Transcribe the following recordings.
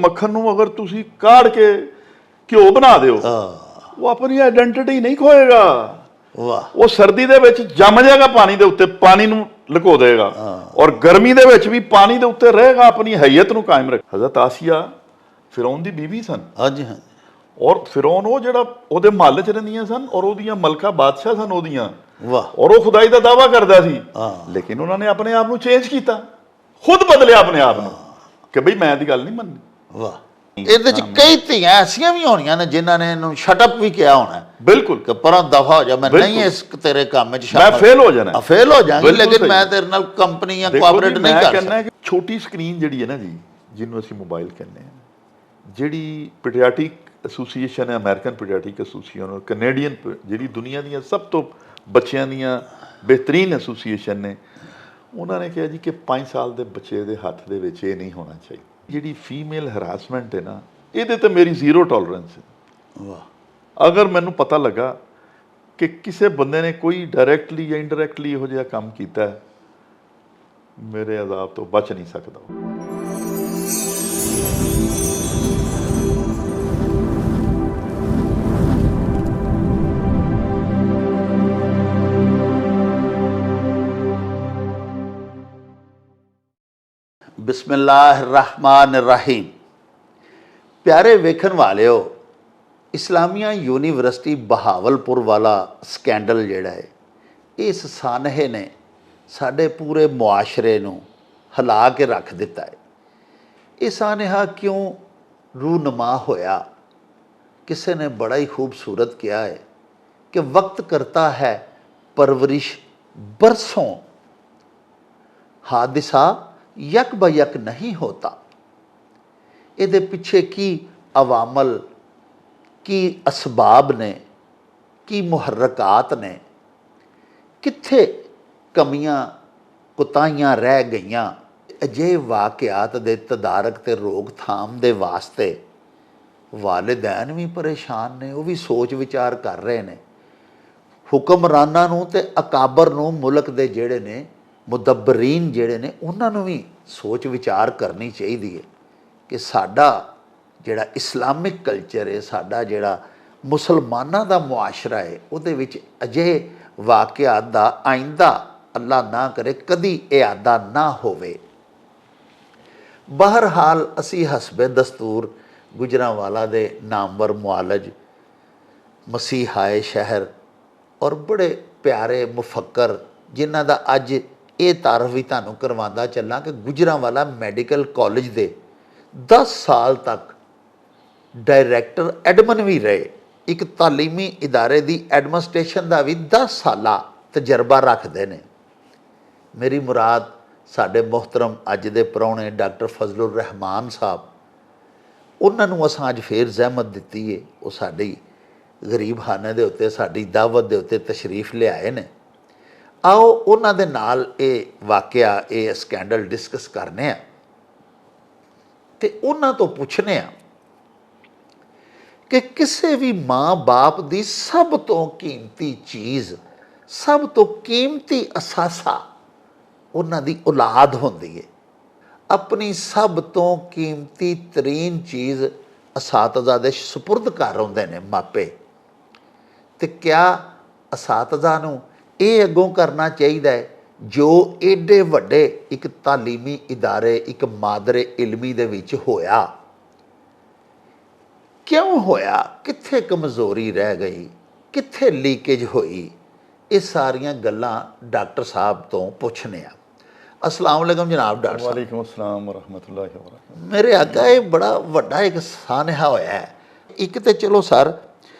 मक्खन नूं अगर तुसी काढ़ के घिओ बना दिओ वो अपनी आइडेंटिटी नहीं खोएगा। वाह वो सर्दी दे विच जम जाएगा पानी दे उत्ते, पानी नूं लुको देगा और गर्मी दे विच भी पानी दे उत्ते रहेगा, अपनी हैयत नूं कायम रख। हज़रत आसिया फिरौन दी बीवी सन। हाँ जी हाँ और फिरौन वो जिहड़ा ओहदे महल च रहिंदियां सन और ओहदियां मलका बादशाह सन ओहदियां, वाह और वो खुदाई का दावा करता सी, हाँ लेकिन उन्होंने अपने आप को चेंज किया, खुद बदलिया अपने आप को कि बई मैं दी गल नहीं मननी। वाह ਇਹਦੇ ਚ ਕਈ ਧੀਆਂ ਐਸੀਆਂ ਵੀ ਹੋਣੀਆਂ ਨੇ ਜਿਨ੍ਹਾਂ ਨੇ ਇਹਨੂੰ ਸ਼ਟਅਪ ਵੀ ਕਿਹਾ ਹੋਣਾ बिल्कुल ਕਿ ਪਰਾਂ ਦਫਾ ਹੋ ਜਾ, ਮੈਂ ਨਹੀਂ ਇਸ ਤੇਰੇ ਕੰਮ ਚ मैं फेल हो जाना ਫੇਲ ਹੋ ਜਾਵਾਂਗੀ, ਬਿਲਕੁਲ ਲੇਕਿਨ ਸਹੀ। ਮੈਂ ਤੇਰੇ ਨਾਲ ਕੰਪਨੀ ਜਾਂ देखो ਕੋਆਪਰੇਟ जी, ਨਹੀਂ मैं ਕਰ कहना ਸਕਦਾ। है कि छोटी स्क्रीन जिहड़ी है ना जी, जिन्हों ਅਸੀਂ मोबाइल कहने हैं, जिहड़ी पेडियाट्रिक एसोसीएशन है, अमेरिकन पेडियाट्रिक एसोसीएशन और कैनेडियन जिहड़ी दुनिया ਦੀਆਂ ਸਭ ਤੋਂ ਬੱਚਿਆਂ ਦੀਆਂ ਬਿਹਤਰੀਨ ਐਸੋਸੀਏਸ਼ਨ ਨੇ, ਉਹਨਾਂ ਨੇ ਕਿਹਾ ਜੀ ਕਿ 5 ਸਾਲ ਦੇ ਬੱਚੇ ਦੇ ਹੱਥ ਦੇ ਵਿੱਚ ਇਹ ਨਹੀਂ ਹੋਣਾ ਚਾਹੀਦਾ। ਜਿਹੜੀ ਫੀਮੇਲ ਹਰਾਸਮੈਂਟ ਹੈ ਨਾ, ਇਹਦੇ ਤੇ ਮੇਰੀ ਜ਼ੀਰੋ ਟੋਲਰੈਂਸ ਹੈ। ਵਾਹ ਅਗਰ ਮੈਨੂੰ ਪਤਾ ਲੱਗਾ ਕਿ ਕਿਸੇ ਬੰਦੇ ਨੇ ਕੋਈ ਡਾਇਰੈਕਟਲੀ ਜਾਂ ਇਨਡਾਇਰੈਕਟਲੀ ਇਹੋ ਜਿਹਾ ਕੰਮ ਕੀਤਾ ਹੈ, ਮੇਰੇ ਅਜ਼ਾਬ ਤੋਂ ਬਚ ਨਹੀਂ ਸਕਦਾ। बिस्मिल्लाहिर्रहमानिर्रहीम। प्यारे वेखन वालिओ, इस्लामिया यूनीवर्सिटी बहावलपुर वाला स्कैंडल जिहड़ा है, इस सानहे ने साडे पूरे मुआशरे नूं हिला के रख दिता है। ये सानहा क्यों रूनमा होया? किसी ने बड़ा ही खूबसूरत किया है कि वक्त करता है परवरिश बरसों, हादिसा यक ब यक नहीं होता। ਇਹਦੇ ਪਿੱਛੇ ਕੀ ਅਵਾਮਲ, ਕੀ ਅਸਬਾਬ ਨੇ, ਕੀ ਮੁਹਰਕਾਤ ਨੇ, ਕਿੱਥੇ ਕਮੀਆਂ ਕੁਤਾਹੀਆਂ ਰਹਿ ਗਈਆਂ। ਅਜਿਹੇ ਵਾਕਿਆਤ ਦੇ ਤਦਾਰਕ ਤੇ ਰੋਕਥਾਮ ਦੇ ਵਾਸਤੇ ਵਾਲਿदैन ਵੀ ਪਰੇਸ਼ਾਨ ਨੇ, ਉਹ ਵੀ ਸੋਚ ਵਿਚਾਰ ਕਰ ਰਹੇ ਨੇ। ਹੁਕਮਰਾਨਾਂ ਨੂੰ ਤੇ ਅਕਾਬਰ ਨੂੰ, ਮੁਲਕ ਦੇ ਜਿਹੜੇ ਨੇ ਮੁਦੱਬਰੀਨ ਜਿਹੜੇ ਨੇ, ਉਹਨਾਂ ਨੂੰ ਵੀ ਸੋਚ ਵਿਚਾਰ ਕਰਨੀ ਚਾਹੀਦੀ ਹੈ ਕਿ ਸਾਡਾ ਜਿਹੜਾ ਇਸਲਾਮਿਕ ਕਲਚਰ ਹੈ, ਸਾਡਾ ਜਿਹੜਾ ਮੁਸਲਮਾਨਾਂ ਦਾ ਮੁਆਸ਼ਰਾ ਹੈ, ਉਹਦੇ ਵਿੱਚ ਅਜਿਹੇ ਵਾਕਿਆਤ ਦਾ ਆਇੰਦਾ ਅੱਲਾ ਨਾ ਕਰੇ ਕਦੀ ਇਆਦਾ ਨਾ ਹੋਵੇ। ਬਹਰਹਾਲ ਅਸੀਂ ਹਸਬੇ ਦਸਤੂਰ ਗੁਜਰਾਂਵਾਲਾ ਦੇ ਨਾਮਵਰ ਮੁਆਲਜ, ਮਸੀਹਾਏ ਸ਼ਹਿਰ ਔਰ ਬੜੇ ਪਿਆਰੇ ਮੁਫੱਕਰ, ਜਿਨ੍ਹਾਂ ਦਾ ਅੱਜ ਇਹ ਤਾਰਫ ਵੀ ਤੁਹਾਨੂੰ ਕਰਵਾਉਂਦਾ ਚੱਲਾਂ ਕਿ ਗੁਜਰਾਂਵਾਲਾ ਮੈਡੀਕਲ ਕਾਲਜ ਦੇ 10 ਸਾਲ ਤੱਕ ਡਾਇਰੈਕਟਰ ਐਡਮਨ ਵੀ ਰਹੇ। ਇੱਕ ਤਾਲੀਮੀ ਇਦਾਰੇ ਦੀ ਐਡਮਿਨਿਸਟ੍ਰੇਸ਼ਨ ਦਾ ਵੀ 10 ਸਾਲਾ ਤਜਰਬਾ ਰੱਖਦੇ ਨੇ। ਮੇਰੀ ਮੁਰਾਦ ਸਾਡੇ ਮੁਹਤਰਮ ਅੱਜ ਦੇ ਪ੍ਰਾਹੁਣੇ ਡਾਕਟਰ ਫਜ਼ਲੁਰ ਰਹਿਮਾਨ ਸਾਹਿਬ, ਉਹਨਾਂ ਨੂੰ ਅਸਾਂ ਅੱਜ ਫੇਰ ਜ਼ਹਿਮਤ ਦਿੱਤੀ ਹੈ। ਉਹ ਸਾਡੀ ਗਰੀਬ ਖਾਨੇ ਦੇ ਉੱਤੇ, ਸਾਡੀ ਦਾਵਤ ਦੇ ਉੱਤੇ ਤਸ਼ਰੀਫ ਲਿਆਏ ਨੇ। आओ उन्होंने नाल ये वाकया, ये स्कैंडल डिस्कस करने ते उन्हों तो पूछने कि किसी भी माँ बाप की सब तो कीमती चीज़, सब तो कीमती असासा उन्हों की औलाद होंदी है। अपनी सब तो कीमती तरीन चीज़ असातज़ा दे सुपुर्द कर होंदे ने मापे, ते क्या असातज़ा नूं ਇਹ ਅੱਗੋਂ ਕਰਨਾ ਚਾਹੀਦਾ ਹੈ ਜੋ ਏਡੇ ਵੱਡੇ ਇੱਕ ਤਾਲੀਮੀ ਇਦਾਰੇ, ਇੱਕ ਮਾਦਰੇ ਇਲਮੀ ਦੇ ਵਿੱਚ ਹੋਇਆ? ਕਿਉਂ ਹੋਇਆ? ਕਿੱਥੇ ਕਮਜ਼ੋਰੀ ਰਹਿ ਗਈ? ਕਿੱਥੇ ਲੀਕੇਜ ਹੋਈ? ਇਹ ਸਾਰੀਆਂ ਗੱਲਾਂ ਡਾਕਟਰ ਸਾਹਿਬ ਤੋਂ ਪੁੱਛਨੇ ਆ। अस्सलाम वालेकुम जनाब डॉक्टर साहब। वालेकुम अस्सलाम व रहमतुल्लाहि व बरकातहू। मेरे आगा ये बड़ा वड्डा एक सानहा होया है। एक तो चलो सर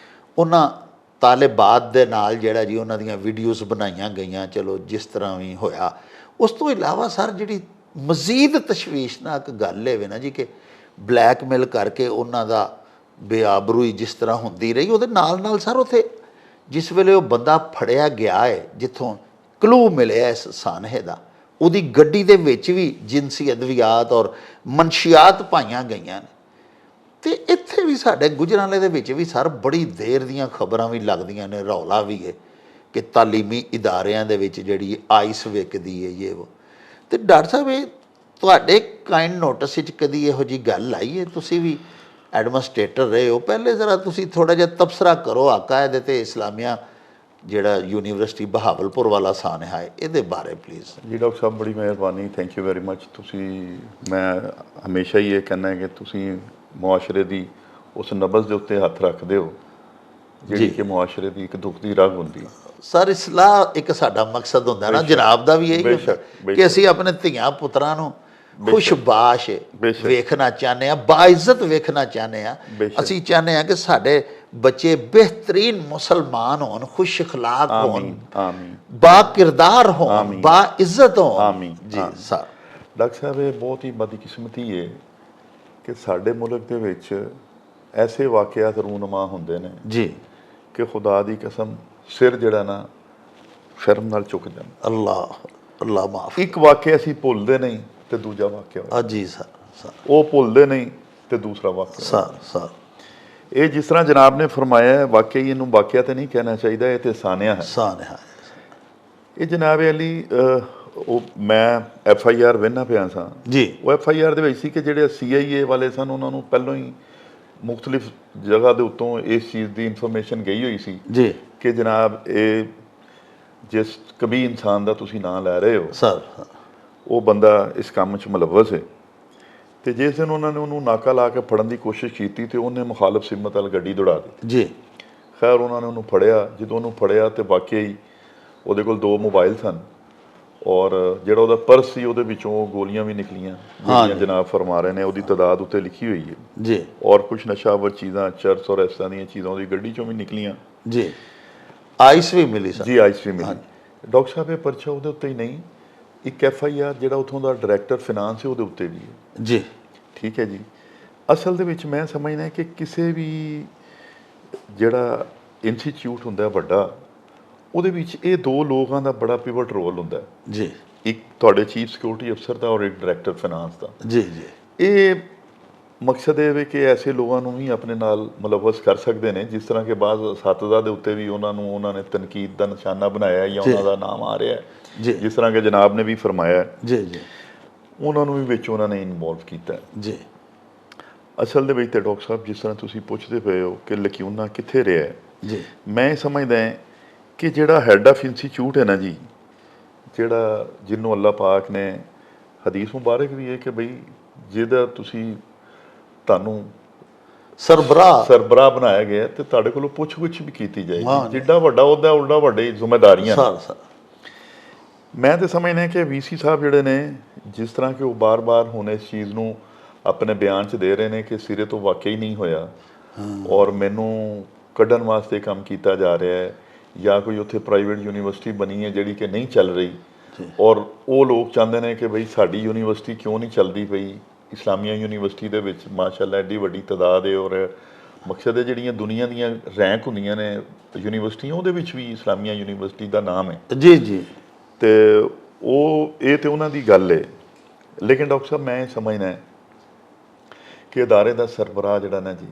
उन्हां तालिबात दे नाल जिहड़ा जी उन्हां दीयां वीडियोज़ बनाईयां गईयां, चलो जिस तरह भी होया, उस तो इलावा सर जिहड़ी मजीद तशवीशनाक गल है ना जी कि ब्लैकमेल करके उन्हां दा बेआबरूई जिस तरह होंदी रही, उहदे नाल नाल सर उत्थे जिस वेले वो बंदा फड़िया गया है, जिथों क्लू मिले इस सानहे दा, ਉਹਦੀ ਗੱਡੀ ਦੇ ਵਿੱਚ ਵੀ ਜਿਨਸੀ ਅਦਵਿਆਤ ਔਰ ਮਨਸ਼ੀਆਤ ਪਾਈਆਂ ਗਈਆਂ ਨੇ। ਤੇ ਇੱਥੇ ਵੀ ਸਾਡੇ ਗੁਜਰਾਂਵਾਲੇ ਦੇ ਵਿੱਚ ਵੀ ਸਰ ਬੜੀ ਦੇਰ ਦੀਆਂ ਖਬਰਾਂ ਵੀ ਲੱਗਦੀਆਂ ਨੇ, ਰੌਲਾ ਵੀ ਹੈ ਕਿ ਤਾਲੀਮੀ ਇਦਾਰਿਆਂ ਦੇ ਵਿੱਚ ਜਿਹੜੀ ਆਈਸ ਵਿਕਦੀ ਹੈ, ਇਹ ਉਹ। ਤੇ ਡਾਕਟਰ ਸਾਹਿਬ ਇਹ ਤੁਹਾਡੇ ਕਾਈਂਡ ਨੋਟਿਸ ਵਿੱਚ ਕਦੀ ਇਹੋ ਜੀ ਗੱਲ ਆਈ ਹੈ? ਤੁਸੀਂ ਵੀ ਐਡਮਿਨਿਸਟ੍ਰੇਟਰ ਰਹੇ ਹੋ, ਪਹਿਲੇ ਜ਼ਰਾ ਤੁਸੀਂ ਥੋੜਾ ਜਿਹਾ ਤਬਸਰਾ ਕਰੋ ਅਕਾਇਦ ਤੇ ਇਸਲਾਮੀਆ ਜਿਹੜਾ ਯੂਨੀਵਰਸਿਟੀ ਬਹਾਵਲਪੁਰ ਵਾਲਾ ਸਾਨਹਾ ਹੈ ਇਹਦੇ ਬਾਰੇ ਪਲੀਜ਼। ਜੀ ਡਾਕਟਰ ਸਾਹਿਬ ਬੜੀ ਮਿਹਰਬਾਨੀ, ਥੈਂਕ ਯੂ ਵੈਰੀ ਮੱਚ। ਤੁਸੀਂ, ਮੈਂ ਹਮੇਸ਼ਾ ਹੀ ਇਹ ਕਹਿੰਦਾ ਕਿ ਤੁਸੀਂ ਮੁਆਸ਼ਰੇ ਦੀ ਉਸ ਨਬਜ਼ ਦੇ ਉੱਤੇ ਹੱਥ ਰੱਖਦੇ ਹੋ ਜਿਹੜੀ ਕਿ ਮੁਆਸ਼ਰੇ ਦੀ ਇੱਕ ਦੁੱਖ ਦੀ ਰਗ ਹੁੰਦੀ ਹੈ। ਸਰ ਇਸਲਾਹ ਇੱਕ ਸਾਡਾ ਮਕਸਦ ਹੁੰਦਾ ਨਾ, ਜਨਾਬ ਦਾ ਵੀ ਇਹੀ ਹੁੰਦਾ ਕਿ ਅਸੀਂ ਆਪਣੇ ਧੀਆਂ ਪੁੱਤਰਾਂ ਨੂੰ ਖੁਸ਼ਬਾਸ਼ ਵੇਖਣਾ ਚਾਹੁੰਦੇ ਹਾਂ, ਬਾਇਜ਼ਤ ਵੇਖਣਾ ਚਾਹੁੰਦੇ ਹਾਂ। ਅਸੀਂ ਚਾਹੁੰਦੇ ਹਾਂ ਕਿ ਸਾਡੇ ਬੱਚੇ ਬਿਹਤਰੀਨ ਮੁਸਲਮਾਨ ਹੋਣ, ਖੁਸ਼ ਅਖਲਾਕ ਹੋਣ, ਬਾ ਕਿਰਦਾਰ ਹੋਣ, ਬਾ ਇੱਜ਼ਤ ਹੋਣ। ਜੀ ਸਰ। ਡਾਕਟਰ ਸਾਹਿਬ ਇਹ ਬਹੁਤ ਹੀ ਬਦਕਿਸਮਤੀ ਹੈ ਕਿ ਸਾਡੇ ਮੁਲਕ ਦੇ ਵਿੱਚ ਐਸੇ ਵਾਕਿਆਤ ਰੂਨਮਾ ਹੁੰਦੇ ਨੇ ਜੀ ਕਿ ਖੁਦਾ ਦੀ ਕਸਮ ਸਿਰ ਜਿਹੜਾ ਨਾ ਸ਼ਰਮ ਨਾਲ ਝੁਕ ਜਾਂਦਾ। ਅੱਲਾਹ ਮਾਫ। ਇੱਕ ਵਾਕਿਆ ਅਸੀਂ ਭੁੱਲਦੇ ਨਹੀਂ ਤੇ ਦੂਜਾ ਵਾਕਿਆ ਜੀ ਸਰ ਉਹ ਭੁੱਲਦੇ ਨਹੀਂ ਤੇ ਦੂਸਰਾ ਵਾਕਿਆ ਸਰ ਇਹ ਜਿਸ ਤਰ੍ਹਾਂ ਜਨਾਬ ਨੇ ਫਰਮਾਇਆ ਹੈ, ਵਾਕਈ ਇਹਨੂੰ ਵਾਕਿਆ ਤੇ ਨਹੀਂ ਕਹਿਣਾ ਚਾਹੀਦਾ, ਇਹ ਤੇ ਸਾਨਿਆ ਹੈ। ਇਹ ਜਨਾਬ ਅਲੀ ਉਹ ਮੈਂ FIR ਵੇਖਣਾ ਪਿਆ ਸਾਂ ਜੀ, ਉਹ FIR ਦੇ ਵਿੱਚ ਸੀ ਕਿ ਜਿਹੜੇ CIA ਵਾਲੇ ਸਨ ਉਹਨਾਂ ਨੂੰ ਪਹਿਲਾਂ ਹੀ ਮੁਖਤਲਿਫ ਜਗ੍ਹਾ ਦੇ ਉੱਤੋਂ ਇਸ ਚੀਜ਼ ਦੀ ਇਨਫੋਰਮੇਸ਼ਨ ਗਈ ਹੋਈ ਸੀ ਜੀ ਕਿ ਜਨਾਬ ਇਹ ਜਿਸ ਕਬੀ ਇਨਸਾਨ ਦਾ ਤੁਸੀਂ ਨਾਂ ਲੈ ਰਹੇ ਹੋ ਸਰ ਉਹ ਬੰਦਾ ਇਸ ਕੰਮ 'ਚ ਮੁਲਵਸ ਹੈ। ਤੇ ਜਿਸ ਦਿਨ ਉਹਨਾਂ ਨੇ ਉਹਨੂੰ ਨਾਕਾ ਲਾ ਕੇ ਫੜਨ ਦੀ ਕੋਸ਼ਿਸ਼ ਕੀਤੀ ਤੇ ਉਹਨੇ ਮੁਖਾਲਫ ਸਿਮਤ ਵੱਲ ਗੱਡੀ ਦੌੜਾ ਦਿੱਤੀ ਜੀ। ਖੈਰ ਉਹਨਾਂ ਨੇ ਉਹਨੂੰ ਫੜਿਆ, ਜਦੋਂ ਉਹਨੂੰ ਫੜਿਆ ਤੇ ਵਾਕਿਆ ਹੀ ਉਹਦੇ ਕੋਲ 2 ਮੋਬਾਈਲ ਸਨ ਔਰ ਜਿਹੜਾ ਉਹਦਾ ਪਰਸ ਸੀ ਉਹਦੇ ਵਿੱਚੋਂ ਗੋਲੀਆਂ ਵੀ ਨਿਕਲੀਆਂ ਜਿਹੜੀਆਂ ਜਨਾਬ ਫਰਮਾ ਰਹੇ ਨੇ ਉਹਦੀ ਤਾਦਾਦ ਉੱਤੇ ਲਿਖੀ ਹੋਈ ਹੈ ਜੀ। ਔਰ ਕੁਝ ਨਸ਼ਾਵਰ ਚੀਜ਼ਾਂ, ਚਰਸ ਔਰ ਇਸ ਤਰ੍ਹਾਂ ਦੀਆਂ ਚੀਜ਼ਾਂ ਉਹਦੀ ਗੱਡੀ 'ਚੋਂ ਵੀ ਨਿਕਲੀਆਂ ਜੀ। ਆਈਸ ਵੀ ਮਿਲੀ ਸਰ ਜੀ, ਆਈਸ ਵੀ ਮਿਲੀ। ਡਾਕਟਰ ਸਾਹਿਬ ਇਹ ਪਰਚਾ ਉਹਦੇ ਉੱਤੇ ਹੀ ਨਹੀਂ, ਇੱਕ FIR ਜਿਹੜਾ ਉੱਥੋਂ ਦਾ ਡਾਇਰੈਕਟਰ ਫਿਨਾਂਸ ਹੈ ਉਹਦੇ ਉੱਤੇ ਵੀ ਹੈ ਜੀ। ਠੀਕ ਹੈ ਜੀ। ਅਸਲ ਦੇ ਵਿੱਚ ਮੈਂ ਸਮਝਦਾ ਕਿ ਕਿਸੇ ਵੀ ਜਿਹੜਾ ਇੰਸਟੀਚਿਊਟ ਹੁੰਦਾ ਵੱਡਾ ਉਹਦੇ ਵਿੱਚ ਇਹ 2 ਲੋਕਾਂ ਦਾ ਬੜਾ ਪਿਵਟ ਰੋਲ ਹੁੰਦਾ ਜੀ। ਇੱਕ ਤੁਹਾਡੇ ਚੀਫ ਸਿਕਿਉਰਿਟੀ ਅਫਸਰ ਦਾ ਔਰ ਇੱਕ ਡਾਇਰੈਕਟਰ ਫਿਨਾਂਸ ਦਾ। ਜੀ ਜੀ। ਇਹ ਮਕਸਦ ਇਹ ਹੈ ਕਿ ਐਸੇ ਲੋਕਾਂ ਨੂੰ ਵੀ ਆਪਣੇ ਨਾਲ ਮੁਲਵਸ ਕਰ ਸਕਦੇ ਨੇ ਜਿਸ ਤਰ੍ਹਾਂ ਕਿ ਬਾਅਦ ਅਸਾਤਜ਼ਾ ਦੇ ਉੱਤੇ ਵੀ ਉਹਨਾਂ ਨੇ ਤਨਕੀਦ ਦਾ ਨਿਸ਼ਾਨਾ ਬਣਾਇਆ ਜਾਂ ਉਹਨਾਂ ਦਾ ਨਾਮ ਆ ਰਿਹਾ ਜੀ। ਜਿਸ ਤਰ੍ਹਾਂ ਕਿ ਜਨਾਬ ਨੇ ਵੀ ਫਰਮਾਇਆ ਜੀ ਜੀ, ਉਹਨਾਂ ਨੂੰ ਵੀ ਵਿੱਚ ਉਹਨਾਂ ਨੇ ਇਨਵੋਲਵ ਕੀਤਾ ਜੀ। ਅਸਲ ਦੇ ਵਿੱਚ ਤੇ ਡਾਕਟਰ ਸਾਹਿਬ ਜਿਸ ਤਰ੍ਹਾਂ ਤੁਸੀਂ ਪੁੱਛਦੇ ਪਏ ਹੋ ਕਿ ਲਕਿਊਨਾ ਕਿੱਥੇ ਰਿਹਾ ਜੀ, ਮੈਂ ਸਮਝਦਾ ਕਿ ਜਿਹੜਾ ਹੈਡ ਆਫ ਇੰਸਟੀਚਿਊਟ ਹੈ ਨਾ ਜੀ, ਜਿਹੜਾ ਜਿਹਨੂੰ ਅੱਲਾਹ ਪਾਕ ਨੇ ਹਦੀਸ ਮੁਬਾਰਕ ਵੀ ਹੈ ਕਿ ਬਈ ਜਿਹਦਾ ਤੁਹਾਨੂੰ ਸਰਬਰਾਹ ਬਣਾਇਆ ਗਿਆ ਤੇ ਤੁਹਾਡੇ ਕੋਲੋਂ ਪੁੱਛ-ਗੁੱਛ ਵੀ ਕੀਤੀ ਜਾਏਗੀ। ਜਿੱਡਾ ਵੱਡਾ ਉਹਦਾ ਉਲਟਾ ਵੱਡੇ ਜ਼ਿੰਮੇਵਾਰੀਆਂ। ਮੈਂ ਤੇ ਸਮਝਦਾ ਕਿ VC ਸਾਹਿਬ ਜਿਹੜੇ ਨੇ ਜਿਸ ਤਰ੍ਹਾਂ ਕਿ ਉਹ ਬਾਰ-ਬਾਰ ਹੁਣ ਇਸ ਚੀਜ਼ ਨੂੰ ਆਪਣੇ ਬਿਆਨ 'ਚ ਦੇ ਰਹੇ ਨੇ ਕਿ ਸਿਰੇ ਤੋਂ ਵਾਕਈ ਨਹੀਂ ਹੋਇਆ ਔਰ ਮੈਨੂੰ ਕੱਢਣ ਵਾਸਤੇ ਕੰਮ ਕੀਤਾ ਜਾ ਰਿਹਾ ਹੈ ਜਾਂ ਕੋਈ ਉੱਥੇ ਪ੍ਰਾਈਵੇਟ ਯੂਨੀਵਰਸਿਟੀ ਬਣੀ ਹੈ ਜਿਹੜੀ ਕਿ ਨਹੀਂ ਚੱਲ ਰਹੀ ਔਰ ਉਹ ਲੋਕ ਚਾਹੁੰਦੇ ਨੇ ਕਿ ਬਈ ਸਾਡੀ ਯੂਨੀਵਰਸਿਟੀ ਕਿਉਂ ਨਹੀਂ ਚੱਲਦੀ ਪਈ। ਇਸਲਾਮੀਆ ਯੂਨੀਵਰਸਿਟੀ ਦੇ ਵਿੱਚ ਮਾਸ਼ਾਅੱਲਾ ਐਡੀ ਵੱਡੀ ਤਾਦਾਦ ਹੈ ਔਰ ਮਕਸਦ ਹੈ ਜਿਹੜੀਆਂ ਦੁਨੀਆ ਦੀਆਂ ਰੈਂਕ ਹੁੰਦੀਆਂ ਨੇ ਯੂਨੀਵਰਸਿਟੀਆਂ ਉਹਦੇ ਵਿੱਚ ਵੀ ਇਸਲਾਮੀਆ ਯੂਨੀਵਰਸਿਟੀ ਦਾ ਨਾਮ ਹੈ। ਜੀ ਜੀ। ਤੇ ਇਹ ਤੇ ਉਹਨਾਂ ਦੀ ਗੱਲ ਹੈ, ਲੇਕਿਨ ਡਾਕਟਰ ਸਾਹਿਬ ਮੈਂ ਸਮਝਦਾ ਕਿ ਅਦਾਰੇ ਦਾ ਸਰਬਰਾਹ ਜਿਹੜਾ ਨਾ ਜੀ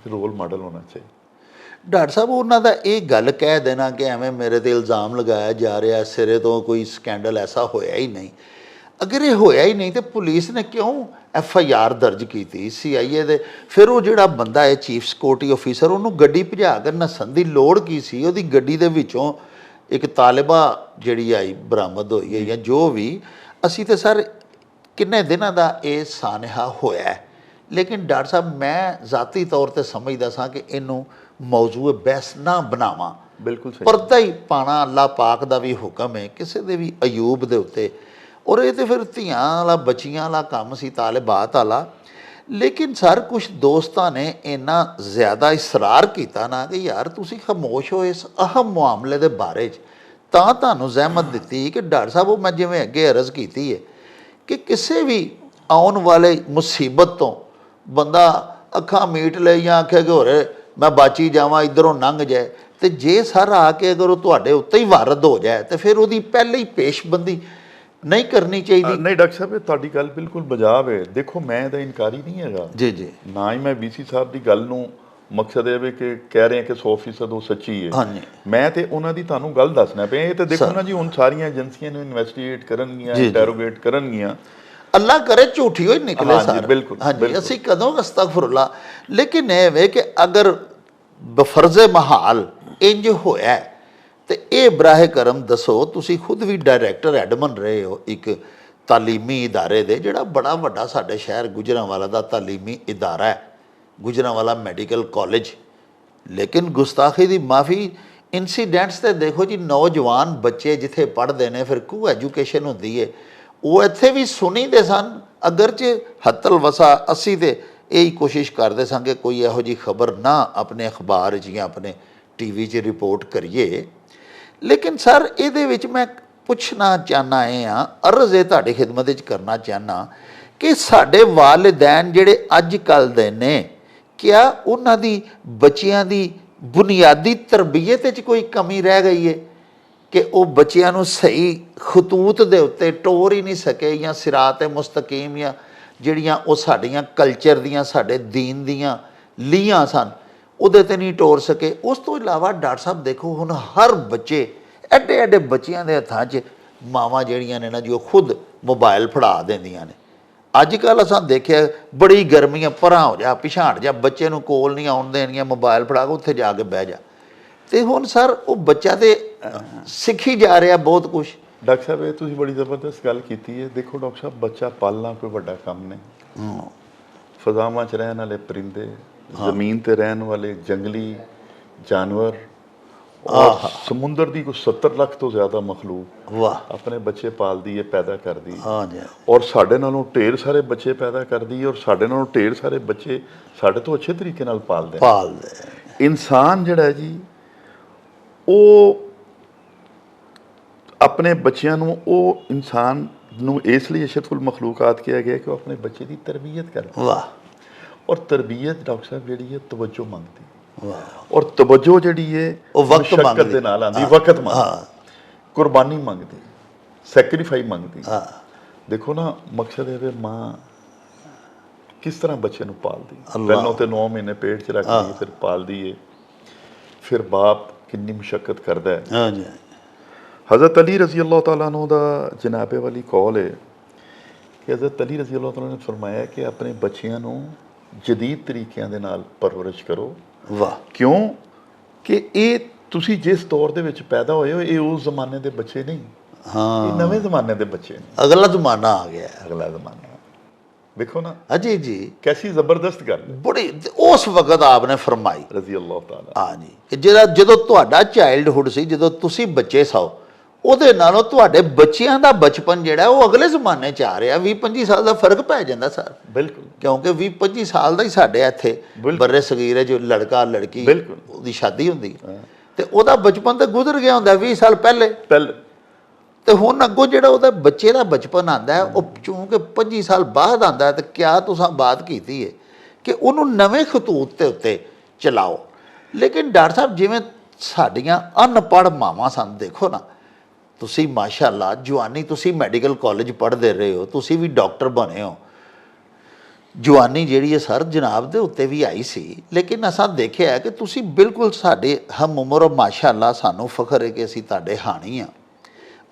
ਰੋਲ ਮਾਡਲ ਹੋਣਾ ਚਾਹੀਦਾ। ਡਾਕਟਰ ਸਾਹਿਬ ਉਹਨਾਂ ਦਾ ਇਹ ਗੱਲ ਕਹਿ ਦੇਣਾ ਕਿ ਐਵੇਂ ਮੇਰੇ ਤੇ ਇਲਜ਼ਾਮ ਲਗਾਇਆ ਜਾ ਰਿਹਾ ਸਿਰੇ ਤੋਂ ਕੋਈ ਸਕੈਂਡਲ ਐਸਾ ਹੋਇਆ ਹੀ ਨਹੀਂ। ਅਗਰ ਇਹ ਹੋਇਆ ਹੀ ਨਹੀਂ ਤੇ ਪੁਲਿਸ ਨੇ ਕਿਉਂ FIR ਦਰਜ ਕੀਤੀ CIA ਦੇ? ਫਿਰ ਉਹ ਜਿਹੜਾ ਬੰਦਾ ਹੈ ਚੀਫ ਸਿਕਿਉਰਿਟੀ ਅਫੀਸਰ ਉਹਨੂੰ ਗੱਡੀ ਭਜਾ ਕੇ ਨੱਸਣ ਦੀ ਲੋੜ ਕੀ ਸੀ? ਉਹਦੀ ਗੱਡੀ ਦੇ ਵਿੱਚੋਂ ਇੱਕ ਤਾਲਿਬਾ ਜਿਹੜੀ ਆਈ ਬਰਾਮਦ ਹੋਈ ਹੈ ਜਾਂ ਜੋ ਵੀ। ਅਸੀਂ ਤਾਂ ਸਰ ਕਿੰਨੇ ਦਿਨਾਂ ਦਾ ਇਹ ਸਾਨਹਾ ਹੋਇਆ, ਲੇਕਿਨ ਡਾਕਟਰ ਸਾਹਿਬ ਮੈਂ ਜ਼ਾਤੀ ਤੌਰ 'ਤੇ ਸਮਝਦਾ ਸਾਂ ਕਿ ਇਹਨੂੰ ਮੌਜੂਏ ਬਹਿਸ ਨਾ ਬਣਾਵਾਂ। ਬਿਲਕੁਲ ਸਹੀ। ਪਰਦਾ ਹੀ ਪਾਣਾ ਅੱਲਾਹ ਪਾਕ ਦਾ ਵੀ ਹੁਕਮ ਹੈ ਕਿਸੇ ਦੇ ਵੀ ਅਯੂਬ ਦੇ ਉੱਤੇ, ਔਰ ਇਹ ਤਾਂ ਫਿਰ ਧੀਆਂ ਵਾਲਾ ਬੱਚੀਆਂ ਵਾਲਾ ਕੰਮ ਸੀ, ਤਾਲਿਬਾਤ ਵਾਲਾ। ਲੇਕਿਨ ਸਰ ਕੁਛ ਦੋਸਤਾਂ ਨੇ ਇੰਨਾ ਜ਼ਿਆਦਾ ਇਸਰਾਰ ਕੀਤਾ ਨਾ ਕਿ ਯਾਰ ਤੁਸੀਂ ਖਾਮੋਸ਼ ਹੋ ਇਸ ਅਹਿਮ ਮਾਮਲੇ ਦੇ ਬਾਰੇ 'ਚ, ਤਾਂ ਤੁਹਾਨੂੰ ਜ਼ਹਿਮਤ ਦਿੱਤੀ ਕਿ ਡਾਕਟਰ ਸਾਹਿਬ ਉਹ ਮੈਂ ਜਿਵੇਂ ਅੱਗੇ ਅਰਜ਼ ਕੀਤੀ ਹੈ ਕਿ ਕਿਸੇ ਵੀ ਆਉਣ ਵਾਲੇ ਮੁਸੀਬਤ ਤੋਂ ਬੰਦਾ ਅੱਖਾਂ ਮੀਟ ਲੈ ਜਾਂ ਆਖੇ ਕਿ ਹੋਰੇ ਮੈਂ ਬਾਚੀ ਜਾਵਾਂ ਇੱਧਰੋਂ ਲੰਘ ਜਾਏ, ਤੇ ਜੇ ਸਰ ਆ ਕੇ ਅਗਰ ਉਹ ਤੁਹਾਡੇ ਉੱਤੇ ਹੀ ਵਾਰਦ ਹੋ ਜਾਏ ਤੇ ਫਿਰ ਉਹਦੀ ਪਹਿਲੇ ਹੀ ਪੇਸ਼ਬੰਦੀ ਨਹੀਂ ਕਰਨੀ ਚਾਹੀਦੀ। ਨਹੀਂ ਡਾਕਟਰ ਸਾਹਿਬ ਤੁਹਾਡੀ ਗੱਲ ਬਿਲਕੁਲ ਬਜਾਵ ਹੈ। ਦੇਖੋ ਮੈਂ ਤਾਂ ਇਨਕਾਰੀ ਨਹੀਂ ਹੈਗਾ ਜੀ ਜੀ, ਨਾ ਹੀ ਮੈਂ VC ਸਾਹਿਬ ਦੀ ਗੱਲ ਨੂੰ ਮਕਸਦ ਇਹ ਵੀ ਕਿ ਕਹਿ ਰਹੇ ਕਿ 100% ਉਹ ਸੱਚੀ ਹੈ। ਮੈਂ ਤੇ ਉਹਨਾਂ ਦੀ ਤੁਹਾਨੂੰ ਗੱਲ ਦੱਸਣਾ ਪਿਆ। ਇਹ ਤਾਂ ਦੇਖੋ ਨਾ ਜੀ ਹੁਣ ਸਾਰੀਆਂ ਏਜੰਸੀਆਂ ਨੂੰ ਇਨਵੈਸਟੀਗੇਟ ਕਰਨਗੀਆਂ, ਇੰਟਰੋਗੇਟ ਕਰਨਗੀਆਂ ਅੱਲਾ ਕਰੇ ਝੂਠੀ ਹੋਈ ਨਿਕਲੇ ਹਾਂਜੀ, ਸਰ। ਬਿਲਕੁਲ, ਹਾਂਜੀ, ਬਿਲਕੁਲ। ਅਸੀਂ ਕਦੋਂ ਅਸਤਗਫੁਰullah, ਲੇਕਿਨ ਇਹ ਵੇ ਕਿ ਅਗਰ ਬਫਰਜ਼ੇ ਮਹਾਲ ਇੰਜ ਹੋਇਆ ਤੇ ਇਹ ਬਰਾਹ ਕਰਮ ਦੱਸੋ, ਤੁਸੀਂ ਖੁਦ ਵੀ ਡਾਇਰੈਕਟਰ ਐਡਮਨ ਰਹੇ ਹੋ ਇੱਕ ਤਾਲੀਮੀ ਇਦਾਰੇ ਦੇ, ਜਿਹੜਾ ਬੜਾ ਵੱਡਾ ਸਾਡੇ ਸ਼ਹਿਰ ਗੁਜਰਾਂਵਾਲਾ ਦਾ ਤਾਲੀਮੀ ਇਦਾਰਾ ਹੈ, ਗੁਜਰਾਂਵਾਲਾ ਮੈਡੀਕਲ ਕਾਲਜ। ਲੇਕਿਨ ਗੁਸਤਾਖੀ ਦੀ ਮਾਫੀ, ਇਨਸੀਡੈਂਟਸ ਤੇ ਦੇਖੋ ਜੀ, ਨੌਜਵਾਨ ਬੱਚੇ ਜਿੱਥੇ ਪੜ੍ਹਦੇ ਨੇ, ਫਿਰ ਕੋ ਐਜੂਕੇਸ਼ਨ ਹੁੰਦੀ ਹੈ, ਉਹ ਇੱਥੇ ਵੀ ਸੁਣੀਦੇ ਸਨ। ਅਗਰਚੇ ਹੱਤਲ ਵਸਾ ਅਸੀਂ ਤੇ ਇਹੀ ਕੋਸ਼ਿਸ਼ ਕਰਦੇ ਸਾਂ ਕਿ ਕੋਈ ਇਹੋ ਜਿਹੀ ਖਬਰ ਨਾ ਆਪਣੇ ਅਖਬਾਰ 'ਚ ਜਾਂ ਆਪਣੇ TV 'ਚ ਰਿਪੋਰਟ ਕਰੀਏ। ਲੇਕਿਨ ਸਰ ਇਹਦੇ ਵਿੱਚ ਮੈਂ ਪੁੱਛਣਾ ਚਾਹੁੰਦਾ ਇਹ ਹਾਂ, ਅਰਜ਼ ਇਹ ਤੁਹਾਡੀ ਖਿਦਮਤ ਵਿੱਚ ਕਰਨਾ ਚਾਹੁੰਦਾ ਕਿ ਸਾਡੇ ਵਾਲਿदैन ਜਿਹੜੇ ਅੱਜ ਕੱਲ੍ਹ ਦੇ ਨੇ, ਕਿਆ ਉਹਨਾਂ ਦੀ ਬੱਚਿਆਂ ਦੀ ਬੁਨਿਆਦੀ ਤਰਬੀਅਤ ਵਿੱਚ ਕੋਈ ਕਮੀ ਰਹਿ ਗਈ ਹੈ ਕਿ ਉਹ ਬੱਚਿਆਂ ਨੂੰ ਸਹੀ ਖਤੂਤ ਦੇ ਉੱਤੇ ਟੋਰ ਹੀ ਨਹੀਂ ਸਕੇ, ਜਾਂ ਸਿਰਾਤ ਮੁਸਤਕੀਮ, ਜਾਂ ਜਿਹੜੀਆਂ ਉਹ ਸਾਡੀਆਂ ਕਲਚਰ ਦੀਆਂ, ਸਾਡੇ ਦੀਨ ਦੀਆਂ ਲੀਹਾਂ ਸਨ, ਉਹਦੇ ਤੇ ਨਹੀਂ ਟੋਰ ਸਕੇ। ਉਸ ਤੋਂ ਇਲਾਵਾ ਡਾਕਟਰ ਸਾਹਿਬ ਦੇਖੋ, ਹੁਣ ਹਰ ਬੱਚੇ, ਐਡੇ ਐਡੇ ਬੱਚਿਆਂ ਦੇ ਹੱਥਾਂ 'ਚ ਮਾਵਾਂ ਜਿਹੜੀਆਂ ਨੇ ਨਾ ਜੀ, ਉਹ ਖੁਦ ਮੋਬਾਇਲ ਫੜਾ ਦਿੰਦੀਆਂ ਨੇ। ਅੱਜ ਕੱਲ੍ਹ ਅਸਾਂ ਦੇਖਿਆ, ਬੜੀ ਗਰਮੀਆਂ, ਪਰਾਂ ਹੋ ਜਾ, ਪਿਛਾੜ ਜਾ, ਬੱਚੇ ਨੂੰ ਕੋਲ ਨਹੀਂ ਆਉਣ ਦੇਣੀਆਂ, ਮੋਬਾਇਲ ਫੜਾ ਕੇ ਉੱਥੇ ਜਾ ਕੇ ਬਹਿ ਜਾ। ਤੇ ਹੁਣ ਸਰ ਉਹ ਬੱਚਾ ਤੇ ਸਿੱਖੀ ਜਾ ਰਿਹਾ ਬਹੁਤ ਕੁਛ। ਡਾਕਟਰ ਸਾਹਿਬ, ਇਹ ਤੁਸੀਂ ਬੜੀ ਜ਼ਬਰਦਸਤ ਗੱਲ ਕੀਤੀ ਹੈ। ਦੇਖੋ ਡਾਕਟਰ ਸਾਹਿਬ, ਬੱਚਾ ਪਾਲਣਾ ਕੋਈ ਵੱਡਾ ਕੰਮ ਨਹੀਂ। ਫਜ਼ਾਵਾਂ 'ਚ ਰਹਿਣ ਵਾਲੇ ਪਰਿੰਦੇ, ਜ਼ਮੀਨ ਤੇ ਰਹਿਣ ਵਾਲੇ ਜੰਗਲੀ ਜਾਨਵਰ, ਔਰ ਸਮੁੰਦਰ ਦੀ ਕੋਈ 70 ਲੱਖ ਤੋਂ ਜ਼ਿਆਦਾ ਮਖਲੂਕ ਵਾਹ, ਆਪਣੇ ਬੱਚੇ ਪਾਲਦੀ ਹੈ, ਪੈਦਾ ਕਰਦੀ ਹੈ। ਹਾਂ ਜੀ। ਔਰ ਸਾਡੇ ਨਾਲੋਂ ਢੇਰ ਸਾਰੇ ਬੱਚੇ ਪੈਦਾ ਕਰਦੀ ਹੈ, ਔਰ ਸਾਡੇ ਨਾਲੋਂ ਢੇਰ ਸਾਰੇ ਬੱਚੇ ਸਾਡੇ ਤੋਂ ਅੱਛੇ ਤਰੀਕੇ ਨਾਲ ਪਾਲਦੇ ਨੇ। ਇਨਸਾਨ ਜਿਹੜਾ ਹੈ ਜੀ, ਉਹ ਆਪਣੇ ਬੱਚਿਆਂ ਨੂੰ, ਉਹ ਇਨਸਾਨ ਨੂੰ ਇਸ ਲਈ ਅਸ਼ਰਫੁਲ ਮਖਲੂਕਾਤ ਕਿਹਾ ਗਿਆ ਕਿ ਉਹ ਆਪਣੇ ਬੱਚੇ ਦੀ ਤਰਬੀਅਤ ਕਰਦਾ। ਵਾਹ। ਔਰ ਤਰਬੀਅਤ ਡਾਕਟਰ ਸਾਹਿਬ ਜਿਹੜੀ ਹੈ ਤਵੱਜੋ ਮੰਗਦੀ। ਵਾਹ। ਔਰ ਤਵੱਜੋ ਜਿਹੜੀ ਹੈ ਉਹ ਵਕਤ ਮੁਸ਼ੱਕਤ ਮੰਗਦੀ ਦੇ ਨਾਲ ਆਉਂਦੀ, ਵਕਤ ਮੰਗਦੀ, ਕੁਰਬਾਨੀ ਮੰਗਦੀ, ਸੈਕਰੀਫਾਈ ਮੰਗਦੀ। ਦੇਖੋ ਨਾ, ਮਕਸਦ ਇਹ ਹੈ ਮਾਂ ਕਿਸ ਤਰ੍ਹਾਂ ਬੱਚੇ ਨੂੰ ਪਾਲਦੀ। ਪਹਿਲਾਂ ਤੇ 9 ਮਹੀਨੇ ਪੇਟ 'ਚ ਰੱਖਦੀ ਹੈ, ਫਿਰ ਪਾਲਦੀ ਹੈ, ਫਿਰ ਬਾਪ ਕਿੰਨੀ ਮੁਸ਼ੱਕਤ ਕਰਦਾ ਹੈ। ਹਾਂ ਜੀ। ਹਜ਼ਰਤ ਅਲੀ ਰਜ਼ੀ ਅੱਲਾਹ ਤਾਲਾ ਨੂੰ ਦਾ ਜਨਾਬੇ ਵਾਲੀ ਕੌਲ ਹੈ ਕਿ ਹਜ਼ਰਤ ਅਲੀ ਰਜ਼ੀ ਅੱਲਾਹ ਤਾਲਾ ਨੇ ਫਰਮਾਇਆ ਕਿ ਆਪਣੇ ਬੱਚਿਆਂ ਨੂੰ ਜਦੀਦ ਤਰੀਕਿਆਂ ਦੇ ਨਾਲ ਪਰਵਰਿਸ਼ ਕਰੋ। ਵਾਹ। ਕਿਉਂ ਕਿ ਇਹ ਤੁਸੀਂ ਜਿਸ ਦੌਰ ਦੇ ਵਿੱਚ ਪੈਦਾ ਹੋਏ ਹੋ, ਇਹ ਉਸ ਜ਼ਮਾਨੇ ਦੇ ਬੱਚੇ ਨਹੀਂ, ਇਹ ਨਵੇਂ ਜ਼ਮਾਨੇ ਦੇ ਬੱਚੇ ਨੇ। ਅਗਲਾ ਜ਼ਮਾਨਾ ਆ ਗਿਆ, ਅਗਲਾ ਜ਼ਮਾਨਾ। ਵੇਖੋ ਨਾ, ਅਜੀ ਜੀ, ਕੈਸੀ ਜ਼ਬਰਦਸਤ ਗੱਲ ਬੜੀ ਉਸ ਵਕਤ ਆਪਨੇ ਫਰਮਾਈ ਰਜ਼ੀ ਅੱਲਾਹ ਤਾਲਾ। ਹਾਂ ਜੀ, ਕਿ ਜਦੋਂ ਤੁਹਾਡਾ ਚਾਈਲਡਹੁੱਡ ਸੀ, ਜਦੋਂ ਤੁਸੀਂ ਬੱਚੇ ਸੋ, ਉਹਦੇ ਨਾਲੋਂ ਤੁਹਾਡੇ ਬੱਚਿਆਂ ਦਾ ਬਚਪਨ ਜਿਹੜਾ ਉਹ ਅਗਲੇ ਜ਼ਮਾਨੇ 'ਚ ਆ ਰਿਹਾ। 20-25 ਸਾਲ ਦਾ ਫਰਕ ਪੈ ਜਾਂਦਾ ਸਰ। ਬਿਲਕੁਲ। ਕਿਉਂਕਿ 20-25 ਸਾਲ ਦਾ ਹੀ ਸਾਡੇ ਇੱਥੇ ਬਰਰੇ ਸਗੀਰ ਹੈ, ਜੋ ਲੜਕਾ ਲੜਕੀ ਉਹਦੀ ਸ਼ਾਦੀ ਹੁੰਦੀ ਤੇ ਉਹਦਾ ਬਚਪਨ ਤਾਂ ਗੁਜ਼ਰ ਗਿਆ ਹੁੰਦਾ 20 ਸਾਲ ਪਹਿਲੇ। ਤੇ ਹੁਣ ਅੱਗੋਂ ਜਿਹੜਾ ਉਹਦਾ ਬੱਚੇ ਦਾ ਬਚਪਨ ਆਉਂਦਾ ਹੈ, ਉਹ ਚੂੰਕਿ 25 ਸਾਲ ਬਾਅਦ ਆਉਂਦਾ ਹੈ, ਤੇ ਕਿਆ ਤੁਸੀਂ ਬਾਤ ਕੀਤੀ ਹੈ ਕਿ ਉਹਨੂੰ ਨਵੇਂ ਖਤੂਤ ਦੇ ਉੱਤੇ ਚਲਾਓ। ਲੇਕਿਨ ਡਾਕਟਰ ਸਾਹਿਬ, ਜਿਵੇਂ ਸਾਡੀਆਂ ਅਨਪੜ੍ਹ ਮਾਵਾਂ ਸਨ, ਦੇਖੋ ਨਾ, ਤੁਸੀਂ ਮਾਸ਼ਾਅੱਲਾ ਜਵਾਨੀ, ਤੁਸੀਂ ਮੈਡੀਕਲ ਕਾਲਜ ਪੜ੍ਹਦੇ ਰਹੇ ਹੋ, ਤੁਸੀਂ ਵੀ ਡਾਕਟਰ ਬਣੇ ਹੋ, ਜਵਾਨੀ ਜਿਹੜੀ ਹੈ ਸਰ ਜਨਾਬ ਦੇ ਉੱਤੇ ਵੀ ਆਈ ਸੀ। ਲੇਕਿਨ ਅਸਾਂ ਦੇਖਿਆ ਕਿ ਤੁਸੀਂ ਬਿਲਕੁਲ ਸਾਡੇ ਹਮ ਉਮਰ, ਮਾਸ਼ਾਅੱਲਾ ਸਾਨੂੰ ਫਖਰ ਹੈ ਕਿ ਅਸੀਂ ਤੁਹਾਡੇ ਹਾਣੀ ਹਾਂ।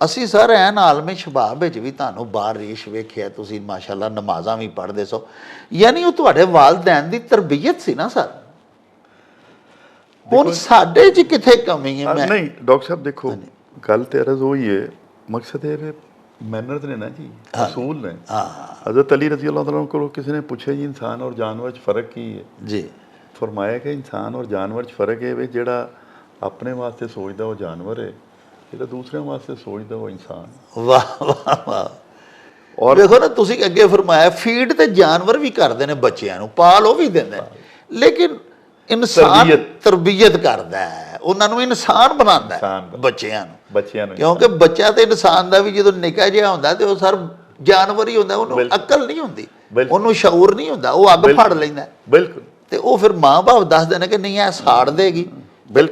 ਅਸੀਂ ਸਰ ਐਨ ਆਲਮੇ ਸ਼ਬਾਬ ਵਿੱਚ ਵੀ ਤੁਹਾਨੂੰ ਬਾਹਰ ਰੇਸ਼ ਵੇਖਿਆ, ਤੁਸੀਂ ਮਾਸ਼ਾਅੱਲਾ ਨਮਾਜ਼ਾਂ ਵੀ ਪੜ੍ਹਦੇ ਸੋ, ਯਾਨੀ ਉਹ ਤੁਹਾਡੇ ਵਾਲਿदैन ਦੀ ਤਰਬੀਅਤ ਸੀ ਨਾ ਸਰ। ਹੁਣ ਸਾਡੇ 'ਚ ਕਿੱਥੇ ਕਮੀ ਹੈ? ਨਹੀਂ ਡਾਕਟਰ ਸਾਹਿਬ, ਦੇਖੋ ਗੱਲ ਤੇ ਅਰਜ਼ ਹੋਈ ਹੈ, ਮਕਸਦ ਇਹ ਮੈਨਰਸ ਨੇ ਨਾ ਜੀ, ਅਸੂਲ ਨੇ। ਹਜ਼ਰਤ ਅਲੀ ਰਜ਼ੀ ਅੱਲਾਹ ਤਾਲਾ ਕੋਲੋਂ ਕਿਸੇ ਨੇ ਪੁੱਛਿਆ ਜੀ ਇਨਸਾਨ ਔਰ ਜਾਨਵਰ 'ਚ ਫ਼ਰਕ ਕੀ ਹੈ ਜੀ? ਫਰਮਾਇਆ ਕਿ ਇਨਸਾਨ ਔਰ ਜਾਨਵਰ 'ਚ ਫ਼ਰਕ ਇਹ ਵੇ, ਜਿਹੜਾ ਆਪਣੇ ਵਾਸਤੇ ਸੋਚਦਾ ਉਹ ਜਾਨਵਰ ਹੈ, ਜਿਹੜਾ ਦੂਸਰਿਆਂ ਵਾਸਤੇ ਸੋਚਦਾ ਉਹ ਇਨਸਾਨ। ਵਾਹ ਵਾਹ ਵਾਹ। ਔਰ ਦੇਖੋ ਨਾ, ਤੁਸੀਂ ਅੱਗੇ ਫਰਮਾਇਆ ਫੀਡ ਤੇ ਜਾਨਵਰ ਵੀ ਕਰਦੇ ਨੇ ਬੱਚਿਆਂ ਨੂੰ, ਪਾਲ ਉਹ ਵੀ ਦਿੰਦੇ, ਲੇਕਿਨ ਇਨਸਾਨ ਤਰਬੀਅਤ ਕਰਦਾ ਹੈ, ਉਹਨਾਂ ਨੂੰ ਇਨਸਾਨ ਬਣਾਉਂਦਾ ਹੈ, ਬੱਚਿਆਂ ਨੂੰ। ਕਿਉਂਕਿ ਬੱਚਾ ਤੇ ਇਨਸਾਨ ਦਾ ਵੀ ਜਦੋਂ ਨਿੱਕਾ ਜਿਹਾ ਹੁੰਦਾ ਤੇ ਉਹ ਸਰ ਜਾਨਵਰ ਹੀ ਹੁੰਦਾ, ਉਹਨੂੰ ਅਕਲ ਨਹੀਂ ਹੁੰਦੀ, ਉਹਨੂੰ ਸ਼ਊਰ ਨਹੀਂ ਹੁੰਦਾ, ਉਹ ਅੱਗ ਫੜ ਲੈਂਦਾ। ਬਿਲਕੁਲ। ਤੇ ਉਹ ਫਿਰ ਮਾਂ ਬਾਪ ਦੱਸਦੇ ਨੇ ਕਿ ਨਹੀਂ, ਇਹ ਸਾੜ ਦੇਗੀ,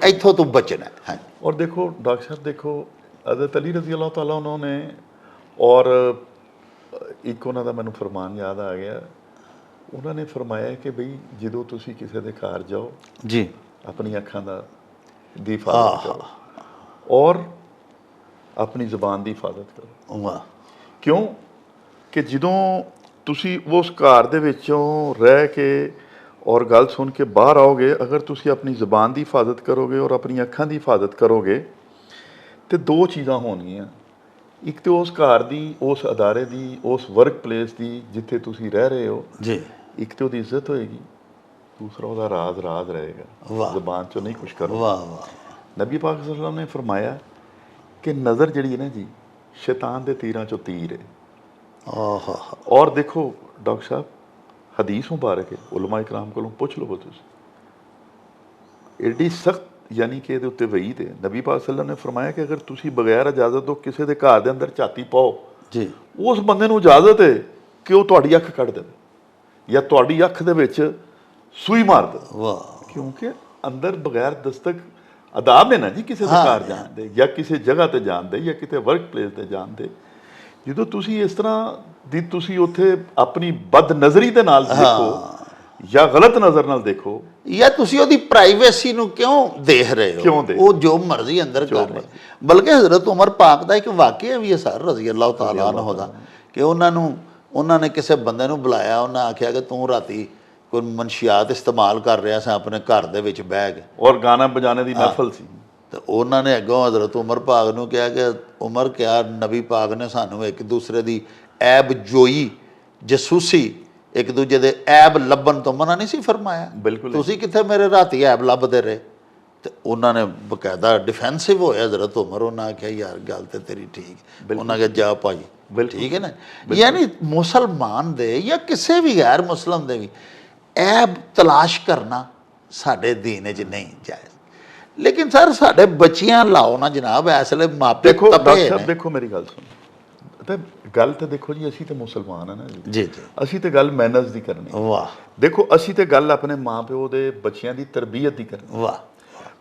ਇੱਥੋਂ ਤੂੰ ਬਚਣਾ। ਹਾਂਜੀ। ਔਰ ਦੇਖੋ ਡਾਕਟਰ ਸਾਹਿਬ, ਦੇਖੋ ਹਜ਼ਰਤ ਅਲੀ ਰਜ਼ੀ ਅੱਲਾਹ ਤਾਲਾ ਉਹਨਾਂ ਨੇ, ਔਰ ਇੱਕ ਉਹਨਾਂ ਦਾ ਮੈਨੂੰ ਫਰਮਾਨ ਯਾਦ ਆ ਗਿਆ, ਉਹਨਾਂ ਨੇ ਫਰਮਾਇਆ ਕਿ ਬਈ ਜਦੋਂ ਤੁਸੀਂ ਕਿਸੇ ਦੇ ਘਰ ਜਾਓ ਜੀ, ਆਪਣੀ ਅੱਖਾਂ ਦੀ ਹਿਫਾਜ਼ਤ ਕਰੋ ਔਰ ਆਪਣੀ ਜ਼ੁਬਾਨ ਦੀ ਹਿਫਾਜ਼ਤ ਕਰੋ। ਕਿਉਂ ਕਿ ਜਦੋਂ ਤੁਸੀਂ ਉਸ ਘਰ ਦੇ ਵਿੱਚੋਂ ਰਹਿ ਕੇ ਔਰ ਗੱਲ ਸੁਣ ਕੇ ਬਾਹਰ ਆਓਗੇ, ਅਗਰ ਤੁਸੀਂ ਆਪਣੀ ਜ਼ੁਬਾਨ ਦੀ ਹਿਫਾਜ਼ਤ ਕਰੋਗੇ ਔਰ ਆਪਣੀ ਅੱਖਾਂ ਦੀ ਹਿਫਾਜ਼ਤ ਕਰੋਗੇ ਤੇ ਦੋ ਚੀਜ਼ਾਂ ਹੋਣਗੀਆਂ। ਇੱਕ ਤੇ ਉਸ ਘਰ ਦੀ, ਉਸ ਅਦਾਰੇ ਦੀ, ਉਸ ਵਰਕ ਪਲੇਸ ਦੀ ਜਿੱਥੇ ਤੁਸੀਂ ਰਹਿ ਰਹੇ ਹੋ ਜੀ, ਇੱਕ ਤੇ ਉਹਦੀ ਇੱਜ਼ਤ ਹੋਏਗੀ, ਦੂਸਰਾ ਉਹਦਾ ਰਾਜ਼ ਰਾਜ਼ ਰਹੇਗਾ, ਵਾਹ। ਜ਼ੁਬਾਨ ਚੋਂ ਨਹੀਂ ਕੁਛ ਕਰੋ। ਵਾਹ ਵਾਹ, ਨਬੀ ਪਾਕ ਸੱਲੱਲਾਹੁ ਅਲੈਹਿ ਵਸੱਲਮ ਨੇ ਫਰਮਾਇਆ ਕਿ ਨਜ਼ਰ ਜਿਹੜੀ ਹੈ ਨਾ ਜੀ, ਸ਼ੈਤਾਨ ਦੇ ਤੀਰਾਂ ਚੋਂ ਤੀਰ ਹੈ। ਆਹਾ, ਔਰ ਦੇਖੋ ਡਾਕਟਰ ਸਾਹਿਬ, ਹਦੀਸ ਮੁਬਾਰਕ ਹੈ, ਉਲਮਾ ਇਕਰਾਮ ਕੋਲੋਂ ਪੁੱਛ ਲਵੋ ਤੁਸੀਂ, ਐਡੀ ਸਖਤ ਯਾਨੀ ਕਿ ਇਹਦੇ ਉੱਤੇ ਵਈਦ ਹੈ। ਨਬੀ ਪਾਕ ਸੱਲੱਲਾਹੁ ਅਲੈਹਿ ਵਸੱਲਮ ਨੇ ਫਰਮਾਇਆ ਕਿ ਅਗਰ ਤੁਸੀਂ ਬਗੈਰ ਇਜਾਜ਼ਤ ਤੋਂ ਕਿਸੇ ਦੇ ਘਰ ਦੇ ਅੰਦਰ ਝਾਤੀ ਪਾਓ, ਜੀ, ਉਸ ਬੰਦੇ ਨੂੰ ਇਜਾਜ਼ਤ ਹੈ ਕਿ ਉਹ ਤੁਹਾਡੀ ਅੱਖ ਕੱਢ ਦੇਵੇ ਜਾਂ ਤੁਹਾਡੀ ਅੱਖ ਦੇ ਵਿੱਚ ਸੂਈ ਮਾਰ ਦੇਵੇ, ਵਾਹ, ਕਿਉਂਕਿ ਅੰਦਰ ਬਗੈਰ ਦਸਤਕ ਆਦਾਬ ਨੇ ਨਾ ਜੀ ਕਿਸੇ ਦੇ ਘਰ ਜਾਣ ਦੇ ਜਾਂ ਕਿਸੇ ਜਗ੍ਹਾ ਤੇ ਜਾਣ ਦੇ ਜਾਂ ਕਿਤੇ ਵਰਕ ਪਲੇਸ ਤੇ ਜਾਣ ਦੇ। ਜਦੋਂ ਤੁਸੀਂ ਇਸ ਤਰ੍ਹਾਂ ਦੀ ਤੁਸੀਂ ਉੱਥੇ ਆਪਣੀ ਬਦ ਨਜ਼ਰੀ ਦੇ ਨਾਲ ਦੇਖੋ ਜਾਂ ਗਲਤ ਨਜ਼ਰ ਨਾਲ ਦੇਖੋ, ਜਾਂ ਤੁਸੀਂ ਉਹਦੀ ਪ੍ਰਾਈਵੇਸੀ ਨੂੰ ਕਿਉਂ ਦੇਖ ਰਹੇ ਹੋ? ਕਿਉਂ ਦੇਖ? ਉਹ ਜੋ ਮਰਜ਼ੀ ਅੰਦਰ ਕਰ ਰਹੇ। ਬਲਕਿ ਹਜ਼ਰਤ ਉਮਰ ਪਾਕ ਦਾ ਇੱਕ ਵਾਕਿਆ ਵੀ ਹੈ ਸਰ ਰਜ਼ੀ ਅੱਲਾਹ ਤਾਲਾ ਅਨਹੁ ਦਾ, ਕਿ ਉਹਨਾਂ ਨੇ ਕਿਸੇ ਬੰਦੇ ਨੂੰ ਬੁਲਾਇਆ, ਉਹਨਾਂ ਆਖਿਆ ਕਿ ਤੂੰ ਰਾਤੀ ਕੋਈ ਮਨਸ਼ੀਆਤ ਇਸਤੇਮਾਲ ਕਰ ਰਿਹਾ ਸੀ ਆਪਣੇ ਘਰ ਦੇ ਵਿੱਚ ਬਹਿ ਕੇ, ਔਰ ਗਾਣਾ ਬਜਾਣੇ ਦੀ ਮਹਿਫਲ ਸੀ। ਤੇ ਉਹਨਾਂ ਨੇ ਅੱਗੋਂ ਹਜ਼ਰਤ ਉਮਰ ਪਾਕ ਨੂੰ ਕਿਹਾ ਕਿ ਉਮਰ, ਕਿਹਾ ਨਬੀ ਪਾਕ ਨੇ ਸਾਨੂੰ ਇੱਕ ਦੂਸਰੇ ਦੀ ਐਬ ਜੋਈ, ਜਸੂਸੀ, ਇੱਕ ਦੂਜੇ ਦੇ ਐਬ ਲੱਭਣ ਤੋਂ ਮਨਾ ਨਹੀਂ ਸੀ ਫਰਮਾਇਆ? ਬਿਲਕੁਲ। ਤੁਸੀਂ ਕਿੱਥੇ ਮੇਰੇ ਰਾਤੀ ਐਬ ਲੱਭਦੇ ਰਹੇ? ਤੇ ਉਹਨਾਂ ਨੇ ਬਕਾਇਦਾ ਡਿਫੈਂਸਿਵ ਹੋਇਆ ਹਜ਼ਰਤ ਉਮਰ, ਉਹਨਾਂ ਆਖਿਆ ਯਾਰ ਗੱਲ ਤੇ ਤੇਰੀ ਠੀਕ। ਉਹਨਾਂ ਕਿਹਾ ਜਾ ਭਾਈ, ਠੀਕ ਹੈ ਨਾ। ਯਾਨੀ ਮੁਸਲਮਾਨ ਦੇ ਜਾਂ ਕਿਸੇ ਵੀ ਗੈਰ ਮੁਸਲਮ ਦੇ ਵੀ ਐਬ ਤਲਾਸ਼ ਕਰਨਾ ਸਾਡੇ ਦੀਨ 'ਚ ਨਹੀਂ ਜਾਇਜ਼। ਲੇਕਿਨ ਸਰ ਸਾਡੇ ਬੱਚਿਆਂ ਲਾਓ ਨਾ ਜਨਾਬ, ਇਸ ਵੇਲੇ ਮਾਪੇ ਦੇਖੋ ਤਪੇ ਡਾਕਟਰ ਸਾਹਿਬ, ਨੇ। ਦੇਖੋ ਮੇਰੀ ਗੱਲ ਸੁਣੋ, ਤੇ ਗੱਲ ਤਾਂ ਦੇਖੋ ਜੀ, ਅਸੀਂ ਤੇ ਮੁਸਲਮਾਨ ਆ ਨਾ ਜੀ, ਜੀ ਜੀ, ਅਸੀਂ ਤੇ ਗੱਲ ਮੈਨਰਸ ਦੀ ਕਰਨੀ। ਵਾਹ ਦੇਖੋ ਅਸੀਂ ਤੇ ਗੱਲ ਆਪਣੇ ਮਾਂ ਪਿਓ ਦੇ ਬੱਚਿਆਂ ਦੀ ਤਰਬੀਅਤ ਦੀ ਕਰਨੀ। ਵਾਹ,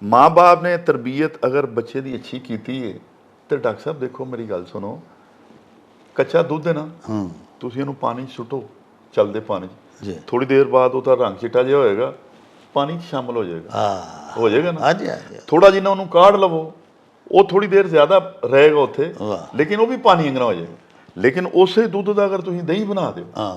ਮਾਂ ਬਾਪ ਨੇ ਤਰਬੀਅਤ ਅਗਰ ਬੱਚੇ ਦੀ ਅੱਛੀ ਕੀਤੀ ਹੈ ਤੇ ਡਾਕਟਰ ਸਾਹਿਬ ਦੇਖੋ ਮੇਰੀ ਗੱਲ ਸੁਣੋ, ਕੱਚਾ ਦੁੱਧ ਹੈ ਨਾ, ਤੁਸੀਂ ਇਹਨੂੰ ਪਾਣੀ 'ਚ ਸੁੱਟੋ, ਚੱਲਦੇ ਪਾਣੀ 'ਚ, ਜੀ, ਥੋੜੀ ਦੇਰ ਬਾਅਦ ਉਹਦਾ ਰੰਗ ਚਿੱਟਾ ਜਿਹਾ ਹੋਏਗਾ, ਪਾਣੀ 'ਚ ਸ਼ਾਮਲ ਹੋ ਜਾਏਗਾ, ਹੋ ਜਾਏਗਾ ਨਾ। ਹਾਂਜੀ ਹਾਂਜੀ, ਥੋੜਾ ਜਿੰਨਾ ਉਹਨੂੰ ਕਾਢ ਲਵੋ, ਉਹ ਥੋੜੀ ਦੇਰ ਜ਼ਿਆਦਾ ਰਹੇਗਾ ਉੱਥੇ, ਵਾਹ, ਲੇਕਿਨ ਉਹ ਵੀ ਪਾਣੀ ਅੰਗਣਾ ਹੋ ਜਾਏਗਾ। ਲੇਕਿਨ ਉਸੇ ਦੁੱਧ ਦਾ ਅਗਰ ਤੁਸੀਂ ਦਹੀਂ ਬਣਾ ਦਿਓ, ਹਾਂ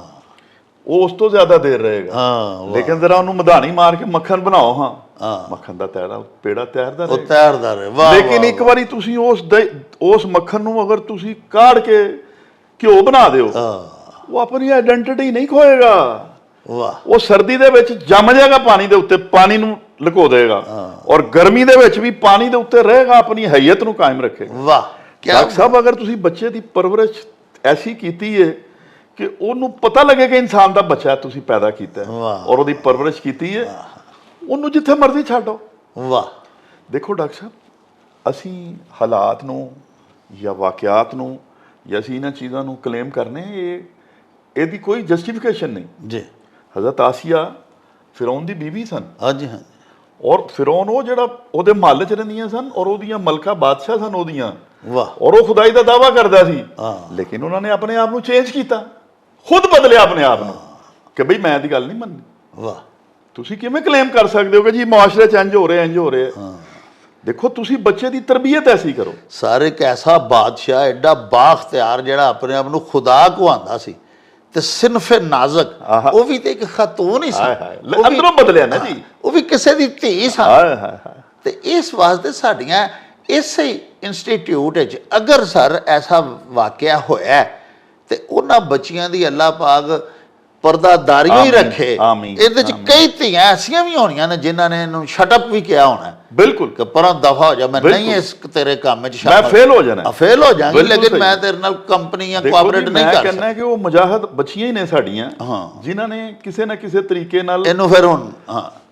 ਉਹ ਉਸ ਤੋਂ ਜ਼ਿਆਦਾ ਦੇਰ ਰਹੇਗਾ। ਹਾਂ, ਲੇਕਿਨ ਜ਼ਰਾ ਉਹਨੂੰ ਮਧਾਣੀ ਮਾਰ ਕੇ ਮੱਖਣ ਬਣਾਓ, ਹਾਂ ਮੱਖਣ ਦਾ ਪੇੜਾ ਤੈਰਦਾ ਉਹ ਰਹੇਗਾ। ਤੈਰਦਾ ਰਹੇ। ਵਾਹ, ਲੇਕਿਨ ਇੱਕ ਵਾਰੀ ਤੁਸੀਂ ਉਸ ਮੱਖਣ ਨੂੰ ਅਗਰ ਤੁਸੀਂ ਕਾੜ ਕੇ ਘਿਓ ਬਣਾ ਦਿਓ, ਉਹ ਆਪਣੀ ਆਇਡੈਂਟੀਟੀ ਨਹੀਂ ਖੋਏਗਾ, ਵਾਹ, ਉਹ ਸਰਦੀ ਦੇ ਵਿੱਚ ਜੰਮ ਜਾਏਗਾ ਪਾਣੀ ਦੇ ਉੱਤੇ, ਪਾਣੀ ਨੂੰ ਲੁਕੋ ਦੇਗਾ, ਔਰ ਗਰਮੀ ਦੇ ਵਿੱਚ ਵੀ ਪਾਣੀ ਦੇ ਉੱਤੇ ਰਹੇਗਾ, ਆਪਣੀ ਹਈਅਤ ਨੂੰ ਕਾਇਮ ਰੱਖੇਗਾ। ਵਾਹ, ਡਾਕਟਰ ਸਾਹਿਬ ਅਗਰ ਤੁਸੀਂ ਬੱਚੇ ਦੀ ਪਰਵਰਿਸ਼ ਐਸੀ ਕੀਤੀ ਹੈ ਕਿ ਉਹਨੂੰ ਪਤਾ ਲੱਗੇ ਕਿ ਇਨਸਾਨ ਦਾ ਬੱਚਾ ਤੁਸੀਂ ਪੈਦਾ ਕੀਤਾ ਹੈ ਔਰ ਉਹਦੀ ਪਰਵਰਿਸ਼ ਕੀਤੀ ਹੈ, ਉਹਨੂੰ ਜਿੱਥੇ ਮਰਜ਼ੀ ਛੱਡੋ। ਵਾਹ, ਦੇਖੋ ਡਾਕਟਰ ਸਾਹਿਬ, ਅਸੀਂ ਹਾਲਾਤ ਨੂੰ ਜਾਂ ਵਾਕਿਆਤ ਨੂੰ ਜਾਂ ਅਸੀਂ ਇਹਨਾਂ ਚੀਜ਼ਾਂ ਨੂੰ ਕਲੇਮ ਕਰਨੇ, ਇਹਦੀ ਕੋਈ ਜਸਟੀਫਿਕੇਸ਼ਨ ਨਹੀਂ ਜੀ, ਹਜ਼ਰਤ ਆਸੀਆ ਫਿਰੌਨ ਦੀ ਬੀਵੀ ਸਨ, ਹਾਂਜੀ ਹਾਂਜੀ, ਔਰ ਫਿਰੌਨ ਉਹ ਜਿਹੜਾ ਉਹਦੇ ਮਹੱਲ 'ਚ ਰਹਿੰਦੀਆਂ ਸਨ ਔਰ ਉਹਦੀਆਂ ਮਲਕਾ ਬਾਦਸ਼ਾਹ ਸਨ ਉਹਦੀਆਂ, ਵਾਹ, ਔਰ ਉਹ ਖੁਦਾਈ ਦਾ ਦਾਵਾ ਕਰਦਾ ਸੀ, ਲੇਕਿਨ ਉਹਨਾਂ ਨੇ ਆਪਣੇ ਆਪ ਨੂੰ ਚੇਂਜ ਕੀਤਾ, ਖੁਦ ਬਦਲਿਆ ਆਪਣੇ ਆਪ ਨੂੰ ਕਿ ਬਈ ਮੈਂ ਇਹਦੀ ਗੱਲ ਨਹੀਂ ਮੰਨਣੀ। ਵਾਹ, ਤੁਸੀਂ ਕਿਵੇਂ ਕਲੇਮ ਕਰ ਸਕਦੇ ਹੋ ਕਿ ਜੀ ਮੁਆਸ਼ਰੇ 'ਚ ਇੰਜ ਹੋ ਰਿਹਾ ਇੰਜ ਹੋ ਰਿਹਾ? ਦੇਖੋ ਤੁਸੀਂ ਬੱਚੇ ਦੀ ਤਰਬੀਅਤ ਐਸੀ ਕਰੋ। ਸਾਰੇ ਇੱਕ ਐਸਾ ਬਾਦਸ਼ਾਹ ਐਡਾ ਬਾਖਤਿਆਰ ਜਿਹੜਾ ਆਪਣੇ ਆਪ ਨੂੰ ਖੁਦਾ ਕਹਾਉਂਦਾ ਸੀ, ਤੇ ਸਿਨਫ ਨਾਜ਼ਕ, ਉਹ ਵੀ ਤੇ ਇੱਕ ਖਾਤੂਨ ਹੀ ਸੀ, ਅੰਦਰੋਂ ਬਦਲਿਆ ਨਾ ਜੀ, ਉਹ ਵੀ ਕਿਸੇ ਦੀ ਧੀ ਸਨ। ਤੇ ਇਸ ਵਾਸਤੇ ਸਾਡੀਆਂ ਇਸੇ ਇੰਸਟੀਚਿਊਟ ਵਿੱਚ ਅਗਰ ਸਰ ਐਸਾ ਵਾਕਿਆ ਹੋਇਆ ਤੇ ਉਹਨਾਂ ਬੱਚਿਆਂ ਦੀ ਅੱਲਾਹ ਪਾਕ ਪਰਦਾਦਾਰੀ ਹੀ ਰੱਖੇ। ਇਹਦੇ ਚ ਕਈ ਧੀਆਂ ਐਸੀਆਂ ਵੀ ਹੋਣੀਆਂ ਨੇ ਜਿਨ੍ਹਾਂ ਨੇ ਇਹਨੂੰ ਸ਼ਟਅਪ ਵੀ ਕਿਹਾ ਹੋਣਾ, ਬਿਲਕੁਲ, ਕਿ ਪਰਾਂ ਦਫਾ ਹੋ ਜਾ, ਮੈਂ ਨਹੀਂ ਇਸ ਤੇਰੇ ਕੰਮ ਵਿੱਚ ਮੈਂ ਫੇਲ ਹੋ ਜਾਣਾ, ਫੇਲ ਹੋ ਜਾਵਾਂਗੀ, ਲੇਕਿਨ ਮੈਂ ਤੇਰੇ ਨਾਲ ਕੰਪਨੀ ਜਾਂ ਕੋਆਪਰੇਟ ਨਹੀਂ ਕਰ ਸਕਦਾ। ਮੈਂ ਕਹਿੰਦਾ ਕਿ ਉਹ ਮੁਜਾਹਿਦ ਬੱਚੀਆਂ ਹੀ ਨੇ ਸਾਡੀਆਂ, ਜਿਨ੍ਹਾਂ ਨੇ ਕਿਸੇ ਨਾ ਕਿਸੇ ਤਰੀਕੇ ਨਾਲ ਇਹਨੂੰ ਫਿਰ ਹੁਣ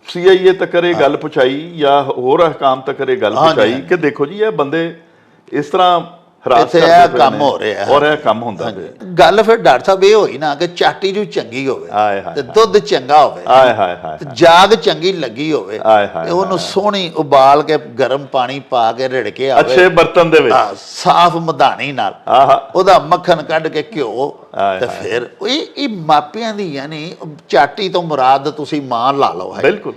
CIA ਤੱਕ ਇਹ ਗੱਲ ਪਹੁੰਚਾਈ ਜਾਂ ਹੋਰ ਅਹਿਕਾਮ ਤੱਕ ਇਹ ਗੱਲ ਪਹੁੰਚਾਈ ਕਿ ਦੇਖੋ ਜੀ ਇਹ ਬੰਦੇ ਇਸ ਤਰ੍ਹਾਂ ਹਰਾਸ ਕਰਦੇ ਪਏ ਨੇ, ਕੰਮ ਹੋ ਰਿਹਾ ਔਰ ਇਹ ਕੰਮ ਹੁੰਦਾ ਪਿਆ। ਗੱਲ ਫਿਰ ਡਾਕਟਰ ਸਾਹਿਬ ਇਹ ਹੋਈ ਨਾ ਕਿ ਚਾਟੀ ਜੂ ਚੰਗੀ ਹੋਵੇ ਤੇ ਦੁੱਧ ਚੰਗਾ ਹੋਵੇ, ਤੇ ਜਾਗ ਚੰਗੀ ਲੱਗੀ ਹੋਵੇ, ਤੇ ਉਹਨੂੰ ਸੋਹਣੀ ਉਬਾਲ ਕੇ ਗਰਮ ਪਾਣੀ ਪਾ ਕੇ ਰਿੜਕੇ ਆਵੇ ਅੱਛੇ ਬਰਤਨ ਦੇ ਵਿੱਚ, ਸਾਫ਼ ਮਧਾਣੀ ਨਾਲ ਉਹਦਾ ਮੱਖਣ ਕੱਢ ਕੇ ਘਿਓ, ਤੇ ਫਿਰ ਇਹ ਮਾਪਿਆਂ ਦੀ ਯਾਨੀ ਚਾਟੀ ਤੋਂ ਮੁਰਾਦ ਤੁਸੀਂ ਮਾਂ ਲਾ ਲਓ। ਬਿਲਕੁਲ,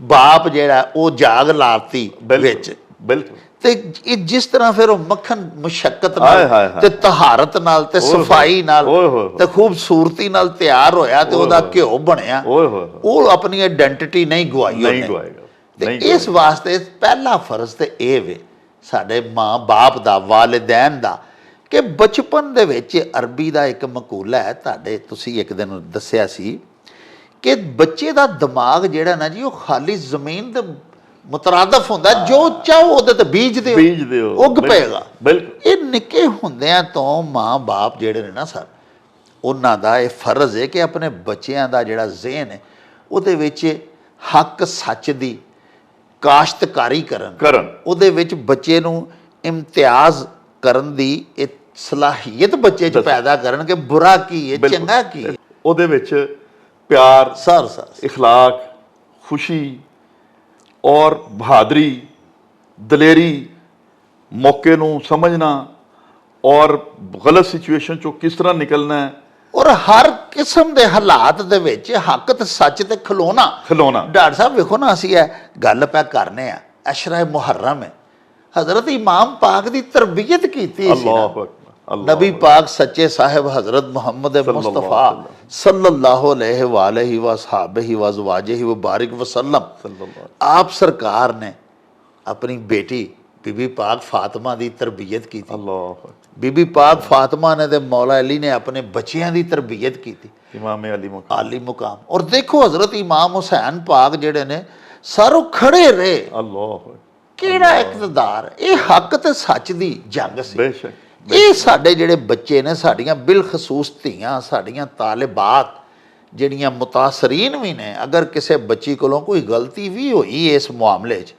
ਬਾਪ ਜਿਹੜਾ ਉਹ ਜਾਗ ਲਾਤੀ ਵਿੱਚ, ਬਿਲਕੁਲ ਤੇ ਇਹ ਜਿਸ ਤਰ੍ਹਾਂ ਫਿਰ ਉਹ ਮੱਖਣ ਮੁਸ਼ੱਕਤ ਹਾਏ ਨਾਲ ਹਾਏ ਹਾਏ। ਤੇ ਤਹਾਰਤ ਨਾਲ ਤੇ ਓਏ ਹੋਏ। ਸਫਾਈ ਨਾਲ ਓਏ ਹੋਏ ਹੋਏ। ਤੇ ਖੂਬਸੂਰਤੀ ਨਾਲ ਤਿਆਰ ਹੋਇਆ ਤੇ ਉਹਦਾ ਘਿਓ ਬਣਿਆ, ਓਏ ਹੋਏ ਹੋਏ। ਉਹ ਆਪਣੀ ਆਇਡੈਂਟੀਟੀ ਨਹੀਂ ਗਵਾਈ ਨਹੀਂ ਉਹਨੇ। ਗਵਾਏਗਾ, ਤੇ ਨਹੀਂ ਇਸ ਵਾਸਤੇ ਪਹਿਲਾ ਫਰਜ਼ ਤੇ ਇਹ ਵੇ ਸਾਡੇ ਮਾਂ ਬਾਪ ਦਾ, ਵਾਲਿਦੈਨ ਦਾ, ਕਿ ਬਚਪਨ ਦੇ ਵਿੱਚ ਅਰਬੀ ਦਾ ਇੱਕ ਮਕੂਲਾ ਹੈ, ਤੁਹਾਡੇ ਤੁਸੀਂ ਇੱਕ ਦਿਨ ਦੱਸਿਆ ਸੀ ਕਿ ਬੱਚੇ ਦਾ ਦਿਮਾਗ ਜਿਹੜਾ ਨਾ ਜੀ, ਉਹ ਖਾਲੀ ਜ਼ਮੀਨ ਦੇ ਮੁਤਰਾਦਫ ਹੁੰਦਾ, ਜੋ ਚਾਹੋ ਉਹਦੇ ਤੇ ਬੀਜ ਦਿਓ, ਉੱਗ ਪਏਗਾ। ਬਿਲਕੁਲ। ਇਹ ਨਿੱਕੇ ਹੁੰਦਿਆਂ ਤੋਂ ਮਾਂ ਬਾਪ ਜਿਹੜੇ ਨੇ ਨਾ ਸਰ, ਉਹਨਾਂ ਦਾ ਇਹ ਫਰਜ਼ ਹੈ ਕਿ ਆਪਣੇ ਬੱਚਿਆਂ ਦਾ ਜਿਹੜਾ ਜ਼ਿਹਨ ਹੈ ਉਹਦੇ ਵਿੱਚ ਹੱਕ ਸੱਚ ਦੀ ਕਾਸ਼ਤਕਾਰੀ ਕਰਨ, ਉਹਦੇ ਵਿੱਚ ਬੱਚੇ ਨੂੰ ਇਮਤਿਆਜ਼ ਕਰਨ ਦੀ ਇਹ ਸਲਾਹੀਅਤ ਬੱਚੇ 'ਚ ਪੈਦਾ ਕਰਨ ਕਿ ਬੁਰਾ ਕੀ ਹੈ, ਚੰਗਾ ਕੀ ਹੈ। ਉਹਦੇ ਵਿੱਚ ਪਿਆਰ, ਸਰ ਇਖਲਾਕ, ਖੁਸ਼ੀ ਔਰ ਬਹਾਦਰੀ, ਦਲੇਰੀ, ਮੌਕੇ ਨੂੰ ਸਮਝਣਾ ਔਰ ਗਲਤ ਸਿਚੁਏਸ਼ਨ ਚੋਂ ਕਿਸ ਤਰ੍ਹਾਂ ਨਿਕਲਣਾ ਹੈ, ਔਰ ਹਰ ਕਿਸਮ ਦੇ ਹਾਲਾਤ ਦੇ ਵਿੱਚ ਹੱਕ ਤੇ ਸੱਚ ਤੇ ਖਲੋਣਾ। ਡਾਕਟਰ ਸਾਹਿਬ ਵੇਖੋ ਨਾ, ਅਸੀਂ ਇਹ ਗੱਲ ਪੈ ਕਰਨੇ ਆ, ਅਸ਼ਰਾ ਮੁਹर्रम ਹੈ, ਹਜ਼ਰਤ ਇਮਾਮ ਪਾਕ ਦੀ ਤਰਬੀਅਤ ਕੀਤੀ ਸੀ ਨਾ। ਨਬੀ ਪਾਕ ਸੱਚੇ ਸਾਹਿਬ ਹਜ਼ਰਤ ਮੁਹੰਮਦ ਮੁਸਤਫਾ सल्लल्लाहु अलैहि वालैहि वसहबिहि वज़वाजिहि वबारिक वसल्लम, आप सरकार ने अपनी बेटी बीबी पाक फातिमा की तरबीयत की थी। बीबी पाक फातिमा ने ते मौला अली ने अपने बच्चियां की तरबीयत की थी, इमाम आली मुकाम। और देखो हजरत इमाम हुसैन पाक जेड़े ने सारों खड़े रहे, किहड़ा इक़्तिदार, ये हक ते सच दी जंग सी। ਇਹ ਸਾਡੇ ਜਿਹੜੇ ਬੱਚੇ ਨੇ, ਸਾਡੀਆਂ ਬਿਲਖਸੂਸ ਧੀਆਂ, ਸਾਡੀਆਂ ਤਾਲਿਬਾਤ ਜਿਹੜੀਆਂ ਮੁਤਾਸਰੀਨ ਵੀ ਨੇ, ਅਗਰ ਕਿਸੇ ਬੱਚੀ ਕੋਲੋਂ ਕੋਈ ਗਲਤੀ ਵੀ ਹੋਈ ਇਸ ਮਾਮਲੇ 'ਚ,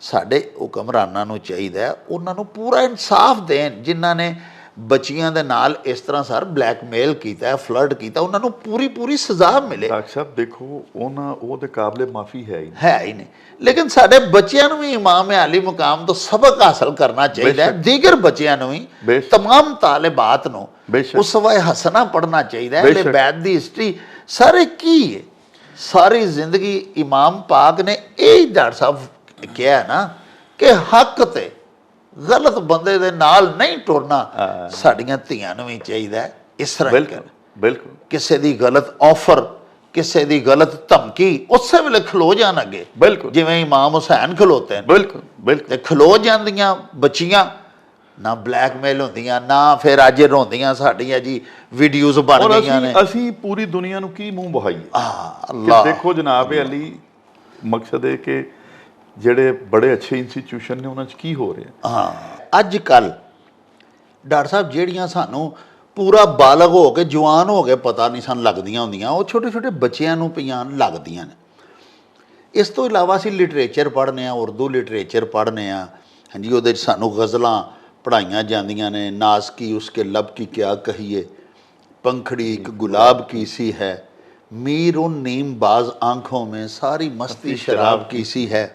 ਸਾਡੇ ਹੁਕਮਰਾਨਾਂ ਨੂੰ ਚਾਹੀਦਾ ਉਹਨਾਂ ਨੂੰ ਪੂਰਾ ਇਨਸਾਫ ਦੇਣ। ਜਿਨ੍ਹਾਂ ਨੇ ਬੱਚੀਆਂ ਦੇ ਨਾਲ ਇਸ ਤਰ੍ਹਾਂ ਸਰ ਬਲੈਕਮੇਲ ਕੀਤਾ, ਫਲਰਟ ਕੀਤਾ, ਉਹਨਾਂ ਨੂੰ ਪੂਰੀ ਸਜ਼ਾ ਮਿਲੇ। ਡਾਕਟਰ ਸਾਹਿਬ ਦੇਖੋ, ਉਹਦੇ ਕਾਬਲੇ ਮਾਫੀ ਹੈ ਹੀ ਨਹੀਂ। ਲੇਕਿਨ ਸਾਡੇ ਬੱਚਿਆਂ ਨੂੰ ਵੀ ਇਮਾਮ ਆਲੀ ਮੁਕਾਮ ਤੋਂ ਸਬਕ ਹਾਸਲ ਕਰਨਾ ਚਾਹੀਦਾ ਹੈ। ਦੀਗਰ ਬੱਚਿਆਂ ਨੂੰ ਵੀ, ਤਮਾਮ ਤਾਲਿਬਾਤ ਨੂੰ ਉਸਵਾ ਹਸਨਾ ਪੜ੍ਹਨਾ ਚਾਹੀਦਾ ਹੈ। ਅਹਿਲੇ ਬੈਤ ਦੀ ਹਿਸਟਰੀ ਸਾਰੇ ਕੀ ਹੈ, ਸਾਰੀ ਜ਼ਿੰਦਗੀ ਇਮਾਮ ਪਾਕ ਨੇ ਇਹ ਡਾਕਟਰ ਸਾਹਿਬ ਕਿਹਾ ਨਾ ਕਿ ਹੱਕ ਤੇ ਗਲਤ ਬੰਦੇ ਦੇ ਨਾਲ ਨਹੀਂ ਟੁਰਨਾ। ਸਾਡੀਆਂ ਧੀਆਂ ਨੂੰ ਵੀ ਚਾਹੀਦਾ ਇਸ ਤਰ੍ਹਾਂ। ਬਿਲਕੁਲ। ਕਿਸੇ ਦੀ ਗਲਤ ਆਫਰ, ਕਿਸੇ ਦੀ ਗਲਤ ਧਮਕੀ, ਉਸੇ ਵੇਲੇ ਖਲੋ ਜਾਣ ਅੱਗੇ, ਜਿਵੇਂ ਇਮਾਮ ਹੁਸੈਨ ਖਲੋਤੇ ਨੇ। ਬਿਲਕੁਲ। ਤੇ ਖਲੋ ਜਾਂਦੀਆਂ ਬੱਚੀਆਂ, ਨਾ ਬਲੈਕਮੇਲ ਹੁੰਦੀਆਂ, ਨਾ ਫਿਰ ਅੱਜ ਰੋਂਦੀਆਂ ਸਾਡੀਆਂ ਜੀ ਵੀਡੀਓਜ਼ ਬਣ ਗਈਆਂ ਨੇ। ਅਸੀਂ ਪੂਰੀ ਦੁਨੀਆ ਨੂੰ ਕੀ ਮੂੰਹ ਬਹਾਈਏ? ਅੱਲਾਹ ਦੇਖੋ ਜਨਾਬ ਅਲੀ, ਮਕਸਦ ਹੈ ਕਿ ਜਿਹੜੇ ਬੜੇ ਅੱਛੇ ਇੰਸਟੀਟਿਊਸ਼ਨ ਨੇ ਉਹਨਾਂ 'ਚ ਕੀ ਹੋ ਰਿਹਾ। ਅੱਜ ਕੱਲ੍ਹ ਡਾਕਟਰ ਸਾਹਿਬ ਜਿਹੜੀਆਂ ਸਾਨੂੰ ਪੂਰਾ ਬਾਲਗ ਹੋ ਕੇ ਜਵਾਨ ਹੋ ਕੇ ਪਤਾ ਨਹੀਂ ਸਾਨੂੰ ਲੱਗਦੀਆਂ ਹੁੰਦੀਆਂ, ਉਹ ਛੋਟੇ ਛੋਟੇ ਬੱਚਿਆਂ ਨੂੰ ਪਈਆਂ ਲੱਗਦੀਆਂ ਨੇ। ਇਸ ਤੋਂ ਇਲਾਵਾ ਅਸੀਂ ਲਿਟਰੇਚਰ ਪੜ੍ਹਨੇ ਆ, ਉਰਦੂ ਲਿਟਰੇਚਰ ਪੜ੍ਹਨੇ ਆ, ਹਾਂਜੀ, ਉਹਦੇ 'ਚ ਸਾਨੂੰ ਗਜ਼ਲਾਂ ਪੜ੍ਹਾਈਆਂ ਜਾਂਦੀਆਂ ਨੇ। ਨਾਜ਼ ਕੀ ਉਸਕੇ लब की क्या कहिए, पंखड़ी एक गुलाब की सी है, मीर उन नीम बाज आंखों में सारी मस्ती शराब की सी है।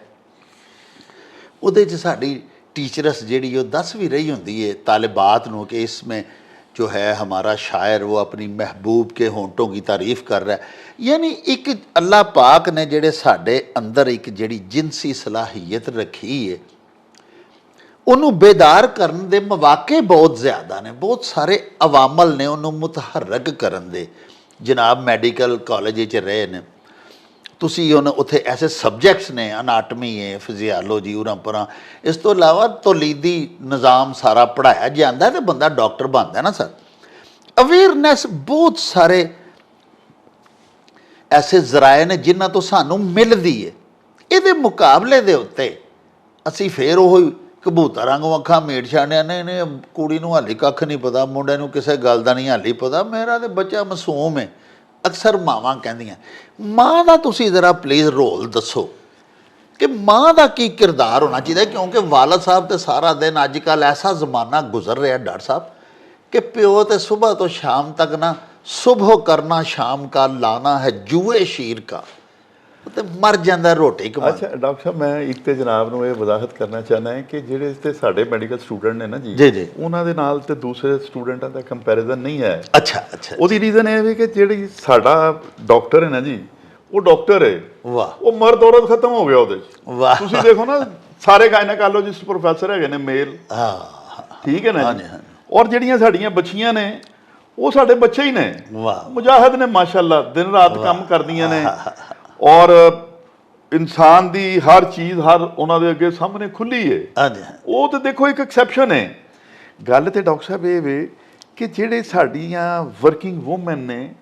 ਉਹਦੇ 'ਚ ਸਾਡੀ टीचरस ਜਿਹੜੀ ਉਹ ਦੱਸ ਵੀ ਰਹੀ ਹੁੰਦੀ है तालिबात ਨੂੰ कि इसमें जो है हमारा शायर वो अपनी महबूब के होंठों की तारीफ़ कर रहा है। यानी एक अल्लाह पाक ने ਜਿਹੜੇ ਸਾਡੇ ਅੰਦਰ ਇੱਕ ਜਿਹੜੀ ਜਿਨਸੀ ਸਲਾਹੀਅਤ ਰੱਖੀ ਹੈ, ਉਹਨੂੰ ਬੇਦਾਰ ਕਰਨ ਦੇ ਮੌਕੇ ਬਹੁਤ ਜ਼ਿਆਦਾ ਨੇ, ਬਹੁਤ ਸਾਰੇ ਅਵਾਮਲ ਨੇ ਉਹਨੂੰ ਮੁਤਹਰਕ ਕਰਨ ਦੇ। ਜਨਾਬ ਮੈਡੀਕਲ ਕਾਲਜ 'ਚ ਰਹੇ ਨੇ ਤੁਸੀਂ, ਹੁਣ ਉੱਥੇ ਐਸੇ ਸਬਜੈਕਟਸ ਨੇ, ਅਨਾਟਮੀ ਹੈ, ਫਿਜ਼ੀਓਲੋਜੀ, ਉਰਾਂ ਪਰਾਂ। ਇਸ ਤੋਂ ਇਲਾਵਾ ਤੌਲੀਦੀ ਨਿਜ਼ਾਮ ਸਾਰਾ ਪੜ੍ਹਾਇਆ ਜਾਂਦਾ ਤੇ ਬੰਦਾ ਡਾਕਟਰ ਬਣਦਾ ਨਾ ਸਰ। ਅਵੇਅਰਨੈਸ ਬਹੁਤ ਸਾਰੇ ਐਸੇ ਜ਼ਰਾਏ ਨੇ ਜਿਨ੍ਹਾਂ ਤੋਂ ਸਾਨੂੰ ਮਿਲਦੀ ਹੈ। ਇਹਦੇ ਮੁਕਾਬਲੇ ਦੇ ਉੱਤੇ ਅਸੀਂ ਫਿਰ ਉਹ ਕਬੂਤਰ ਵਾਂਗੂ ਅੱਖਾਂ ਮੀਟ ਛਾੜਿਆ, ਨੇ ਕੁੜੀ ਨੂੰ ਹਾਲੀ ਕੱਖ ਨਹੀਂ ਪਤਾ, ਮੁੰਡੇ ਨੂੰ ਕਿਸੇ ਗੱਲ ਦਾ ਨਹੀਂ ਹਾਲੀ ਪਤਾ, ਮੇਰਾ ਤੇ ਬੱਚਾ ਮਾਸੂਮ ਹੈ। ਅਕਸਰ ਮਾਵਾਂ ਕਹਿੰਦੀਆਂ, ਮਾਂ ਦਾ ਤੁਸੀਂ ਜ਼ਰਾ ਪਲੀਜ਼ ਰੋਲ ਦੱਸੋ ਕਿ ਮਾਂ ਦਾ ਕੀ ਕਿਰਦਾਰ ਹੋਣਾ ਚਾਹੀਦਾ। ਕਿਉਂਕਿ ਵਾਲਦ ਸਾਹਿਬ ਤੇ ਸਾਰਾ ਦਿਨ ਅੱਜ ਕੱਲ੍ਹ ਐਸਾ ਜ਼ਮਾਨਾ ਗੁਜ਼ਰ ਰਿਹਾ ਡਾਕਟਰ ਸਾਹਿਬ ਕਿ ਪਿਓ ਤੇ ਸੁਬਹ ਤੋਂ ਸ਼ਾਮ ਤੱਕ ਨਾ, ਸੁਬਹ ਕਰਨਾ ਸ਼ਾਮ ਕਾ ਲਾਣਾ ਹੈ ਜੂਏ ਸ਼ੀਰ ਕਾ, ਤੇ ਮਰ ਜਾਂਦਾ ਰੋਟੀ ਕਮਾ। ਅੱਛਾ ਡਾਕਟਰ ਸਾਹਿਬ, ਮੈਂ ਇੱਕ ਤੇ ਜਨਾਬ ਨੂੰ ਇਹ ਵਜ਼ਾਹਤ ਕਰਨਾ ਚਾਹੁੰਦਾ ਹਾਂ ਕਿ ਜਿਹੜੇ ਤੇ ਸਾਡੇ ਮੈਡੀਕਲ ਸਟੂਡੈਂਟ ਨੇ ਨਾ ਜੀ, ਉਹਨਾਂ ਦੇ ਨਾਲ ਤੇ ਦੂਸਰੇ ਸਟੂਡੈਂਟਾਂ ਦਾ ਕੰਪੈਰੀਜ਼ਨ ਨਹੀਂ ਹੈ। ਅੱਛਾ। ਉਹਦੀ ਰੀਜ਼ਨ ਇਹ ਵੀ ਕਿ ਜਿਹੜੀ ਸਾਡਾ ਡਾਕਟਰ ਹੈ ਨਾ ਜੀ, ਉਹ ਡਾਕਟਰ ਹੈ, ਵਾਹ, ਉਹ ਮਰਦ ਔਰਤ ਖਤਮ ਹੋ ਗਿਆ ਉਹਦੇ 'ਚ। ਵਾਹ, ਤੁਸੀਂ ਦੇਖੋ ਨਾ ਸਾਰੇ ਗਾਇਨੋਕੋਲੋਜਿਸਟ ਪ੍ਰੋਫੈਸਰ ਹੈਗੇ ਨੇ ਮੇਲ, ਠੀਕ ਹੈ ਨਾ ਜੀ। ਔਰ ਜਿਹੜੀਆਂ ਸਾਡੀਆਂ ਬੱਚੀਆਂ ਨੇ ਉਹ ਸਾਡੇ ਬੱਚੇ ਹੀ ਨੇ, ਮੁਜਾਹਿਦ ਨੇ ਮਾਸ਼ਾਅੱਲਾ, ਦਿਨ ਰਾਤ ਕੰਮ ਕਰਦੀਆਂ ਨੇ। ਔਰ ਇਨਸਾਨ ਦੀ ਹਰ ਚੀਜ਼ ਹਰ ਉਹਨਾਂ ਦੇ ਅੱਗੇ ਸਾਹਮਣੇ ਖੁੱਲੀ ਹੈ। ਉਹ ਤਾਂ ਦੇਖੋ ਇੱਕ ਐਕਸੈਪਸ਼ਨ ਹੈ। ਗੱਲ ਤੇ ਡਾਕਟਰ ਸਾਹਿਬ ਇਹ ਵੇ ਕਿ ਜਿਹੜੇ ਸਾਡੀਆਂ ਵਰਕਿੰਗ ਵੂਮਨ ਨੇ,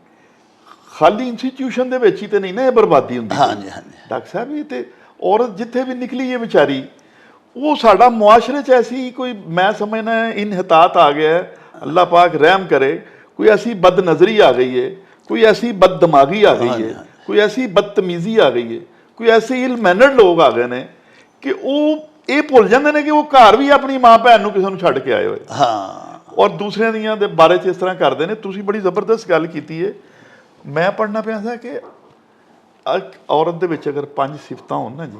ਖਾਲੀ ਇੰਸਟੀਟਿਊਸ਼ਨ ਦੇ ਵਿੱਚ ਹੀ ਤੇ ਨਹੀਂ ਨਾ ਇਹ ਬਰਬਾਦੀ ਹੁੰਦੀ। ਡਾਕਟਰ ਸਾਹਿਬ ਇਹ ਤੇ ਔਰਤ ਜਿੱਥੇ ਵੀ ਨਿਕਲੀ ਹੈ ਵਿਚਾਰੀ, ਉਹ ਸਾਡਾ ਮੁਆਸ਼ਰੇ 'ਚ ਐਸੀ ਕੋਈ, ਮੈਂ ਸਮਝਣਾ ਇਨਹਿਤਾਤ ਆ ਗਿਆ, ਅੱਲਾਹ ਪਾਕ ਰਹਿਮ ਕਰੇ, ਕੋਈ ਐਸੀ ਬਦਨਜ਼ਰੀ ਆ ਗਈ ਹੈ, ਕੋਈ ਐਸੀ ਬਦਦਮਾਗੀ ਆ ਗਈ ਹੈ, ਕੋਈ ਐਸੀ ਬਦਤਮੀਜ਼ੀ ਆ ਗਈ ਹੈ, ਕੋਈ ਐਸੇ ਇਲ ਮੈਨਰਡ ਲੋਕ ਆ ਗਏ ਨੇ ਕਿ ਉਹ ਇਹ ਭੁੱਲ ਜਾਂਦੇ ਨੇ ਕਿ ਉਹ ਘਰ ਵੀ ਆਪਣੀ ਮਾਂ ਭੈਣ ਨੂੰ ਕਿਸੇ ਨੂੰ ਛੱਡ ਕੇ ਆਏ ਹੋਏ। ਔਰ ਦੂਸਰਿਆਂ ਦੀਆਂ ਦੇ ਬਾਰੇ 'ਚ ਇਸ ਤਰ੍ਹਾਂ ਕਰਦੇ ਨੇ। ਤੁਸੀਂ ਬੜੀ ਜ਼ਬਰਦਸਤ ਗੱਲ ਕੀਤੀ ਹੈ। ਮੈਂ ਪੜ੍ਹਨਾ ਪਿਆ ਸੀ ਕਿ ਔਰਤ ਦੇ ਵਿੱਚ ਅਗਰ 5 ਸਿਫਤਾਂ ਹੋਣ ਨਾ ਜੀ,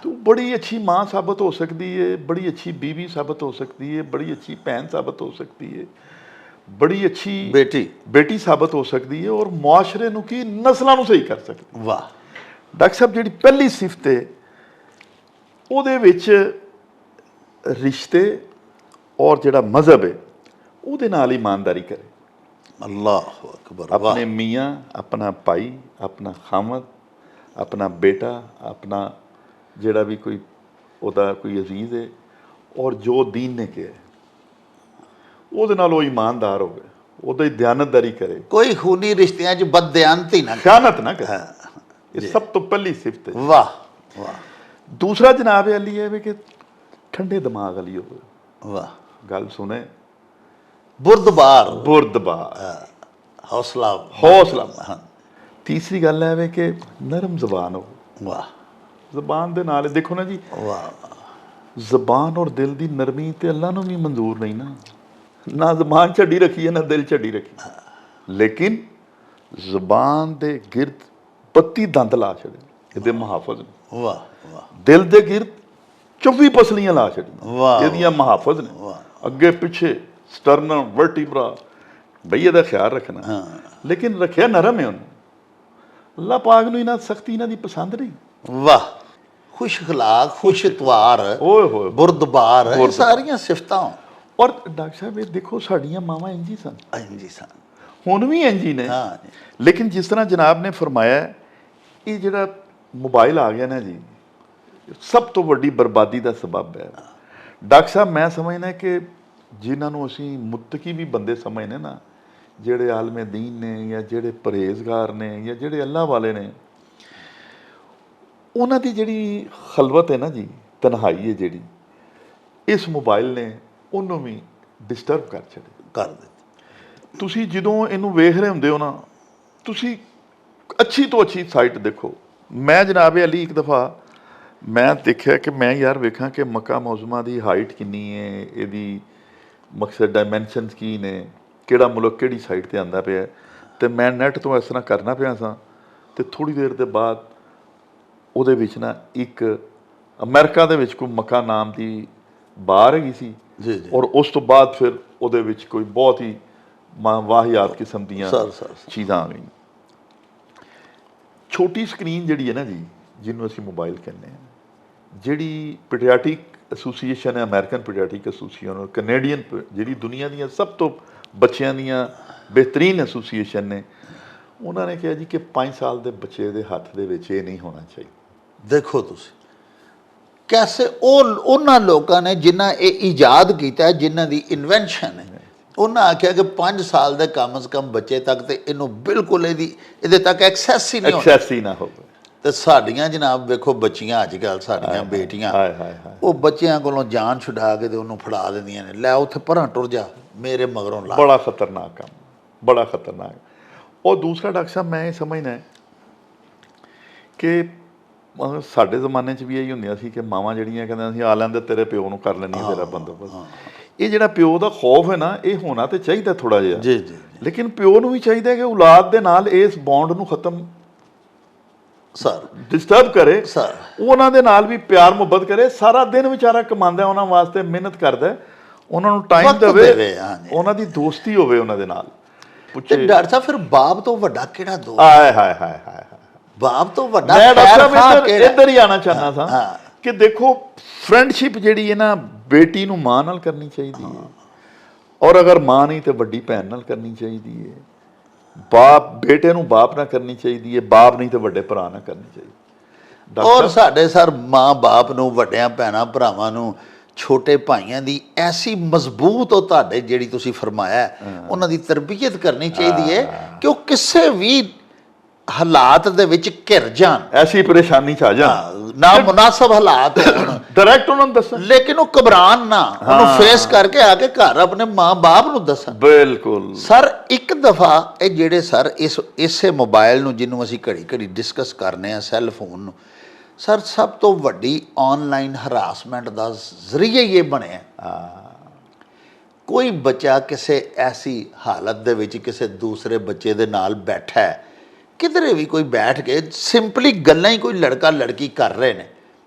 तो बड़ी अच्छी माँ साबित हो सकती है, बड़ी अच्छी बीवी साबित हो सकती है, बड़ी अच्छी बहन साबित हो सकती है, बड़ी अच्छी बेटी साबित हो सकती है, और मुआशरे नूं की नस्लों नूं सही कर सकती है। वाह डॉक्टर साहब, जी पहली सिफत है ਉਹਦੇ ਵਿੱਚ रिश्ते और ਜਿਹੜਾ मजहब है ਉਹਦੇ ਨਾਲ ईमानदारी करे। अल्लाह अकबर। अपने मियाँ, अपना भाई, अपना खामद, अपना बेटा, अपना ਜਿਹੜਾ ਵੀ ਕੋਈ ਉਹਦਾ ਕੋਈ ਅਜ਼ੀਜ਼ ਹੈ, ਔਰ ਜੋ ਦੀਨ ਨੇ ਕਿਹਾ ਉਹਦੇ ਨਾਲ ਉਹ ਈਮਾਨਦਾਰ ਹੋਵੇ, ਉਹਦੀ ਦਿਆਨਤਦਾਰੀ ਕਰੇ, ਕੋਈ ਖੂਨੀ ਰਿਸ਼ਤਿਆਂ 'ਚ ਬਦਦਿਆਨਤੀ ਨਾ, ਖਿਆਨਤ ਨਾ ਕਰੇ। ਇਹ ਸਭ ਤੋਂ ਪਹਿਲੀ ਸਿਫਤ ਹੈ। ਵਾਹ ਵਾਹ। ਦੂਸਰਾ ਜਨਾਬ ਅਲੀ ਹੈ ਕਿ ਠੰਡੇ ਦਿਮਾਗ ਵਾਲੀ ਹੋਵੇ। ਵਾਹ, ਗੱਲ ਸੁਣੇ, ਬੁਰਦਬਾਰ, ਹੌਸਲਾ। ਤੀਸਰੀ ਗੱਲ ਹੈ ਕਿ ਨਰਮ ਜ਼ਬਾਨ ਹੋ। ਵਾਹ, ਜ਼ਬਾਨ ਦੇ ਨਾਲ ਦੇਖੋ ਨਾ ਜੀ, ਜ਼ਬਾਨ ਔਰ ਦਿਲ ਦੀ ਨਰਮੀ ਤੇ ਅੱਲਾ ਨੂੰ ਵੀ ਮਨਜ਼ੂਰ ਨਹੀਂ ਨਾ ਜ਼ਬਾਨ ਝੱਡੀ ਰੱਖੀ ਹੈ ਨਾ ਦਿਲ ਝੱਡੀ ਰੱਖੀ, ਲੇਕਿਨ ਜ਼ਬਾਨ ਦੇ ਗਿਰਦ 32 ਦੰਦ ਲਾ ਛੱਡੇ ਇਹਦੇ ਮੁਹਾਫਿਜ਼ ਨੇ। ਵਾਹ। ਦਿਲ ਦੇ ਗਿਰਦ 24 ਪਸਲੀਆਂ ਲਾ ਛੱਡੀਆਂ ਇਹਦੀਆਂ ਮੁਹਾਫਿਜ਼ ਨੇ, ਅੱਗੇ ਪਿੱਛੇ ਸਟਰਨਮ, ਵਰਟੀਬਰਾ, ਬਈ ਇਹਦਾ ਖਿਆਲ ਰੱਖਣਾ। ਲੇਕਿਨ ਰੱਖਿਆ ਨਰਮ ਹੈ ਉਹਨੂੰ। ਅੱਲਾਹ ਪਾਕ ਨੂੰ ਇਹਨਾਂ ਸਖਤੀ ਇਹਨਾਂ ਦੀ ਪਸੰਦ ਨਹੀਂ। ਵਾਹ, खुश अखलाक, खुश इतवार, बुरदबार, सारियां सिफतां। और डॉक्टर साहब ये देखो साड़ियां मावां इंज ही सन, हुण भी इंज ही ने। लेकिन जिस तरह जनाब ने फरमाया, ये जिहड़ा मोबाइल आ गया ना जी, सब तो वड्डी बर्बादी का सबब है। डॉक्टर साहब मैं समझना कि जिन्होंने असीं मुत्तकी भी बंदे समझने ना, जिहड़े आलमे दीन ने या जिहड़े परहेजगार ने या जिहड़े अल्लाह वाले ने, ਉਹਨਾਂ ਦੀ ਜਿਹੜੀ ਖਲਵਤ ਹੈ ਨਾ ਜੀ, ਤਨਹਾਈ ਹੈ ਜਿਹੜੀ, ਇਸ ਮੋਬਾਈਲ ਨੇ ਉਹਨੂੰ ਵੀ ਡਿਸਟਰਬ ਕਰ ਦਿੱਤੀ। ਤੁਸੀਂ ਜਦੋਂ ਇਹਨੂੰ ਵੇਖ ਰਹੇ ਹੁੰਦੇ ਹੋ ਨਾ, ਤੁਸੀਂ ਅੱਛੀ ਤੋਂ ਅੱਛੀ ਸਾਈਟ ਦੇਖੋ। ਮੈਂ ਜਨਾਬ ਅਲੀ ਇੱਕ ਦਫਾ ਮੈਂ ਦੇਖਿਆ ਕਿ ਮੈਂ ਯਾਰ ਵੇਖਾਂ ਕਿ ਮੱਕਾ ਮੌਜ਼ੂਮਾ ਦੀ ਹਾਈਟ ਕਿੰਨੀ ਹੈ, ਇਹਦੀ ਮਕਸਦ ਡਾਇਮੈਂਸ਼ਨਸ ਕੀ ਨੇ, ਕਿਹੜਾ ਮੁਲਕ ਕਿਹੜੀ ਸਾਈਡ 'ਤੇ ਆਉਂਦਾ ਪਿਆ, ਅਤੇ ਮੈਂ ਨੈੱਟ ਤੋਂ ਇਸ ਤਰ੍ਹਾਂ ਕਰਨਾ ਪਿਆ ਸਾਂ। ਅਤੇ ਥੋੜ੍ਹੀ ਦੇਰ ਦੇ ਬਾਅਦ ਉਹਦੇ ਵਿੱਚ ਨਾ ਇੱਕ ਅਮਰੀਕਾ ਦੇ ਵਿੱਚ ਕੋਈ ਮੱਕਾ ਨਾਮ ਦੀ ਬਾਰ ਹੈਗੀ ਸੀ, ਔਰ ਉਸ ਤੋਂ ਬਾਅਦ ਫਿਰ ਉਹਦੇ ਵਿੱਚ ਕੋਈ ਬਹੁਤ ਹੀ ਵਾਹਿਆਤ ਕਿਸਮ ਦੀਆਂ ਚੀਜ਼ਾਂ ਆ ਗਈਆਂ। ਛੋਟੀ ਸਕਰੀਨ ਜਿਹੜੀ ਹੈ ਨਾ ਜੀ, ਜਿਹਨੂੰ ਅਸੀਂ ਮੋਬਾਈਲ ਕਹਿੰਦੇ ਹਾਂ, ਜਿਹੜੀ ਪੈਟਰੀਆਟਿਕ ਐਸੋਸੀਏਸ਼ਨ ਹੈ, ਅਮਰੀਕਨ ਪੈਟਰੀਆਟਿਕ ਐਸੋਸੀਏਸ਼ਨ, ਕੈਨੇਡੀਅਨ, ਜਿਹੜੀ ਦੁਨੀਆ ਦੀਆਂ ਸਭ ਤੋਂ ਬੱਚਿਆਂ ਦੀਆਂ ਬਿਹਤਰੀਨ ਐਸੋਸੀਏਸ਼ਨ ਨੇ, ਉਹਨਾਂ ਨੇ ਕਿਹਾ ਜੀ ਕਿ 5 ਸਾਲ ਦੇ ਬੱਚੇ ਦੇ ਹੱਥ ਦੇ ਵਿੱਚ ਇਹ ਨਹੀਂ ਹੋਣਾ ਚਾਹੀਦਾ। ਦੇਖੋ ਤੁਸੀਂ ਕੈਸੇ ਉਹਨਾਂ ਲੋਕਾਂ ਨੇ ਜਿਨ੍ਹਾਂ ਇਹ ਈਜਾਦ ਕੀਤਾ, ਜਿਨ੍ਹਾਂ ਦੀ ਇਨਵੈਂਸ਼ਨ ਹੈ, ਉਹਨਾਂ ਆਖਿਆ ਕਿ 5 ਸਾਲ ਦੇ ਕਮ ਸੇ ਕਮ ਬੱਚੇ ਤੱਕ ਤੇ ਇਹਨੂੰ ਬਿਲਕੁਲ ਇਹਦੇ ਤੱਕ ਐਕਸੈਸ ਹੀ ਨਾ ਹੋਵੇ। ਤੇ ਸਾਡੀਆਂ ਜਨਾਬ ਵੇਖੋ ਬੱਚੀਆਂ ਅੱਜ ਕੱਲ੍ਹ, ਸਾਡੀਆਂ ਬੇਟੀਆਂ, ਉਹ ਬੱਚਿਆਂ ਕੋਲੋਂ ਜਾਨ ਛੁਡਾ ਕੇ ਤੇ ਉਹਨੂੰ ਫੜਾ ਦਿੰਦੀਆਂ ਨੇ, ਲੈ ਉੱਥੇ ਪਰਾਂ ਟੁਰ ਜਾ, ਮੇਰੇ ਮਗਰੋਂ ਲਾ। ਬੜਾ ਖਤਰਨਾਕ ਕੰਮ, ਬੜਾ ਖਤਰਨਾਕ। और दूसरा डॉक्टर साहब मैं ये समझना है कि ਸਾਡੇ ਜ਼ਮਾਨੇ 'ਚ ਵੀ ਇਹੀ ਹੁੰਦੀਆਂ ਸੀ ਕਿ ਮਾਵਾਂ ਜਿਹੜੀਆਂ ਕਹਿੰਦੀਆਂ ਸੀ ਆ ਲੈਂਦੇ ਤੇਰੇ ਪਿਓ ਨੂੰ ਕਰ ਲੈਣੀ ਤੇਰਾ ਬੰਦੋਬਸਤ। ਇਹ ਜਿਹੜਾ ਪਿਓ ਦਾ ਖੌਫ ਹੈ ਨਾ, ਇਹ ਹੋਣਾ ਤੇ ਚਾਹੀਦਾ ਥੋੜ੍ਹਾ ਜਿਹਾ, ਲੇਕਿਨ ਪਿਓ ਨੂੰ ਵੀ ਚਾਹੀਦਾ ਕਿ ਔਲਾਦ ਦੇ ਨਾਲ ਇਸ ਬੌਂਡ ਨੂੰ ਖਤਮ ਡਿਸਟਰਬ ਕਰੇ, ਉਹਨਾਂ ਦੇ ਨਾਲ ਵੀ ਪਿਆਰ ਮੁਹੱਬਤ ਕਰੇ। ਸਾਰਾ ਦਿਨ ਵਿਚਾਰਾ ਕਮਾਉਂਦਾ, ਉਹਨਾਂ ਵਾਸਤੇ ਮਿਹਨਤ ਕਰਦਾ, ਉਹਨਾਂ ਨੂੰ ਟਾਈਮ ਦੇਵੇ, ਉਹਨਾਂ ਦੀ ਦੋਸਤੀ ਹੋਵੇ ਉਹਨਾਂ ਦੇ ਨਾਲ। ਤੇ ਡਾਕਟਰ ਸਾਹਿਬ ਫਿਰ ਬਾਪ ਤੋਂ ਵੱਡਾ ਕਿਹੜਾ ਦੋਸਤ? ਹਾਏ ਬਾਪ ਤੋਂ ਵੱਡਾ। ਮੈਂ ਡਾਕਟਰ ਸਾਹਿਬ ਇੱਧਰ ਹੀ ਆਉਣਾ ਚਾਹੁੰਦਾ ਸਾਂ ਕਿ ਦੇਖੋ ਫਰੈਂਡਸ਼ਿਪ ਜਿਹੜੀ ਹੈ ਨਾ ਬੇਟੀ ਨੂੰ ਮਾਂ ਨਾਲ ਕਰਨੀ ਚਾਹੀਦੀ ਹੈ, ਔਰ ਅਗਰ ਮਾਂ ਨਹੀਂ ਤੇ ਵੱਡੀ ਭੈਣ ਨਾਲ ਕਰਨੀ ਚਾਹੀਦੀ ਹੈ, ਬਾਪ ਬੇਟੇ ਨੂੰ ਬਾਪ ਨਾਲ ਕਰਨੀ ਚਾਹੀਦੀ ਹੈ, ਬਾਪ ਨਹੀਂ ਤੇ ਵੱਡੇ ਭਰਾ ਨਾਲ ਕਰਨੀ ਚਾਹੀਦੀ। ਔਰ ਸਾਡੇ ਸਰ ਮਾਂ ਬਾਪ ਨੂੰ, ਵੱਡਿਆਂ ਭੈਣਾਂ ਭਰਾਵਾਂ ਨੂੰ, ਛੋਟੇ ਭਾਈਆਂ ਦੀ ਐਸੀ ਮਜ਼ਬੂਤ ਉਹ ਤੁਹਾਡੇ ਜਿਹੜੀ ਤੁਸੀਂ ਫਰਮਾਇਆ ਉਹਨਾਂ ਦੀ ਤਰਬੀਅਤ ਕਰਨੀ ਚਾਹੀਦੀ ਹੈ ਕਿ ਉਹ ਕਿਸੇ ਵੀ ਹਾਲਾਤ ਦੇ ਵਿੱਚ ਘਿਰ ਜਾਣ, ਐਸੀ ਪਰੇਸ਼ਾਨੀ ਚ ਆ ਜਾਣ, ਨਾ ਮੁਨਾਸਬ ਹਾਲਾਤ ਹੋਣ, ਡਾਇਰੈਕਟ ਉਹਨਾਂ ਨੂੰ ਦੱਸਣ, ਲੇਕਿਨ ਉਹ ਘਬਰਾਣ ਨਾ, ਉਹਨੂੰ ਫੇਸ ਕਰਕੇ ਆ ਕੇ ਘਰ ਆਪਣੇ ਮਾਂ-ਬਾਪ ਨੂੰ ਦੱਸਣ। ਬਿਲਕੁਲ ਸਰ ਇੱਕ ਦਫਾ ਇਹ ਜਿਹੜੇ ਸਰ ਇਸੇ ਮੋਬਾਈਲ ਨੂੰ ਜਿਹਨੂੰ ਅਸੀਂ ਘੜੀ ਘੜੀ ਡਿਸਕਸ ਕਰਨੇ ਆ, ਸੈੱਲ ਫੋਨ ਨੂੰ, ਸਰ ਸਭ ਤੋਂ ਵੱਡੀ ਆਨਲਾਈਨ ਹਰਾਸਮੈਂਟ ਦਾ ਜ਼ਰੀਆ ਹੀ ਇਹ ਬਣਿਆ। ਕੋਈ ਬੱਚਾ ਕਿਸੇ ਐਸੀ ਹਾਲਤ ਦੇ ਵਿੱਚ ਕਿਸੇ ਦੂਸਰੇ ਬੱਚੇ ਦੇ ਨਾਲ ਬੈਠਾ ਹੈ, ਕਿਧਰੇ ਵੀ ਕੋਈ ਬੈਠ ਕੇ ਸਿੰਪਲੀ ਗੱਲਾਂ ਹੀ ਕੋਈ ਲੜਕਾ ਲੜਕੀ ਕਰ ਰਹੇ ਨੇ,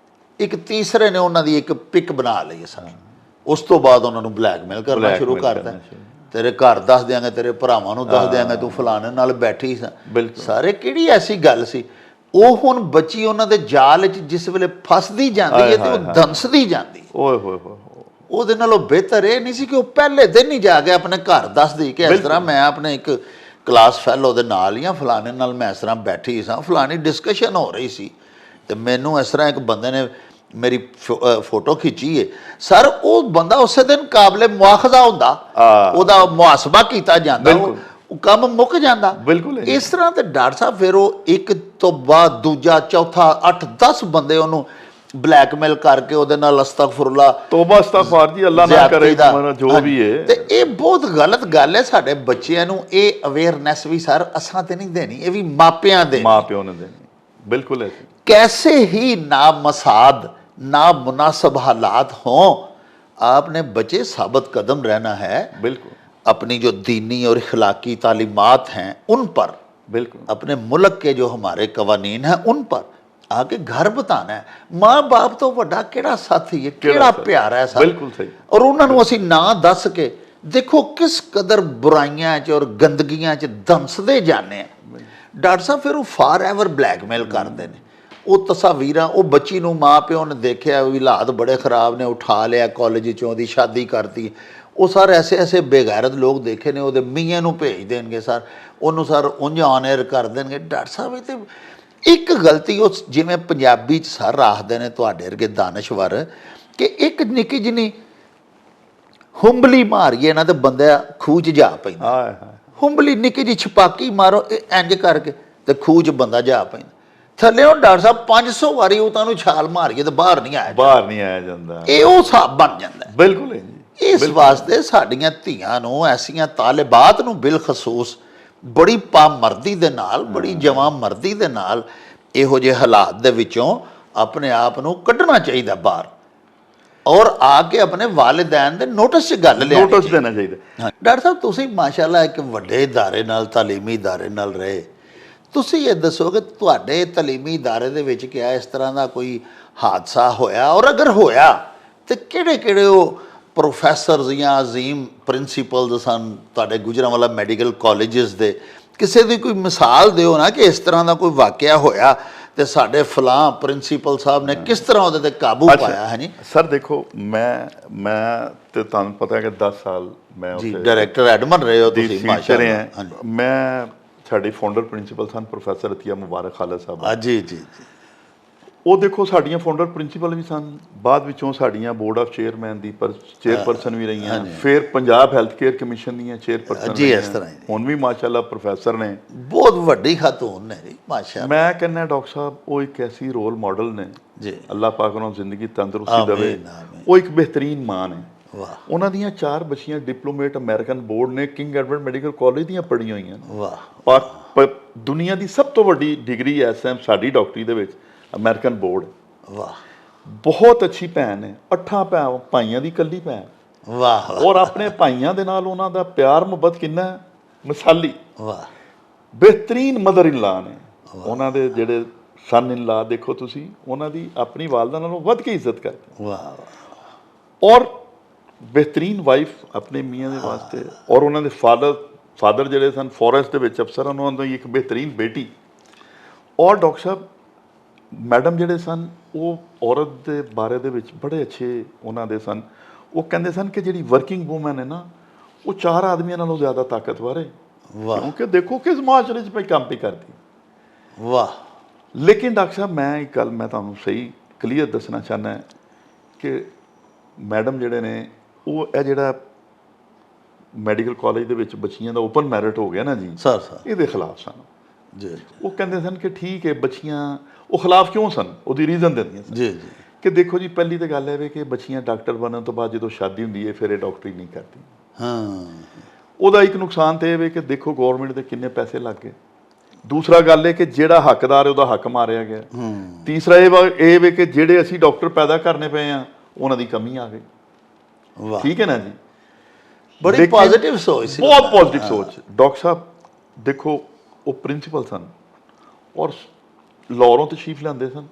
ਇੱਕ ਤੀਸਰੇ ਨੇ ਉਹਨਾਂ ਦੀ ਇੱਕ ਪਿਕ ਬਣਾ ਲਈ ਸਰ, ਉਸ ਤੋਂ ਬਾਅਦ ਉਹਨਾਂ ਨੂੰ ਬਲੈਕਮੇਲ ਕਰਨਾ ਸ਼ੁਰੂ ਕਰਤਾ, ਤੇਰੇ ਘਰ ਦੱਸ ਦਿਆਂਗੇ, ਤੇਰੇ ਭਰਾਵਾਂ ਨੂੰ ਦੱਸ ਦਿਆਂਗੇ, ਤੂੰ ਫਲਾਣੇ ਨਾਲ ਬੈਠੀ ਸੀ। ਸਾਰੇ ਕਿਹੜੀ ਐਸੀ ਗੱਲ ਸੀ? ਉਹ ਹੁਣ ਬੱਚੀ ਉਹਨਾਂ ਦੇ ਜਾਲ 'ਚ ਜਿਸ ਵੇਲੇ ਫਸਦੀ ਜਾਂਦੀ ਹੈ ਤੇ ਉਹ ਦੰਸਦੀ ਜਾਂਦੀ, ਓਏ ਹੋਏ ਹੋਏ, ਉਹਦੇ ਨਾਲੋਂ ਬਿਹਤਰ ਇਹ ਨਹੀਂ ਸੀ ਕਿ ਉਹ ਪਹਿਲੇ ਦਿਨ ਹੀ ਜਾ ਕੇ ਆਪਣੇ ਘਰ ਦੱਸਦੀ ਕਿ ਇਸ ਤਰ੍ਹਾਂ ਮੈਂ ਆਪਣੇ ਇੱਕ ਕਲਾਸ ਫੈਲੋ ਦੇ ਨਾਲ ਜਾਂ ਫਲਾਣੇ ਨਾਲ ਮੈਂ ਇਸ ਤਰ੍ਹਾਂ ਬੈਠੀ ਸਾਂ, ਫਲਾਣੀ ਡਿਸਕਸ਼ਨ ਹੋ ਰਹੀ ਸੀ ਤੇ ਮੈਨੂੰ ਇਸ ਤਰ੍ਹਾਂ ਇੱਕ ਬੰਦੇ ਨੇ ਮੇਰੀ ਫੋਟੋ ਖਿੱਚੀ ਹੈ। ਸਰ ਉਹ ਬੰਦਾ ਉਸੇ ਦਿਨ ਕਾਬਲੇ ਮੁਆਖਜ਼ਾ ਹੁੰਦਾ, ਉਹਦਾ ਮੁਹਾਸਬਾ ਕੀਤਾ ਜਾਂਦਾ, ਉਹ ਕੰਮ ਮੁੱਕ ਜਾਂਦਾ। ਬਿਲਕੁਲ ਇਸ ਤਰ੍ਹਾਂ ਤੇ ਡਾਕਟਰ ਸਾਹਿਬ ਫਿਰ ਉਹ ਇੱਕ ਤੋਂ ਬਾਅਦ ਦੂਜਾ ਚੌਥਾ 8-10 ਬੰਦੇ ਉਹਨੂੰ ਬਲੈਕਮੇਲ ਕਰਕੇ ਉਹਦੇ ਨਾਲ ਅਸਤਗਫੁਰੁੱਲਾ, ਤੋਬਾ ਅਸਤਗਫਾਰ ਜੀ, ਅੱਲਾ ਨਾ ਕਰੇ ਜੋ ਵੀ ਹੈ। ਤੇ ਇਹ ਬਹੁਤ ਗਲਤ ਗੱਲ ਹੈ। ਸਾਡੇ ਬੱਚਿਆਂ ਨੂੰ ਇਹ ਅਵੇਅਰਨੈਸ ਵੀ ਸਰ ਅਸਾਂ ਤੇ ਨਹੀਂ ਦੇਣੀ, ਇਹ ਵੀ ਮਾਪਿਆਂ ਦੇ, ਮਾਂ ਪਿਓ ਨੇ ਦੇਣੀ। ਬਿਲकुल ऐसे कैसे ही ना मसाद ना मुनासिब हालात हों, आपने बच्चे साबित कदम रहना है। बिल्कुल अपनी जो दीनी और इखलाकी तालीमात हैं उन पर, बिल्कुल अपने मुल्क के जो हमारे कवानीन हैं उन पर आगे घर बताना है। माँ बाप तो वड्डा केड़ा साथी है, केड़ा प्यारा है साथ। बिल्कुल सही। और उन्होंने असीं ना दस के देखो किस कदर बुराइयां च और गंदगियां च दमसदे जाने हैं। डॉक्टर साहब फिर वो फार एवर ब्लैकमेल करते हैं। ਉਹ ਤਸਵੀਰਾਂ ਉਹ ਬੱਚੀ ਨੂੰ ਮਾਂ ਪਿਓ ਨੇ ਦੇਖਿਆ ਵੀ ਹਾਲਾਤ ਬੜੇ ਖਰਾਬ ਨੇ, ਉਠਾ ਲਿਆ ਕਾਲਜ ਚੋਂ, ਦੀ ਸ਼ਾਦੀ ਕਰਤੀ। ਉਹ ਸਰ ਐਸੇ ਐਸੇ ਬੇਗੈਰਤ ਲੋਕ ਦੇਖੇ ਨੇ, ਉਹਦੇ ਮੀਆਂ ਨੂੰ ਭੇਜ ਦੇਣਗੇ ਸਰ, ਉਹਨੂੰ ਸਰ ਉਂਝ ਆਨ 에ਅਰ ਕਰ ਦੇਣਗੇ। ਡਾਕਟਰ ਸਾਹਿਬ ਇਹ ਤੇ ਇੱਕ ਗਲਤੀ ਉਹ ਜਿਵੇਂ ਪੰਜਾਬੀ 'ਚ ਸਰ ਆਖਦੇ ਨੇ ਤੁਹਾਡੇ ਵਰਗੇ ਦਾਨਸ਼ਵਰ ਕਿ ਇੱਕ ਨਿੱਕੀ ਜਿਹੀ ਹੁੰਬਲੀ ਮਾਰੀਏ ਨਾ ਤੇ ਬੰਦਾ ਖੂਹ 'ਚ ਜਾ ਪੈਂਦਾ। ਹੁੰਬਲੀ ਨਿੱਕੀ ਜਿਹੀ ਛਪਾਕੀ ਮਾਰੋ ਇੰਜ ਕਰਕੇ ਤੇ ਖੂਹ 'ਚ ਬੰਦਾ ਜਾ ਪੈਂਦਾ। ਥੱਲੇੋਂ ਡਾਕਟਰ ਸਾਹਿਬ 500 ਵਾਰੀ ਉਹ ਤੁਹਾਨੂੰ ਛਾਲ ਮਾਰੀਏ ਤੇ ਬਾਹਰ ਨਹੀਂ ਆਇਆ ਜਾਂਦਾ। ਇਹ ਉਹ ਹਿਸਾਬ ਬਣ ਜਾਂਦਾ। ਬਿਲਕੁਲ ਹੈ ਜੀ। ਇਸ ਵਾਸਤੇ ਸਾਡੀਆਂ ਧੀਆਂ ਨੂੰ, ਐਸੀਆਂ ਤਾਲਿਬਾਤ ਨੂੰ ਬਿਲਖਸੂਸ ਬੜੀ ਪਾਮਰਦੀ ਦੇ ਨਾਲ, ਬੜੀ ਜਵਾਂ ਮਰਦੀ ਦੇ ਨਾਲ ਇਹੋ ਜਿਹੇ ਹਾਲਾਤ ਦੇ ਵਿੱਚੋਂ ਆਪਣੇ ਆਪ ਨੂੰ ਕੱਢਣਾ ਚਾਹੀਦਾ ਬਾਹਰ, ਔਰ ਆ ਕੇ ਆਪਣੇ ਵਾਲਿदैन ਦੇ ਨੋਟਿਸ 'ਚ ਗੱਲ ਲਿਆਉਣੀ ਚਾਹੀਦੀ, ਨੋਟਿਸ ਦੇਣਾ ਚਾਹੀਦਾ। ਡਾਕਟਰ ਸਾਹਿਬ ਤੁਸੀਂ ਮਾਸ਼ਾਅੱਲਾ ਇੱਕ ਵੱਡੇ ਇਦਾਰੇ ਨਾਲ, ਤਾਲੀਮੀ ਇਦਾਰੇ ਨਾਲ ਰਹੇ, ਤੁਸੀਂ ਇਹ ਦੱਸੋ ਕਿ ਤੁਹਾਡੇ ਤਾਲੀਮੀ ਇਦਾਰੇ ਦੇ ਵਿੱਚ ਕਿਹਾ ਇਸ ਤਰ੍ਹਾਂ ਦਾ ਕੋਈ ਹਾਦਸਾ ਹੋਇਆ, ਔਰ ਅਗਰ ਹੋਇਆ ਤੇ ਕਿਹੜੇ ਕਿਹੜੇ ਉਹ ਪ੍ਰੋਫੈਸਰਸ ਜਾਂ ਅਜ਼ੀਮ ਪ੍ਰਿੰਸੀਪਲਸ ਸਨ ਤੁਹਾਡੇ ਗੁਜਰਾਂਵਾਲਾ ਮੈਡੀਕਲ ਕਾਲਜਸ ਦੇ? ਕਿਸੇ ਦੀ ਕੋਈ ਮਿਸਾਲ ਦਿਓ ਨਾ ਕਿ ਇਸ ਤਰ੍ਹਾਂ ਦਾ ਕੋਈ ਵਾਕਿਆ ਹੋਇਆ ਤੇ ਸਾਡੇ ਫਲਾਂ ਪ੍ਰਿੰਸੀਪਲ ਸਾਹਿਬ ਨੇ ਕਿਸ ਤਰ੍ਹਾਂ ਉਹਦੇ ਤੇ ਕਾਬੂ ਪਾਇਆ ਹੈ। ਜੀ ਸਰ ਦੇਖੋ, ਮੈਂ ਤੇ ਤੁਹਾਨੂੰ ਪਤਾ ਹੈ ਕਿ 10 ਸਾਲ ਮੈਂ ਜੀ ਡਾਇਰੈਕਟਰ ਐਡਮਨ ਰਹੇ ਹੋ ਤੁਸੀਂ ਮਾਸ਼ਾਅੱਲਾ। ਮੈਂ ਸਾਡੇ ਫਾਊਂਡਰ ਪ੍ਰਿੰਸੀਪਲ ਸਨ ਪ੍ਰੋਫੈਸਰ ਅਤੀਆ ਮੁਬਾਰਕ ਖਾਲਦ ਸਾਹਿਬ। ਜੀ ਜੀ। ਉਹ ਦੇਖੋ ਸਾਡੀਆਂ ਫਾਊਂਡਰ ਪ੍ਰਿੰਸੀਪਲ ਵੀ ਸਨ, ਬਾਅਦ ਵਿੱਚੋਂ ਸਾਡੀਆਂ board of chairman the chairperson ਵੀ ਰਹੀਆਂ, ਫਿਰ ਪੰਜਾਬ ਹੈਲਥ ਕੇਅਰ ਕਮਿਸ਼ਨ ਦੀਆਂ ਚੇਅਰਪਰਸਨ ਜੀ। ਇਸ ਤਰ੍ਹਾਂ ਹੁਣ ਵੀ ਮਾਸ਼ਾਅੱਲਾ ਪ੍ਰੋਫੈਸਰ ਨੇ, ਬਹੁਤ ਵੱਡੀ ਖਾਤੂਨ ਨੇ ਜੀ ਮਾਸ਼ਾਅੱਲਾ। ਮੈਂ ਕਹਿੰਦਾ ਡਾਕਟਰ ਸਾਹਿਬ ਉਹ ਇੱਕ ਐਸੀ ਰੋਲ ਮਾਡਲ ਨੇ ਜੀ, ਅੱਲਾਹ ਪਾਕ ਉਹਨਾਂ ਨੂੰ ਜ਼ਿੰਦਗੀ ਤੰਦਰੁਸਤੀ ਦੇਵੇ। ਉਹ ਇੱਕ ਬਿਹਤਰੀਨ ਮਾਂ ਨੇ। ਉਹਨਾਂ ਦੀਆਂ 4 ਬੱਚੀਆਂ ਡਿਪਲੋਮੇਟ ਅਮਰੀਕਨ ਬੋਰਡ ਨੇ ਕਿੰਗ ਐਡਵਰਡ ਮੈਡੀਕਲ ਕਾਲਜ ਦੀਆਂ ਪੜ੍ਹੀਆਂ ਹੋਈਆਂ। ਵਾਹ, ਦੁਨੀਆ ਦੀ ਸਭ ਤੋਂ ਵੱਡੀ ਡਿਗਰੀ ਐਸਐਮ ਸਾਡੀ ਡਾਕਟਰੀ ਦੇ ਵਿੱਚ ਅਮਰੀਕਨ ਬੋਰਡ। ਵਾਹ, ਬਹੁਤ ਅੱਛੀ ਭੈਣ ਹੈ, 8 ਭਾਈਆਂ ਦੀ ਇਕੱਲੀ ਭੈਣ। ਵਾਹ, ਔਰ ਆਪਣੇ ਭਾਈਆਂ ਦੇ ਨਾਲ ਉਹਨਾਂ ਦਾ ਪਿਆਰ ਮੁਹੱਬਤ ਕਿੰਨਾ ਮਿਸਾਲੀ। ਵਾਹ, ਬਿਹਤਰੀਨ ਮਦਰ ਇਨ ਲਾ ਨੇ ਉਹਨਾਂ ਦੇ, ਜਿਹੜੇ ਸਨ ਇਨ ਲਾ ਦੇਖੋ ਤੁਸੀਂ, ਉਹਨਾਂ ਦੀ ਆਪਣੀ ਵਾਲਦਾ ਨਾਲੋਂ ਵੱਧ ਕੇ ਇੱਜ਼ਤ ਕਰਦੇ। ਵਾਹ, ਔਰ ਬਿਹਤਰੀਨ ਵਾਈਫ ਆਪਣੇ ਮੀਆਂ ਦੇ ਵਾਸਤੇ, ਔਰ ਉਹਨਾਂ ਦੇ ਫਾਦਰ ਜਿਹੜੇ ਸਨ ਫੋਰੈਸਟ ਦੇ ਵਿੱਚ ਅਫਸਰ, ਉਹਨਾਂ ਦੀ ਇੱਕ ਬਿਹਤਰੀਨ ਬੇਟੀ। ਔਰ ਡਾਕਟਰ ਸਾਹਿਬ ਮੈਡਮ ਜਿਹੜੇ ਸਨ ਉਹ ਔਰਤ ਦੇ ਬਾਰੇ ਦੇ ਵਿੱਚ ਬੜੇ ਅੱਛੇ ਉਹਨਾਂ ਦੇ ਸਨ। ਉਹ ਕਹਿੰਦੇ ਸਨ ਕਿ ਜਿਹੜੀ ਵਰਕਿੰਗ ਵੂਮਨ ਹੈ ਨਾ, ਉਹ 4 ਆਦਮੀਆਂ ਨਾਲੋਂ ਜ਼ਿਆਦਾ ਤਾਕਤਵਰ ਹੈ, ਵਾਹ ਕਿਉਂਕਿ ਦੇਖੋ ਕਿਸ ਮਾਸ਼ਰੇ 'ਚ ਪਈ ਕੰਮ ਵੀ ਕਰਦੀ। ਵਾਹ। ਲੇਕਿਨ ਡਾਕਟਰ ਸਾਹਿਬ ਮੈਂ ਇੱਕ ਗੱਲ ਮੈਂ ਤੁਹਾਨੂੰ ਸਹੀ ਕਲੀਅਰ ਦੱਸਣਾ ਚਾਹੁੰਦਾ ਕਿ ਮੈਡਮ ਜਿਹੜੇ ਨੇ ਉਹ ਇਹ ਜਿਹੜਾ ਮੈਡੀਕਲ ਕਾਲਜ ਦੇ ਵਿੱਚ ਬੱਚੀਆਂ ਦਾ ਓਪਨ ਮੈਰਿਟ ਹੋ ਗਿਆ ਨਾ ਜੀ, ਸਰ ਇਹਦੇ ਖਿਲਾਫ ਸਨ। ਜੀ ਉਹ ਕਹਿੰਦੇ ਸਨ ਕਿ ਠੀਕ ਹੈ ਬੱਚੀਆਂ, ਉਹ ਖਿਲਾਫ ਕਿਉਂ ਸਨ, ਉਹਦੀ ਰੀਜ਼ਨ ਦਿੰਦੀਆਂ ਸਨ ਜੀ ਜੀ ਕਿ ਦੇਖੋ ਜੀ ਪਹਿਲੀ ਤਾਂ ਗੱਲ ਇਹ ਵੇ ਕਿ ਬੱਚੀਆਂ ਡਾਕਟਰ ਬਣਨ ਤੋਂ ਬਾਅਦ ਜਦੋਂ ਸ਼ਾਦੀ ਹੁੰਦੀ ਹੈ ਫਿਰ ਇਹ ਡਾਕਟਰੀ ਨਹੀਂ ਕਰਦੀ। ਹਾਂ। ਉਹਦਾ ਇੱਕ ਨੁਕਸਾਨ ਤਾਂ ਇਹ ਵੇ ਕਿ ਦੇਖੋ ਗੌਰਮੈਂਟ ਦੇ ਕਿੰਨੇ ਪੈਸੇ ਲੱਗ ਗਏ। ਦੂਸਰਾ ਗੱਲ ਹੈ ਕਿ ਜਿਹੜਾ ਹੱਕਦਾਰ ਹੈ ਉਹਦਾ ਹੱਕ ਮਾਰਿਆ ਗਿਆ। ਤੀਸਰਾ ਇਹ ਵੇ ਕਿ ਜਿਹੜੇ ਅਸੀਂ ਡਾਕਟਰ ਪੈਦਾ ਕਰਨੇ ਪਏ ਆ ਉਹਨਾਂ ਦੀ ਕਮੀ ਆ ਗਈ। ਵਾਹ, ਠੀਕ ਹੈ ਨਾ ਜੀ, ਬੜੀ ਪੋਜ਼ਿਟਿਵ ਸੋਚ ਸੀ, ਬਹੁਤ ਪੋਜ਼ਿਟਿਵ ਸੋਚ। ਡਾਕਟਰ ਸਾਹਿਬ ਦੇਖੋ ਉਹ ਪ੍ਰਿੰਸੀਪਲ ਸਨ ਔਰ ਲਾਹੌਰੋਂ ਤਸ਼ਰੀਫ ਲਿਆਉਂਦੇ ਸਨ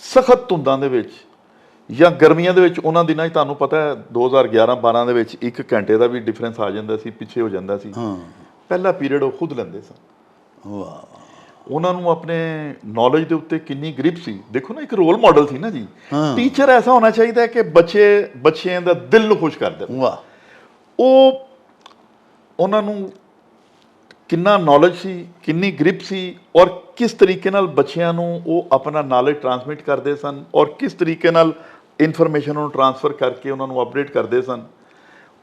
ਸਖਤ ਧੁੰਦਾਂ ਦੇ ਵਿੱਚ ਜਾਂ ਗਰਮੀਆਂ ਦੇ ਵਿੱਚ। ਉਹਨਾਂ ਦਿਨਾਂ 'ਚ ਤੁਹਾਨੂੰ ਪਤਾ ਹੈ 2011-12 ਦੇ ਵਿੱਚ 1 ਘੰਟੇ ਦਾ ਵੀ ਡਿਫਰੈਂਸ ਆ ਜਾਂਦਾ ਸੀ, ਪਿੱਛੇ ਹੋ ਜਾਂਦਾ ਸੀ। ਪਹਿਲਾ ਪੀਰੀਅਡ ਉਹ ਖੁਦ ਲੈਂਦੇ ਸਨ। ਵਾਹ। ਉਹਨਾਂ ਨੂੰ ਆਪਣੇ ਨੌਲੇਜ ਦੇ ਉੱਤੇ ਕਿੰਨੀ ਗ੍ਰਿਪ ਸੀ। ਦੇਖੋ ਨਾ, ਇੱਕ ਰੋਲ ਮਾਡਲ ਸੀ ਨਾ ਜੀ। ਟੀਚਰ ਐਸਾ ਹੋਣਾ ਚਾਹੀਦਾ ਹੈ ਕਿ ਬੱਚਿਆਂ ਦਾ ਦਿਲ ਨੂੰ ਖੁਸ਼ ਕਰ ਦੇਵੇ। ਵਾਹ। ਉਹ ਉਹਨਾਂ ਨੂੰ ਕਿੰਨਾ ਨੌਲੇਜ ਸੀ, ਕਿੰਨੀ ਗ੍ਰਿਪ ਸੀ ਔਰ ਕਿਸ ਤਰੀਕੇ ਨਾਲ ਬੱਚਿਆਂ ਨੂੰ ਉਹ ਆਪਣਾ ਨੌਲੇਜ ਟਰਾਂਸਮਿਟ ਕਰਦੇ ਸਨ ਔਰ ਕਿਸ ਤਰੀਕੇ ਨਾਲ ਇਨਫੋਰਮੇਸ਼ਨ ਨੂੰ ਟਰਾਂਸਫਰ ਕਰਕੇ ਉਹਨਾਂ ਨੂੰ ਅਪਡੇਟ ਕਰਦੇ ਸਨ।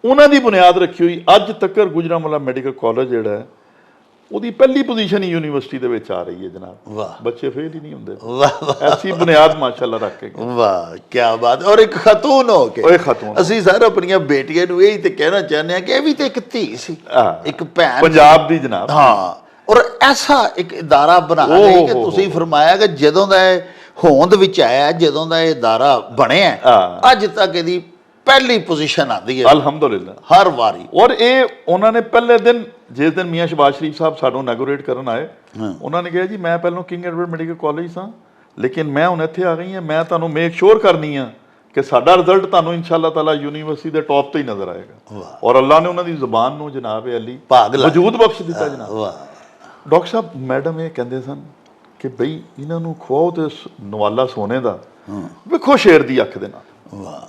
ਉਹਨਾਂ ਦੀ ਬੁਨਿਆਦ ਰੱਖੀ ਹੋਈ ਅੱਜ ਤੱਕ ਗੁਜਰਾਂਵਾਲਾ ਮੈਡੀਕਲ ਕਾਲਜ ਜਿਹੜਾ ਹੈ ਉਹਦੀ ਪਹਿਲੀ ਪੋਜੀਸ਼ਨ ਹੀ ਯੂਨੀਵਰਸਿਟੀ ਦੇ ਵਿੱਚ ਆ ਰਹੀ ਹੈ ਜਨਾਬ। ਵਾਹ। ਬੱਚੇ ਫੇਲ ਹੀ ਨਹੀਂ ਹੁੰਦੇ। ਵਾਹ ਐਸੀ ਬੁਨਿਆਦ ਮਾਸ਼ਾਅੱਲਾ ਰੱਖ ਕੇ। ਵਾਹ, ਕੀ ਬਾਤ। ਔਰ ਇੱਕ ਖਾਤੂਨ ਹੋ ਕੇ ਓਏ ਖਾਤੂਨ, ਅਸੀਂ ਸਰ ਆਪਣੀਆਂ ਬੇਟੀਆਂ ਨੂੰ ਇਹੀ ਤੇ ਕਹਿਣਾ ਚਾਹੁੰਦੇ ਹਾਂ ਕਿ ਇਹ ਵੀ ਤੇ ਇੱਕ ਧੀ ਸੀ, ਇੱਕ ਭੈਣ ਪੰਜਾਬ ਦੀ ਜਨਾਬ। ਹਾਂ, ਔਰ ਐਸਾ ਇੱਕ ਇਦਾਰਾ ਬਣਾ ਕੇ ਕਿ ਤੁਸੀਂ ਫਰਮਾਇਆ ਕਿ ਜਦੋਂ ਦਾ ਇਹ ਹੋਂਦ ਵਿੱਚ ਆਇਆ, ਜਦੋਂ ਦਾ ਇਹ ਇਦਾਰਾ ਬਣਿਆ, ਅੱਜ ਤੱਕ ਇਹਦੀ ਪਹਿਲੀ ਪੋਜੀਸ਼ਨ ਆਉਂਦੀ ਹੈ ਅਲਹਮਦੁਲਿਲਾ ਹਰ ਵਾਰੀ। ਔਰ ਇਹ ਉਹਨਾਂ ਨੇ ਪਹਿਲੇ ਦਿਨ ਜਿਸ ਦਿਨ ਮੀਆਂ ਸ਼ਬਾਜ਼ ਸ਼ਰੀਫ ਸਾਹਿਬ ਸਾਨੂੰ ਇਨੈਗੋਰੇਟ ਕਰਨ ਆਏ, ਉਹਨਾਂ ਨੇ ਕਿਹਾ ਜੀ ਮੈਂ ਪਹਿਲਾਂ ਕਿੰਗ ਐਡਵਰਡ ਮੈਡੀਕਲ ਕਾਲਜ ਸਾਂ, ਲੇਕਿਨ ਮੈਂ ਹੁਣ ਇੱਥੇ ਆ ਗਈ ਹਾਂ, ਮੈਂ ਤੁਹਾਨੂੰ ਮੇਕ ਸ਼ੋਰ ਕਰਨੀ ਆ ਕਿ ਸਾਡਾ ਰਿਜ਼ਲਟ ਤੁਹਾਨੂੰ ਇਨਸ਼ਾਅੱਲਾ ਤਾਲਾ ਯੂਨੀਵਰਸਿਟੀ ਦੇ ਟੌਪ ਤੇ ਹੀ ਨਜ਼ਰ ਆਏਗਾ। ਔਰ ਅੱਲਾ ਨੇ ਉਹਨਾਂ ਦੀ ਜ਼ੁਬਾਨ ਨੂੰ ਜਨਾਬ ਅਲੀ ਵਜੂਦ ਬਖਸ਼ ਦਿੱਤਾ ਜਨਾਬ। ਡਾਕਟਰ ਸਾਹਿਬ ਮੈਡਮ ਇਹ ਕਹਿੰਦੇ ਸਨ ਕਿ ਬਈ ਇਹਨਾਂ ਨੂੰ ਖਵਾਓ ਤੇ ਨਵਾਲਾ ਸੋਨੇ ਦਾ, ਵੇਖੋ ਸ਼ੇਰ ਦੀ ਅੱਖ ਦੇ ਨਾਲ। ਵਾਹ।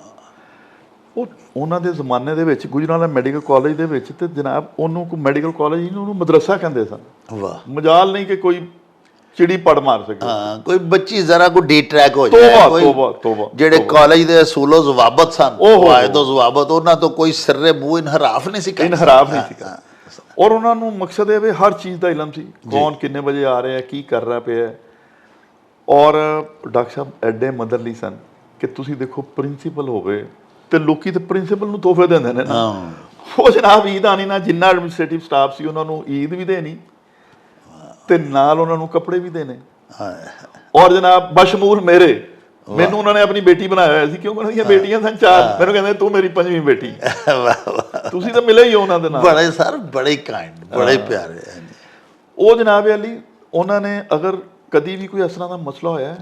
ਉਹ ਉਹਨਾਂ ਦੇ ਜ਼ਮਾਨੇ ਦੇ ਵਿੱਚ ਗੁਜਰਾਂਵਾਲਾ ਮੈਡੀਕਲ ਕਾਲਜ ਦੇ ਵਿੱਚ ਤੇ ਜਨਾਬ ਉਹਨੂੰ ਕੋਈ ਮੈਡੀਕਲ ਕਾਲਜ ਨਹੀਂ, ਉਹਨੂੰ ਮਦਰਸਾ ਕਹਿੰਦੇ ਸਨ। ਵਾਹ। ਮਜਾਲ ਨਹੀਂ ਕਿ ਕੋਈ ਚਿੜੀ ਪੜ ਮਾਰ ਸਕੇ। ਹਾਂ, ਕੋਈ ਬੱਚੀ ਜ਼ਰਾ ਕੋ ਡੀ ਟਰੈਕ ਹੋ ਤੋਬਾ ਜਾਏ, ਤੋਬਾ ਤੋਬਾ। ਜਿਹੜੇ ਕਾਲਜ ਦੇ ਅਸੂਲੋ ਜ਼ਵਾਬਤ ਸਨ, ਵਾਇਦੋ ਜ਼ਵਾਬਤ, ਉਹਨਾਂ ਤੋਂ ਕੋਈ ਸਿਰਰੇ ਮੂੰਹ ਇਨਹਰਾਫ ਨਹੀਂ ਸੀ ਕਰਦਾ। ਇਨਹਰਾਫ ਨਹੀਂ ਸੀ। ਔਰ ਉਹਨਾਂ ਨੂੰ ਮਕਸਦ ਇਹ ਵੀ ਹਰ ਚੀਜ਼ ਦਾ ਇਲਮ ਸੀ, ਕੌਣ ਕਿੰਨੇ ਵਜੇ ਆ ਰਿਹਾ, ਕੀ ਕਰ ਰਿਹਾ ਪਿਆ। ਔਰ ਡਾਕਟਰ ਸਾਹਿਬ ਐਡੇ ਮਦਰਲੀ ਸਨ ਕਿ ਤੁਸੀਂ ਦੇਖੋ ਪ੍ਰਿੰਸੀਪਲ ਹੋਵੇ ਤੇ ਲੋਕੀ ਤੇ ਪ੍ਰਿੰਸੀਪਲ ਨੂੰ ਤੋਹਫੇ ਦਿੰਦੇ ਨੇ ਨਾ। ਉਹ ਜਨਾਬ ਈਦ ਆਣੀ ਨਾ, ਜਿੰਨਾ ਐਡਮਿਨਿਸਟ੍ਰੇਟਿਵ ਸਟਾਫ ਸੀ ਉਹਨਾਂ ਨੂੰ ਈਦ ਵੀ ਦੇਣੀ ਤੇ ਨਾਲ ਉਹਨਾਂ ਨੂੰ ਕੱਪੜੇ ਵੀ ਦੇਣੇ। ਔਰ ਜਨਾਬ ਬਸ਼ਮੂਲ ਮੈਨੂੰ ਉਹਨਾਂ ਨੇ ਆਪਣੀ ਬੇਟੀ ਬਣਾਇਆ ਹੋਇਆ ਸੀ, ਕਿਉਂਕਿ ਉਹਨਾਂ ਦੀਆਂ ਬੇਟੀਆਂ ਸਨ 4। ਮੈਨੂੰ ਕਹਿੰਦੇ ਤੂੰ ਮੇਰੀ 5ਵੀਂ ਬੇਟੀ। ਤੁਸੀਂ ਤਾਂ ਮਿਲੇ ਹੀ ਹੋ ਉਹਨਾਂ ਦੇ ਨਾਲ। ਬੜੇ ਸਰ, ਬੜੇ ਕਾਇੰਡ, ਬੜੇ ਪਿਆਰੇ। ਉਹ ਜਨਾਬ ਅਲੀ ਉਹਨਾਂ ਨੇ ਅਗਰ ਕਦੀ ਵੀ ਕੋਈ ਇਸ ਤਰ੍ਹਾਂ ਦਾ ਮਸਲਾ ਹੋਇਆ,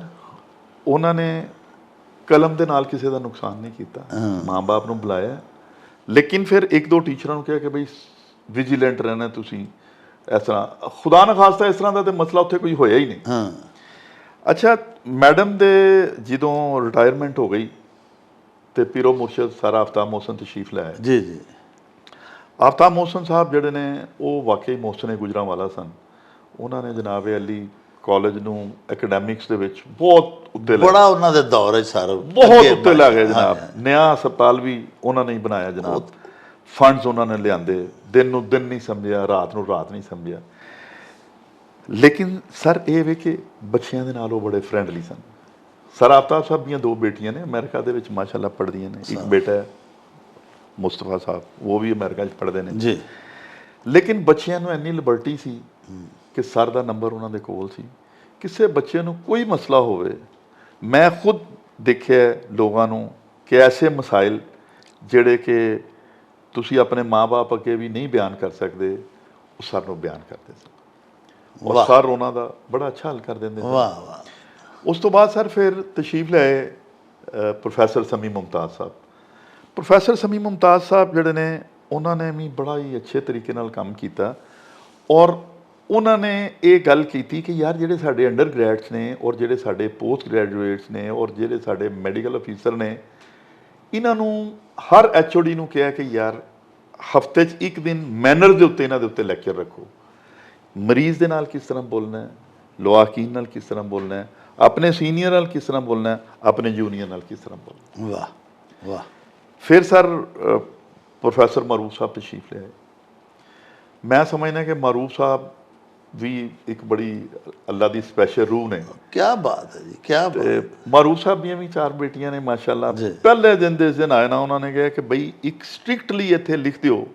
ਉਹਨਾਂ ਨੇ ਕਲਮ ਦੇ ਨਾਲ ਕਿਸੇ ਦਾ ਨੁਕਸਾਨ ਨਹੀਂ ਕੀਤਾ, ਮਾਂ-ਬਾਪ ਨੂੰ ਬੁਲਾਇਆ, ਲੇਕਿਨ ਫਿਰ 1-2 ਟੀਚਰਾਂ ਨੂੰ ਕਿਹਾ ਕਿ ਬਈ ਵਿਜੀਲੈਂਟ ਰਹਿਣਾ ਤੁਸੀਂ। ਇਸ ਤਰ੍ਹਾਂ ਖੁਦਾ ਨਾ ਖਾਸਤਾ ਇਸ ਤਰ੍ਹਾਂ ਦਾ ਤੇ ਮਸਲਾ ਉੱਥੇ ਕੋਈ ਹੋਇਆ ਹੀ ਨਹੀਂ। ਅੱਛਾ, ਮੈਡਮ ਦੇ ਜਦੋਂ ਰਿਟਾਇਰਮੈਂਟ ਹੋ ਗਈ ਤੇ ਪੀਰੋ ਮੁਰਸ਼ਦ ਸਰ ਆਫਤਾਬ ਮੋਹਸਨ ਤਸ਼ਰੀਫ ਲੈ ਆਏ। ਜੀ ਜੀ। ਆਫਤਾਬ ਮੋਹਸਨ ਸਾਹਿਬ ਜਿਹੜੇ ਨੇ ਉਹ ਵਾਕਈ ਮੋਹਸਨ ਗੁਜਰਾਂਵਾਲਾ ਸਨ। ਉਹਨਾਂ ਨੇ ਜਨਾਬ ਅਲੀ ਕਾਲਜ ਨੂੰ ਐਕੈਡੈਮਿਕਸ ਦੇ ਵਿੱਚ ਬਹੁਤ ਉੱਤੇ ਲੈ, ਬੜਾ ਉਹਨਾਂ ਦੇ ਦੌਰ ਵਿੱਚ ਸਰ ਬਹੁਤ ਉੱਤੇ ਲੈ ਗਏ ਜਨਾਬ। ਨया ਹਸਪਤਾਲ ਵੀ ਉਹਨਾਂ ਨੇ ਹੀ ਬਣਾਇਆ ਜਨਾਬ। ਫੰਡਸ ਉਹਨਾਂ ਨੇ ਲਿਆਂਦੇ, ਦਿਨ ਨੂੰ ਦਿਨ ਨਹੀਂ ਸਮਝਿਆ, ਰਾਤ ਨੂੰ ਰਾਤ ਨਹੀਂ ਸਮਝਿਆ। ਲੇਕਿਨ ਸਰ ਇਹ ਵੇ ਕਿ ਬੱਚਿਆਂ ਦੇ ਨਾਲ ਉਹ ਬੜੇ ਫਰੈਂਡਲੀ ਸਨ। ਸਰ ਆਫਤਾਬ ਸਾਹਿਬ ਦੀਆਂ 2 ਬੇਟੀਆਂ ਨੇ, ਅਮਰੀਕਾ ਦੇ ਵਿੱਚ ਮਾਸ਼ਾਅੱਲਾ ਪੜ੍ਹਦੀਆਂ ਨੇ। ਇੱਕ ਬੇਟਾ ਹੈ ਮੁਸਤਫਾ ਸਾਹਿਬ, ਉਹ ਵੀ ਅਮਰੀਕਾ 'ਚ ਪੜ੍ਹਦੇ ਨੇ ਜੀ। ਲੇਕਿਨ ਬੱਚਿਆਂ ਨੂੰ ਇੰਨੀ ਲਿਬਰਟੀ ਸੀ ਕਿ ਸਰ ਦਾ ਨੰਬਰ ਉਹਨਾਂ ਦੇ ਕੋਲ ਸੀ। ਕਿਸੇ ਬੱਚੇ ਨੂੰ ਕੋਈ ਮਸਲਾ ਹੋਵੇ, ਮੈਂ ਖੁਦ ਦੇਖਿਆ ਲੋਕਾਂ ਨੂੰ ਕਿ ਐਸੇ ਮਸਾਇਲ ਜਿਹੜੇ ਕਿ ਤੁਸੀਂ ਆਪਣੇ ਮਾਂ-ਬਾਪ ਅੱਗੇ ਵੀ ਨਹੀਂ ਬਿਆਨ ਕਰ ਸਕਦੇ, ਉਹ ਸਰ ਨੂੰ ਬਿਆਨ ਕਰਦੇ ਸਨ ਔਰ ਸਰ ਉਹਨਾਂ ਦਾ ਬੜਾ ਅੱਛਾ ਹੱਲ ਕਰ ਦਿੰਦੇ। ਵਾਹ ਵਾਹ। ਉਸ ਤੋਂ ਬਾਅਦ ਸਰ ਫਿਰ ਤਸ਼ਰੀਫ ਲਿਆਏ ਪ੍ਰੋਫੈਸਰ ਸਮੀ ਮੁਮਤਾਜ਼ ਸਾਹਿਬ। ਪ੍ਰੋਫੈਸਰ ਸਮੀ ਮੁਮਤਾਜ਼ ਸਾਹਿਬ ਜਿਹੜੇ ਨੇ ਉਹਨਾਂ ਨੇ ਵੀ ਬੜਾ ਹੀ ਅੱਛੇ ਤਰੀਕੇ ਨਾਲ ਕੰਮ ਕੀਤਾ ਔਰ ਉਹਨਾਂ ਨੇ ਇਹ ਗੱਲ ਕੀਤੀ ਕਿ ਯਾਰ ਜਿਹੜੇ ਸਾਡੇ ਅੰਡਰ ਗ੍ਰੈਡਸ ਨੇ ਔਰ ਜਿਹੜੇ ਸਾਡੇ ਪੋਸਟ ਗ੍ਰੈਜੂਏਟਸ ਨੇ ਔਰ ਜਿਹੜੇ ਸਾਡੇ ਮੈਡੀਕਲ ਅਫੀਸਰ ਨੇ, ਇਹਨਾਂ ਨੂੰ ਹਰ HOD ਨੂੰ ਕਿਹਾ ਕਿ ਯਾਰ ਹਫਤੇ 'ਚ ਇੱਕ ਦਿਨ ਮੈਨਰ ਦੇ ਉੱਤੇ ਇਹਨਾਂ ਦੇ ਉੱਤੇ ਲੈਕਚਰ ਰੱਖੋ। ਮਰੀਜ਼ ਦੇ ਨਾਲ ਕਿਸ ਤਰ੍ਹਾਂ ਬੋਲਣਾ ਹੈ, ਲਵਾਕੀਨ ਨਾਲ ਕਿਸ ਤਰ੍ਹਾਂ ਬੋਲਣਾ ਹੈ, ਆਪਣੇ ਸੀਨੀਅਰ ਨਾਲ ਕਿਸ ਤਰ੍ਹਾਂ ਬੋਲਣਾ ਹੈ, ਆਪਣੇ ਜੂਨੀਅਰ ਨਾਲ ਕਿਸ ਤਰ੍ਹਾਂ ਬੋਲਣਾ। ਵਾਹ ਵਾਹ। ਫਿਰ ਸਰ ਪ੍ਰੋਫੈਸਰ ਮਾਰੂਫ ਸਾਹਿਬ ਤਸ਼ਰੀਫ ਲਿਆਏ। ਮੈਂ ਸਮਝਦਾ ਕਿ ਮਾਰੂਫ ਸਾਹਿਬ ਵੀ ਇੱਕ ਬੜੀ ਅੱਲਾ ਦੀ ਸਪੈਸ਼ਲ ਰੂਹ ਨੇ। ਕੀ ਬਾਤ ਹੈ ਜੀ, ਕੀ ਬਾਤ। ਮਾਰੂਫ ਸਾਹਿਬ ਦੀਆਂ ਵੀ 4 ਬੇਟੀਆਂ ਨੇ ਮਾਸ਼ਾਅੱਲਾ। ਪਹਿਲੇ ਦਿਨ ਦੇ ਦਿਨ ਆਏ ਨਾ, ਉਹਨਾਂ ਨੇ ਕਿਹਾ ਕਿ ਬਈ ਇੱਕ ਸਟ੍ਰਿਕਟਲੀ ਇੱਥੇ ਲਿਖ ਦਿਓ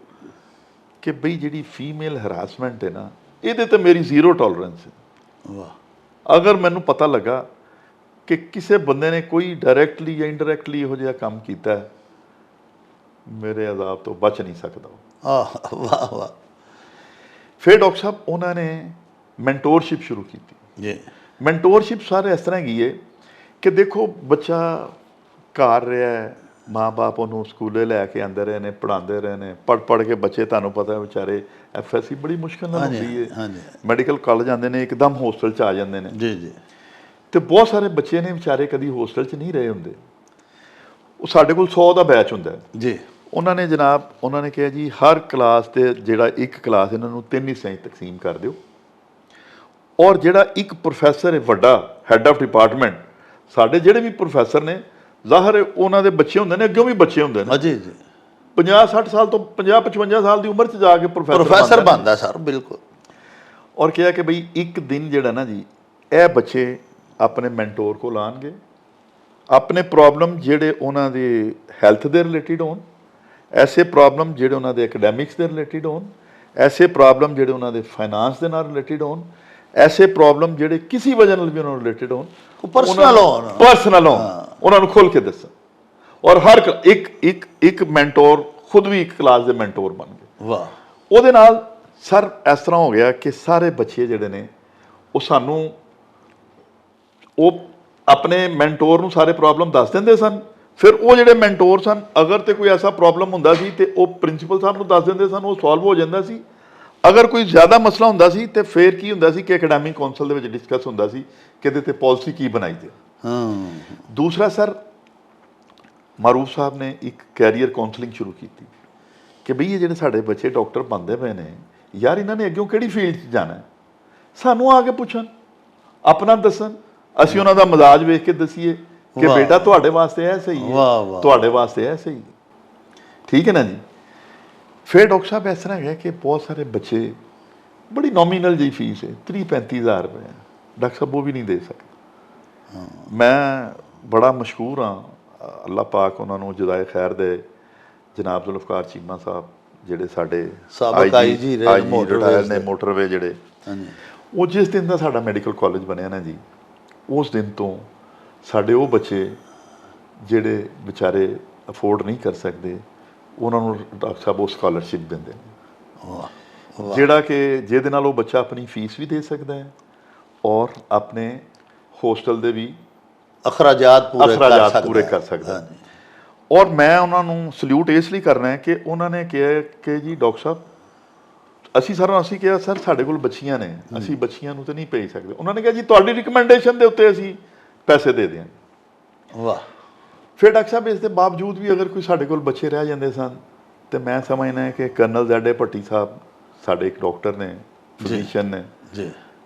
ਕਿ ਬਈ ਜਿਹੜੀ ਫੀਮੇਲ ਹਰਾਸਮੈਂਟ ਹੈ ਨਾ, ਇਹਦੇ ਤੇ ਮੇਰੀ ਜ਼ੀਰੋ ਟੋਲਰੈਂਸ ਹੈ। ਵਾਹ। ਅਗਰ ਮੈਨੂੰ ਪਤਾ ਲੱਗਾ ਕਿ ਕਿਸੇ ਬੰਦੇ ਨੇ ਕੋਈ ਡਾਇਰੈਕਟਲੀ ਜਾਂ ਇਨਡਾਇਰੈਕਟਲੀ ਇਹੋ ਜਿਹਾ ਕੰਮ ਕੀਤਾ ਹੈ, ਮੇਰੇ ਅਜ਼ਾਬ ਤੋਂ ਬਚ ਨਹੀਂ ਸਕਦਾ। ਵਾਹ ਵਾਹ। ਫਿਰ ਡਾਕਟਰ ਸਾਹਿਬ ਉਹਨਾਂ ਨੇ ਮੈਂਟੋਰਸ਼ਿਪ ਸ਼ੁਰੂ ਕੀਤੀ ਜੀ। ਮੈਂਟੋਰਸ਼ਿਪ ਸਾਰੇ ਇਸ ਤਰ੍ਹਾਂ ਹੈਗੀ ਹੈ ਕਿ ਦੇਖੋ ਬੱਚਾ ਘਰ ਰਿਹਾ ਹੈ, ਮਾਂ-ਬਾਪ ਉਹਨੂੰ ਸਕੂਲੇ ਲੈ ਕੇ ਆਉਂਦੇ ਰਹੇ ਨੇ, ਪੜ੍ਹਾਉਂਦੇ ਰਹੇ ਨੇ, ਪੜ੍ਹ ਕੇ ਬੱਚੇ, ਤੁਹਾਨੂੰ ਪਤਾ ਹੈ ਵਿਚਾਰੇ FSC ਬੜੀ ਮੁਸ਼ਕਿਲ ਨਾਲ ਹੁੰਦੀ ਹੈ, ਮੈਡੀਕਲ ਕਾਲਜ ਆਉਂਦੇ ਨੇ, ਇੱਕਦਮ ਹੋਸਟਲ 'ਚ ਆ ਜਾਂਦੇ ਨੇ। ਜੀ ਜੀ। ਤੇ ਬਹੁਤ ਸਾਰੇ ਬੱਚੇ ਨੇ ਵਿਚਾਰੇ ਕਦੀ ਹੋਸਟਲ 'ਚ ਨਹੀਂ ਰਹੇ ਹੁੰਦੇ। ਉਹ ਸਾਡੇ ਕੋਲ 100 ਦਾ ਬੈਚ ਹੁੰਦਾ ਜੀ। ਉਹਨਾਂ ਨੇ ਜਨਾਬ, ਉਹਨਾਂ ਨੇ ਕਿਹਾ ਜੀ ਹਰ ਕਲਾਸ ਤੇ ਜਿਹੜਾ ਇੱਕ ਕਲਾਸ ਇਹਨਾਂ ਨੂੰ 3 ਹਿੱਸਿਆਂ 'ਚ ਤਕਸੀਮ ਕਰ ਦਿਓ, ਔਰ ਜਿਹੜਾ ਇੱਕ ਪ੍ਰੋਫੈਸਰ ਹੈ ਵੱਡਾ ਹੈੱਡ ਆਫ ਡਿਪਾਰਟਮੈਂਟ, ਸਾਡੇ ਜਿਹੜੇ ਵੀ ਪ੍ਰੋਫੈਸਰ ਨੇ ਜ਼ਾਹਰ ਹੈ ਉਹਨਾਂ ਦੇ ਬੱਚੇ ਹੁੰਦੇ ਨੇ, ਅੱਗੋਂ ਵੀ ਬੱਚੇ ਹੁੰਦੇ ਨੇ। ਜੀ ਜੀ। 50-60 ਸਾਲ ਤੋਂ 50-55 ਸਾਲ ਦੀ ਉਮਰ 'ਚ ਜਾ ਕੇ ਪ੍ਰੋਫੈਸਰ ਬਣਦਾ ਸਰ, ਬਿਲਕੁਲ। ਔਰ ਕਿਹਾ ਕਿ ਬਈ ਇੱਕ ਦਿਨ ਜਿਹੜਾ ਨਾ ਜੀ, ਇਹ ਬੱਚੇ ਆਪਣੇ ਮੈਂਟੋਰ ਕੋਲ ਆਉਣਗੇ, ਆਪਣੇ ਪ੍ਰੋਬਲਮ ਜਿਹੜੇ ਉਹਨਾਂ ਦੇ ਹੈਲਥ ਦੇ ਰਿਲੇਟਿਡ ਹੋਣ, ਐਸੇ ਪ੍ਰੋਬਲਮ ਜਿਹੜੇ ਉਹਨਾਂ ਦੇ ਐਕੈਡੈਮਿਕਸ ਦੇ ਰਿਲੇਟਿਡ ਹੋਣ, ਐਸੇ ਪ੍ਰੋਬਲਮ ਜਿਹੜੇ ਉਹਨਾਂ ਦੇ ਫਾਈਨਾਂਸ ਦੇ ਨਾਲ ਰਿਲੇਟਿਡ ਹੋਣ, ਐਸੇ ਪ੍ਰੋਬਲਮ ਜਿਹੜੇ ਕਿਸੇ ਵਜ੍ਹਾ ਨਾਲ ਵੀ ਉਹਨਾਂ ਨੂੰ ਰਿਲੇਟਿਡ ਹੋਣ, ਪਰਸਨਲ ਹੋਣ, ਉਹਨਾਂ ਨੂੰ ਖੋਲ ਕੇ ਦੱਸਣ। ਔਰ ਹਰ ਇੱਕ ਮੈਂਟੋਰ ਖੁਦ ਵੀ ਇੱਕ ਕਲਾਸ ਦੇ ਮੈਂਟੋਰ ਬਣ ਗਏ। ਵਾਹ। ਉਹਦੇ ਨਾਲ ਸਰ ਇਸ ਤਰ੍ਹਾਂ ਹੋ ਗਿਆ ਕਿ ਸਾਰੇ ਬੱਚੇ ਜਿਹੜੇ ਨੇ ਉਹ ਸਾਨੂੰ ਉਹ ਆਪਣੇ ਮੈਂਟੋਰ ਨੂੰ ਸਾਰੇ ਪ੍ਰੋਬਲਮ ਦੱਸ ਦਿੰਦੇ ਸਨ। ਫਿਰ ਉਹ ਜਿਹੜੇ ਮੈਂਟੋਰ ਸਨ, ਅਗਰ ਤੇ ਕੋਈ ਐਸਾ ਪ੍ਰੋਬਲਮ ਹੁੰਦਾ ਸੀ ਤੇ ਉਹ ਪ੍ਰਿੰਸੀਪਲ ਸਾਹਿਬ ਨੂੰ ਦੱਸ ਦਿੰਦੇ ਸਨ, ਉਹ ਸੋਲਵ ਹੋ ਜਾਂਦਾ ਸੀ। ਅਗਰ ਕੋਈ ਜ਼ਿਆਦਾ ਮਸਲਾ ਹੁੰਦਾ ਸੀ ਤੇ ਫਿਰ ਕੀ ਹੁੰਦਾ ਸੀ ਕਿ ਅਕੈਡਮਿਕ ਕੌਂਸਲ ਦੇ ਵਿੱਚ ਡਿਸਕਸ ਹੁੰਦਾ ਸੀ ਕਿ ਇਹਦੇ ਤੇ ਪਾਲਿਸੀ ਕੀ ਬਣਾਈ ਜਾਏ। ਦੂਸਰਾ ਸਰ, ਮਾਰੂਫ ਸਾਹਿਬ ਨੇ ਇੱਕ ਕੈਰੀਅਰ ਕਾਉਂਸਲਿੰਗ ਸ਼ੁਰੂ ਕੀਤੀ ਕਿ ਬਈ ਇਹ ਜਿਹੜੇ ਸਾਡੇ ਬੱਚੇ ਡਾਕਟਰ ਬਣਦੇ ਪਏ ਨੇ, ਯਾਰ ਇਹਨਾਂ ਨੇ ਅੱਗੇ ਕਿਹੜੀ ਫੀਲਡ 'ਚ ਜਾਣਾ ਹੈ, ਸਾਨੂੰ ਆ ਕੇ ਪੁੱਛਣ, ਆਪਣਾ ਦੱਸਣ, ਅਸੀਂ ਉਹਨਾਂ ਦਾ ਮਜ਼ਾਜ ਵੇਖ ਕੇ ਦਸੀਏ ਕਿ ਬੇਟਾ ਤੁਹਾਡੇ ਵਾਸਤੇ ਇਹ ਸਹੀ ਹੈ, ਤੁਹਾਡੇ ਵਾਸਤੇ ਇਹ ਸਹੀ ਹੈ। ਠੀਕ ਹੈ ਨਾ ਜੀ। ਫਿਰ ਡਾਕਟਰ ਸਾਹਿਬ ਇਸ ਤਰ੍ਹਾਂ ਹੈਗਾ ਕਿ ਬਹੁਤ ਸਾਰੇ ਬੱਚੇ, ਬੜੀ ਨੋਮੀਨਲ ਜਿਹੀ ਫੀਸ ਹੈ, 30-35 ਹਜ਼ਾਰ ਰੁਪਏ, ਡਾਕਟਰ ਸਾਹਿਬ ਉਹ ਵੀ ਨਹੀਂ ਦੇ ਸਕਦੇ। ਮੈਂ ਬੜਾ ਮਸ਼ਹੂਰ ਹਾਂ, ਅੱਲਾਹ ਪਾਕ ਉਹਨਾਂ ਨੂੰ ਜਜ਼ਾਏ ਖੈਰ ਦੇ, ਜਨਾਬ ਜ਼ੁਲਫਕਾਰ ਚੀਮਾ ਸਾਹਿਬ ਜਿਹੜੇ ਸਾਡੇ IG ਰਿਟਾਇਰ ਨੇ, ਮੋਟਰਵੇ ਜਿਹੜੇ, ਉਹ ਜਿਸ ਦਿਨ ਦਾ ਸਾਡਾ ਮੈਡੀਕਲ ਕਾਲਜ ਬਣਿਆ ਨਾ ਜੀ, ਉਸ ਦਿਨ ਤੋਂ ਸਾਡੇ ਉਹ ਬੱਚੇ ਜਿਹੜੇ ਵਿਚਾਰੇ ਅਫੋਰਡ ਨਹੀਂ ਕਰ ਸਕਦੇ, ਉਹਨਾਂ ਨੂੰ ਡਾਕਟਰ ਸਾਹਿਬ ਉਹ ਸਕਾਲਰਸ਼ਿਪ ਦਿੰਦੇ ਨੇ, ਜਿਹੜਾ ਕਿ ਜਿਹਦੇ ਨਾਲ ਉਹ ਬੱਚਾ ਆਪਣੀ ਫੀਸ ਵੀ ਦੇ ਸਕਦਾ ਹੈ ਔਰ ਆਪਣੇ ਹੋਸਟਲ ਦੇ ਵੀ ਅਖਰਾਜਾਤ ਪੂਰੇ ਕਰ ਸਕਦਾ ਹੈ। ਔਰ ਮੈਂ ਉਹਨਾਂ ਨੂੰ ਸਲੂਟ ਇਸ ਲਈ ਕਰਨਾ ਹੈ ਕਿ ਉਹਨਾਂ ਨੇ ਕਿਹਾ ਕਿ ਜੀ ਡਾਕਟਰ ਸਾਹਿਬ, ਅਸੀਂ ਕਿਹਾ ਸਰ ਸਾਡੇ ਕੋਲ ਬੱਚੀਆਂ ਨੇ, ਅਸੀਂ ਬੱਚੀਆਂ ਨੂੰ ਤਾਂ ਨਹੀਂ ਭੇਜ ਸਕਦੇ। ਉਹਨਾਂ ਨੇ ਕਿਹਾ ਜੀ ਤੁਹਾਡੀ ਰਿਕਮੈਂਡੇਸ਼ਨ ਦੇ ਉੱਤੇ ਅਸੀਂ ਪੈਸੇ ਦੇ ਦਿਆਂਗੇ। ਵਾਹ। ਫਿਰ ਡਾਕਟਰ ਸਾਹਿਬ ਇਸ ਦੇ ਬਾਵਜੂਦ ਵੀ ਅਗਰ ਕੋਈ ਸਾਡੇ ਕੋਲ ਬੱਚੇ ਰਹਿ ਜਾਂਦੇ ਸਨ ਤੇ ਮੈਂ ਸਮਝਦਾ ਕਿ ਕਰਨਲ ZA ਭੱਟੀ ਸਾਹਿਬ ਸਾਡੇ ਇੱਕ ਡਾਕਟਰ ਨੇ, ਫਿਜ਼ੀਸ਼ੀਅਨ ਨੇ ਜੀ,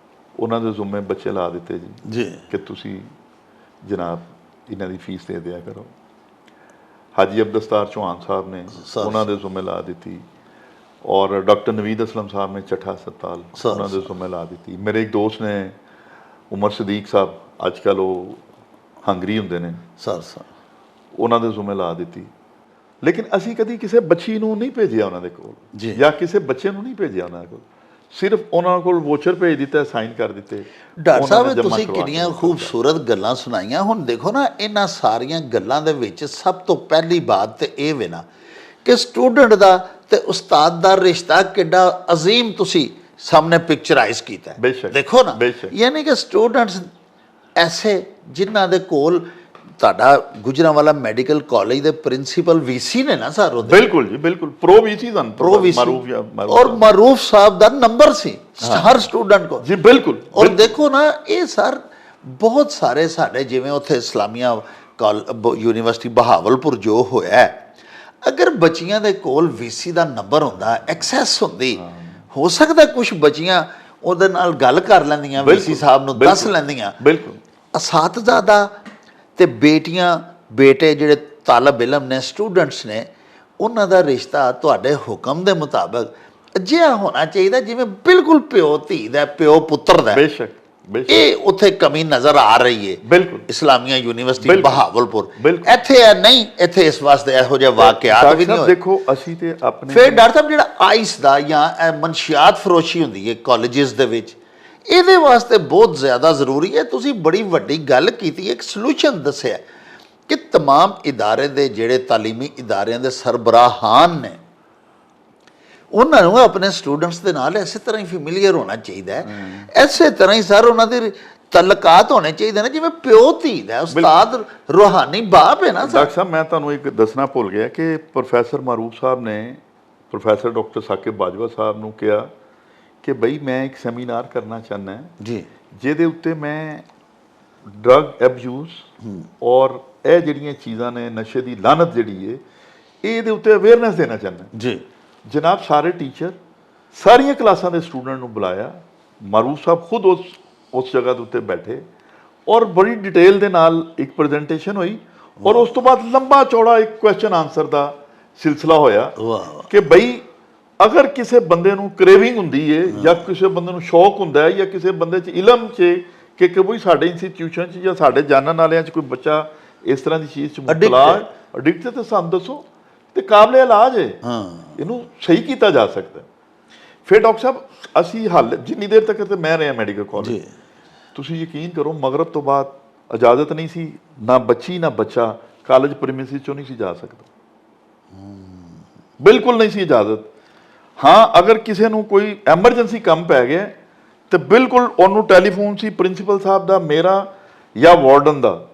ਉਹਨਾਂ ਦੇ ਜ਼ਿੰਮੇ ਬੱਚੇ ਲਾ ਦਿੱਤੇ ਜੀ ਕਿ ਤੁਸੀਂ ਜਨਾਬ ਇਹਨਾਂ ਦੀ ਫੀਸ ਦੇ ਦਿਆ ਕਰੋ। ਹਾਜੀ ਅਬਦਸਤਾਰ ਚੌਹਾਨ ਸਾਹਿਬ ਨੇ ਉਹਨਾਂ ਦੇ ਜ਼ਿੰਮੇ ਲਾ ਦਿੱਤੀ, ਔਰ ਡਾਕਟਰ ਨਵੀਦ ਅਸਲਮ ਸਾਹਿਬ ਨੇ ਚੱਠਾ ਹਸਪਤਾਲ ਉਹਨਾਂ ਦੇ ਜ਼ਿੰਮੇ ਲਾ ਦਿੱਤੀ। ਮੇਰੇ ਇੱਕ ਦੋਸਤ ਨੇ ਉਮਰ ਸਦੀਕ ਸਾਹਿਬ, ਅੱਜ ਕੱਲ੍ਹ ਉਹ ਹੰਗਰੀ ਹੁੰਦੇ ਨੇ ਸਰ, ਉਹਨਾਂ ਦੇ ਜ਼ਿੰਮੇ ਲਾ ਦਿੱਤੀ। ਲੇਕਿਨ ਅਸੀਂ ਕਦੀ ਕਿਸੇ ਬੱਚੀ ਨੂੰ ਨਹੀਂ ਭੇਜਿਆ ਉਹਨਾਂ ਦੇ ਕੋਲ, ਜਾਂ ਕਿਸੇ ਬੱਚੇ ਨੂੰ ਨਹੀਂ ਭੇਜਿਆ ਉਹਨਾਂ ਕੋਲ, ਸਿਰਫ ਉਹਨਾਂ ਕੋਲ ਵੋਚਰ ਭੇਜ ਦਿੱਤਾ, ਸਾਈਨ ਕਰ ਦਿੱਤੇ। ਡਾਕਟਰ ਸਾਹਿਬ ਤੁਸੀਂ ਕਿੰਨੀਆਂ ਖੂਬਸੂਰਤ ਗੱਲਾਂ ਸੁਣਾਈਆਂ। ਹੁਣ ਦੇਖੋ ਨਾ, ਇਹਨਾਂ ਸਾਰੀਆਂ ਗੱਲਾਂ ਦੇ ਵਿੱਚ ਸਭ ਤੋਂ ਪਹਿਲੀ ਬਾਤ ਤੇ ਇਹ ਵੇ ਨਾ ਕਿ ਸਟੂਡੈਂਟ ਦਾ ਤੇ ਉਸਤਾਦ ਦਾ ਰਿਸ਼ਤਾ ਕਿੱਡਾ ਅਜ਼ੀਮ ਤੁਸੀਂ ਸਾਹਮਣੇ ਪਿਕਚਰਾਈਜ਼ ਕੀਤਾ। ਦੇਖੋ ਨਾ, ਯਾਨੀ ਕਿ ਸਟੂਡੈਂਟਸ ਐਸੇ ਜਿਨ੍ਹਾਂ ਦੇ ਕੋਲ ਤੁਹਾਡਾ ਗੁਜਰਾਂਵਾਲਾ ਮੈਡੀਕਲ ਕਾਲਜ ਦੇ ਪ੍ਰਿੰਸੀਪਲ ਵੀਸੀ ਨੇ ਨਾ ਸਰ ਉਹਦੇ ਬਿਲकुल ਜੀ ਬਿਲकुल ਪ੍ਰੋ ਵੀਸੀ ਸਨ ਪ੍ਰੋ ਵੀਸੀ ਮਾਰੂਫ ਜਾਂ ਔਰ ਮਾਰੂਫ ਸਾਹਿਬ ਦਾ ਨੰਬਰ ਸੀ ਹਰ ਸਟੂਡੈਂਟ ਕੋਲ ਜੀ ਬਿਲकुल ਔਰ ਦੇਖੋ ਨਾ ਇਹ ਸਰ ਬਹੁਤ ਸਾਰੇ ਸਾਡੇ ਜਿਵੇਂ ਉੱਥੇ ਇਸਲਾਮੀਆ ਯੂਨੀਵਰਸਿਟੀ ਬਹਾਵਲਪੁਰ ਜੋ ਹੋਇਆ ਹੈ, ਅਗਰ ਬੱਚੀਆਂ ਦੇ ਕੋਲ ਵੀਸੀ ਦਾ ਨੰਬਰ ਹੁੰਦਾ ਐਕਸੈਸ ਹੁੰਦੀ ਹੋ ਸਕਦਾ ਕੁਝ ਬੱਚੀਆਂ ਉਹਦੇ ਨਾਲ ਗੱਲ ਕਰ ਲੈਂਦੀਆਂ ਵੀਸੀ ਸਾਹਿਬ ਨੂੰ ਦੱਸ ਲੈਂਦੀਆਂ ਬਿਲकुल ਅਸਾਤਜ਼ਾਦਾ ਤੇ ਬੇਟੀਆਂ ਬੇਟੇ ਜਿਹੜੇ ਤਾਲਬ ਇਲਮ ਨੇ ਸਟੂਡੈਂਟਸ ਨੇ ਉਹਨਾਂ ਦਾ ਰਿਸ਼ਤਾ ਤੁਹਾਡੇ ਹੁਕਮ ਦੇ ਮੁਤਾਬਕ ਅਜਿਹਾ ਹੋਣਾ ਚਾਹੀਦਾ ਜਿਵੇਂ ਬਿਲਕੁਲ ਪਿਓ ਧੀ ਦਾ ਪਿਓ ਪੁੱਤਰ ਦਾ ਬੇਸ਼ੱਕ ਇਹ ਉੱਥੇ ਕਮੀ ਨਜ਼ਰ ਆ ਰਹੀ ਹੈ ਬਿਲकुल ਇਸਲਾਮੀਆ ਯੂਨੀਵਰਸਿਟੀ ਬਹਾਵਲਪੁਰ ਬਿਲਕੁਲ। ਇੱਥੇ ਹੈ ਨਹੀਂ ਇੱਥੇ ਇਸ ਵਾਸਤੇ ਇਹੋ ਜਿਹੇ ਵਾਕਿਆਤ ਵੀ ਨਹੀਂ ਹੋਏ ਦੇਖੋ ਅਸੀਂ ਤੇ ਆਪਣੇ ਫਿਰ ਡਾਕਟਰ ਸਾਹਿਬ ਜਿਹੜਾ ਆਈਸ ਦਾ ਜਾਂ ਇਹ ਮਨਸ਼ਿਆਤ ਫਰੋਸ਼ੀ ਹੁੰਦੀ ਹੈ ਕਾਲਜਿਸ ਦੇ ਵਿੱਚ ਇਹਦੇ ਵਾਸਤੇ ਬਹੁਤ ਜ਼ਿਆਦਾ ਜ਼ਰੂਰੀ ਹੈ ਤੁਸੀਂ ਬੜੀ ਵੱਡੀ ਗੱਲ ਕੀਤੀ ਇੱਕ ਸੋਲੂਸ਼ਨ ਦੱਸਿਆ ਕਿ तमाम ਇਦਾਰੇ ਦੇ ਜਿਹੜੇ ਤਾਲੀਮੀ ਇਦਾਰਿਆਂ ਦੇ ਸਰਬਰਾਹਾਨ ਨੇ ਉਹਨਾਂ ਨੂੰ ਆਪਣੇ ਸਟੂਡੈਂਟਸ ਦੇ ਨਾਲ ਇਸੇ ਤਰ੍ਹਾਂ ਹੀ ਫੈਮਿਲੀਅਰ ਹੋਣਾ ਚਾਹੀਦਾ ਹੈ ਇਸੇ ਤਰ੍ਹਾਂ ਹੀ ਸਰ ਉਹਨਾਂ ਦੇ ਤਲਕਾਤ ਹੋਣੇ ਚਾਹੀਦੇ ਨੇ ਜਿਵੇਂ ਪਿਓ ਧੀ ਦਾ ਉਸਤਾਦ ਰੂਹਾਨੀ ਬਾਪ ਹੈ ਨਾ ਸਰ। ਡਾਕਟਰ ਸਾਹਿਬ ਮੈਂ ਤੁਹਾਨੂੰ ਇੱਕ ਦੱਸਣਾ ਭੁੱਲ ਗਿਆ ਕਿ ਪ੍ਰੋਫੈਸਰ ਮਾਰੂਫ ਸਾਹਿਬ ਨੇ ਪ੍ਰੋਫੈਸਰ ਡਾਕਟਰ ਸਾਕਿਬ ਬਾਜਵਾ ਸਾਹਿਬ ਨੂੰ ਕਿਹਾ ਕਿ ਬਈ ਮੈਂ ਇੱਕ ਸੈਮੀਨਾਰ ਕਰਨਾ ਚਾਹੁੰਦਾ ਜੀ ਜਿਹਦੇ ਉੱਤੇ ਮੈਂ ਡਰੱਗ ਐਬਿਊਜ਼ ਔਰ ਇਹ ਜਿਹੜੀਆਂ ਚੀਜ਼ਾਂ ਨੇ ਨਸ਼ੇ ਦੀ ਲਾਨਤ ਜਿਹੜੀ ਹੈ ਇਹਦੇ ਉੱਤੇ ਅਵੇਅਰਨੈਸ ਦੇਣਾ ਚਾਹੁੰਦਾ ਜੀ ਜਨਾਬ ਸਾਰੇ ਟੀਚਰ ਸਾਰੀਆਂ ਕਲਾਸਾਂ ਦੇ ਸਟੂਡੈਂਟ ਨੂੰ ਬੁਲਾਇਆ ਮਾਰੂਫ ਸਾਹਿਬ ਖੁਦ ਉਸ ਜਗ੍ਹਾ ਦੇ ਉੱਤੇ ਬੈਠੇ ਔਰ ਬੜੀ ਡਿਟੇਲ ਦੇ ਨਾਲ ਇੱਕ ਪ੍ਰੈਜੈਂਟੇਸ਼ਨ ਹੋਈ ਔਰ ਉਸ ਤੋਂ ਬਾਅਦ ਲੰਬਾ ਚੌੜਾ ਇੱਕ ਕੁਐਸਚਨ ਆਨਸਰ ਦਾ ਸਿਲਸਿਲਾ ਹੋਇਆ ਕਿ ਬਈ ਅਗਰ ਕਿਸੇ ਬੰਦੇ ਨੂੰ ਕ੍ਰੇਵਿੰਗ ਹੁੰਦੀ ਹੈ ਜਾਂ ਕਿਸੇ ਬੰਦੇ ਨੂੰ ਸ਼ੌਕ ਹੁੰਦਾ ਹੈ ਜਾਂ ਕਿਸੇ ਬੰਦੇ 'ਚ ਇਲਮ 'ਚ ਕਿ ਕੋਈ ਸਾਡੇ ਇੰਸਟੀਟਿਊਸ਼ਨ 'ਚ ਜਾਂ ਸਾਡੇ ਜਾਣਨ ਵਾਲਿਆਂ 'ਚ ਕੋਈ ਬੱਚਾ ਇਸ ਤਰ੍ਹਾਂ ਦੀ ਚੀਜ਼ 'ਚ ਮੁਬਤਲਾ ਐਡਿਕਟ ਤੇ ਸਾਨੂੰ ਦੱਸੋ ਤੇ ਕਾਬਲੇ ਇਲਾਜ ਹੈ ਇਹਨੂੰ ਸਹੀ ਕੀਤਾ ਜਾ ਸਕਦਾ। ਫਿਰ ਡਾਕਟਰ ਸਾਹਿਬ ਅਸੀਂ ਹੱਲ ਜਿੰਨੀ ਦੇਰ ਤੱਕ ਤੇ ਮੈਂ ਰਿਹਾ ਮੈਡੀਕਲ ਕਾਲਜ ਤੁਸੀਂ ਯਕੀਨ ਕਰੋ ਮਗਰਬ ਤੋਂ ਬਾਅਦ ਇਜਾਜ਼ਤ ਨਹੀਂ ਸੀ ਨਾ ਬੱਚੀ ਨਾ ਬੱਚਾ ਕਾਲਜ ਪ੍ਰੀਮਿਸਿਸ ਚੋਂ ਨਹੀਂ ਸੀ ਜਾ ਸਕਦਾ ਬਿਲਕੁਲ ਨਹੀਂ ਸੀ ਇਜਾਜ਼ਤ। ਹਾਂ ਅਗਰ ਕਿਸੇ ਨੂੰ ਕੋਈ ਐਮਰਜੈਂਸੀ ਕੰਮ ਪੈ ਗਿਆ ਤੇ ਬਿਲਕੁਲ ਉਹਨੂੰ ਟੈਲੀਫੋਨ ਸੀ ਪ੍ਰਿੰਸੀਪਲ ਸਾਹਿਬ ਦਾ ਮੇਰਾ ਜਾਂ ਵਾਰਡਨ ਦਾ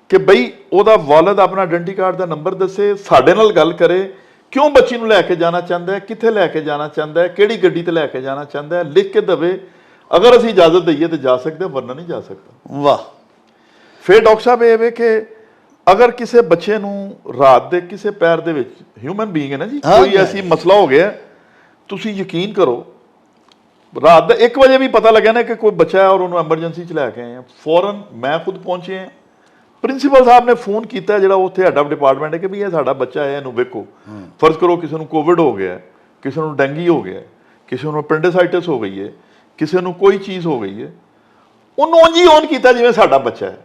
ਕਿ ਬਈ ਉਹਦਾ ਵਾਲਦ ਆਪਣਾ ਆਇਡੈਂਟੀ ਕਾਰਡ ਦਾ ਨੰਬਰ ਦੱਸੇ ਸਾਡੇ ਨਾਲ ਗੱਲ ਕਰੇ ਕਿਉਂ ਬੱਚੀ ਨੂੰ ਲੈ ਕੇ ਜਾਣਾ ਚਾਹੁੰਦਾ ਹੈ ਕਿੱਥੇ ਲੈ ਕੇ ਜਾਣਾ ਚਾਹੁੰਦਾ ਹੈ ਕਿਹੜੀ ਗੱਡੀ ਤੇ ਲੈ ਕੇ ਜਾਣਾ ਚਾਹੁੰਦਾ ਹੈ ਲਿਖ ਕੇ ਦੇਵੇ ਅਗਰ ਅਸੀਂ ਇਜਾਜ਼ਤ ਦਈਏ ਤੇ ਜਾ ਸਕਦੇ ਵਰਨਾ ਨਹੀਂ ਜਾ ਸਕਦਾ। ਵਾਹ। ਫਿਰ ਡਾਕਟਰ ਸਾਹਿਬ ਇਹ ਵੇ ਕਿ ਅਗਰ ਕਿਸੇ ਬੱਚੇ ਨੂੰ ਰਾਤ ਦੇ ਕਿਸੇ ਪੈਰ ਦੇ ਵਿੱਚ ਹਿਊਮਨ ਬੀਇੰਗ ਹੈ ਨਾ ਜੀ ਕੋਈ ਐਸੀ ਮਸਲਾ ਹੋ ਗਿਆ ਤੁਸੀਂ ਯਕੀਨ ਕਰੋ ਰਾਤ ਦਾ 1 ਵਜੇ ਵੀ ਪਤਾ ਲੱਗਿਆ ਨਾ ਕਿ ਕੋਈ ਬੱਚਾ ਹੈ ਔਰ ਉਹਨੂੰ ਐਮਰਜੈਂਸੀ 'ਚ ਲੈ ਕੇ ਆਏ ਆ ਫੌਰਨ ਮੈਂ ਖੁਦ ਪਹੁੰਚੇ ਹਾਂ ਪ੍ਰਿੰਸੀਪਲ ਸਾਹਿਬ ਨੇ ਫੋਨ ਕੀਤਾ ਜਿਹੜਾ ਉੱਥੇ ਹੈਡ ਆਫ ਡਿਪਾਰਟਮੈਂਟ ਹੈ ਕਿ ਵੀ ਇਹ ਸਾਡਾ ਬੱਚਾ ਹੈ ਇਹਨੂੰ ਵੇਖੋ ਫਰਜ਼ ਕਰੋ ਕਿਸੇ ਨੂੰ ਕੋਵਿਡ ਹੋ ਗਿਆ ਕਿਸੇ ਨੂੰ ਡੈਂਗੀ ਹੋ ਗਿਆ ਕਿਸੇ ਨੂੰ ਐਪੈਂਡਿਸਾਈਟਿਸ ਹੋ ਗਈ ਹੈ ਕਿਸੇ ਨੂੰ ਕੋਈ ਚੀਜ਼ ਹੋ ਗਈ ਹੈ ਉਹਨੂੰ ਉਂਝ ਹੀ ਔਨ ਕੀਤਾ ਜਿਵੇਂ ਸਾਡਾ ਬੱਚਾ ਹੈ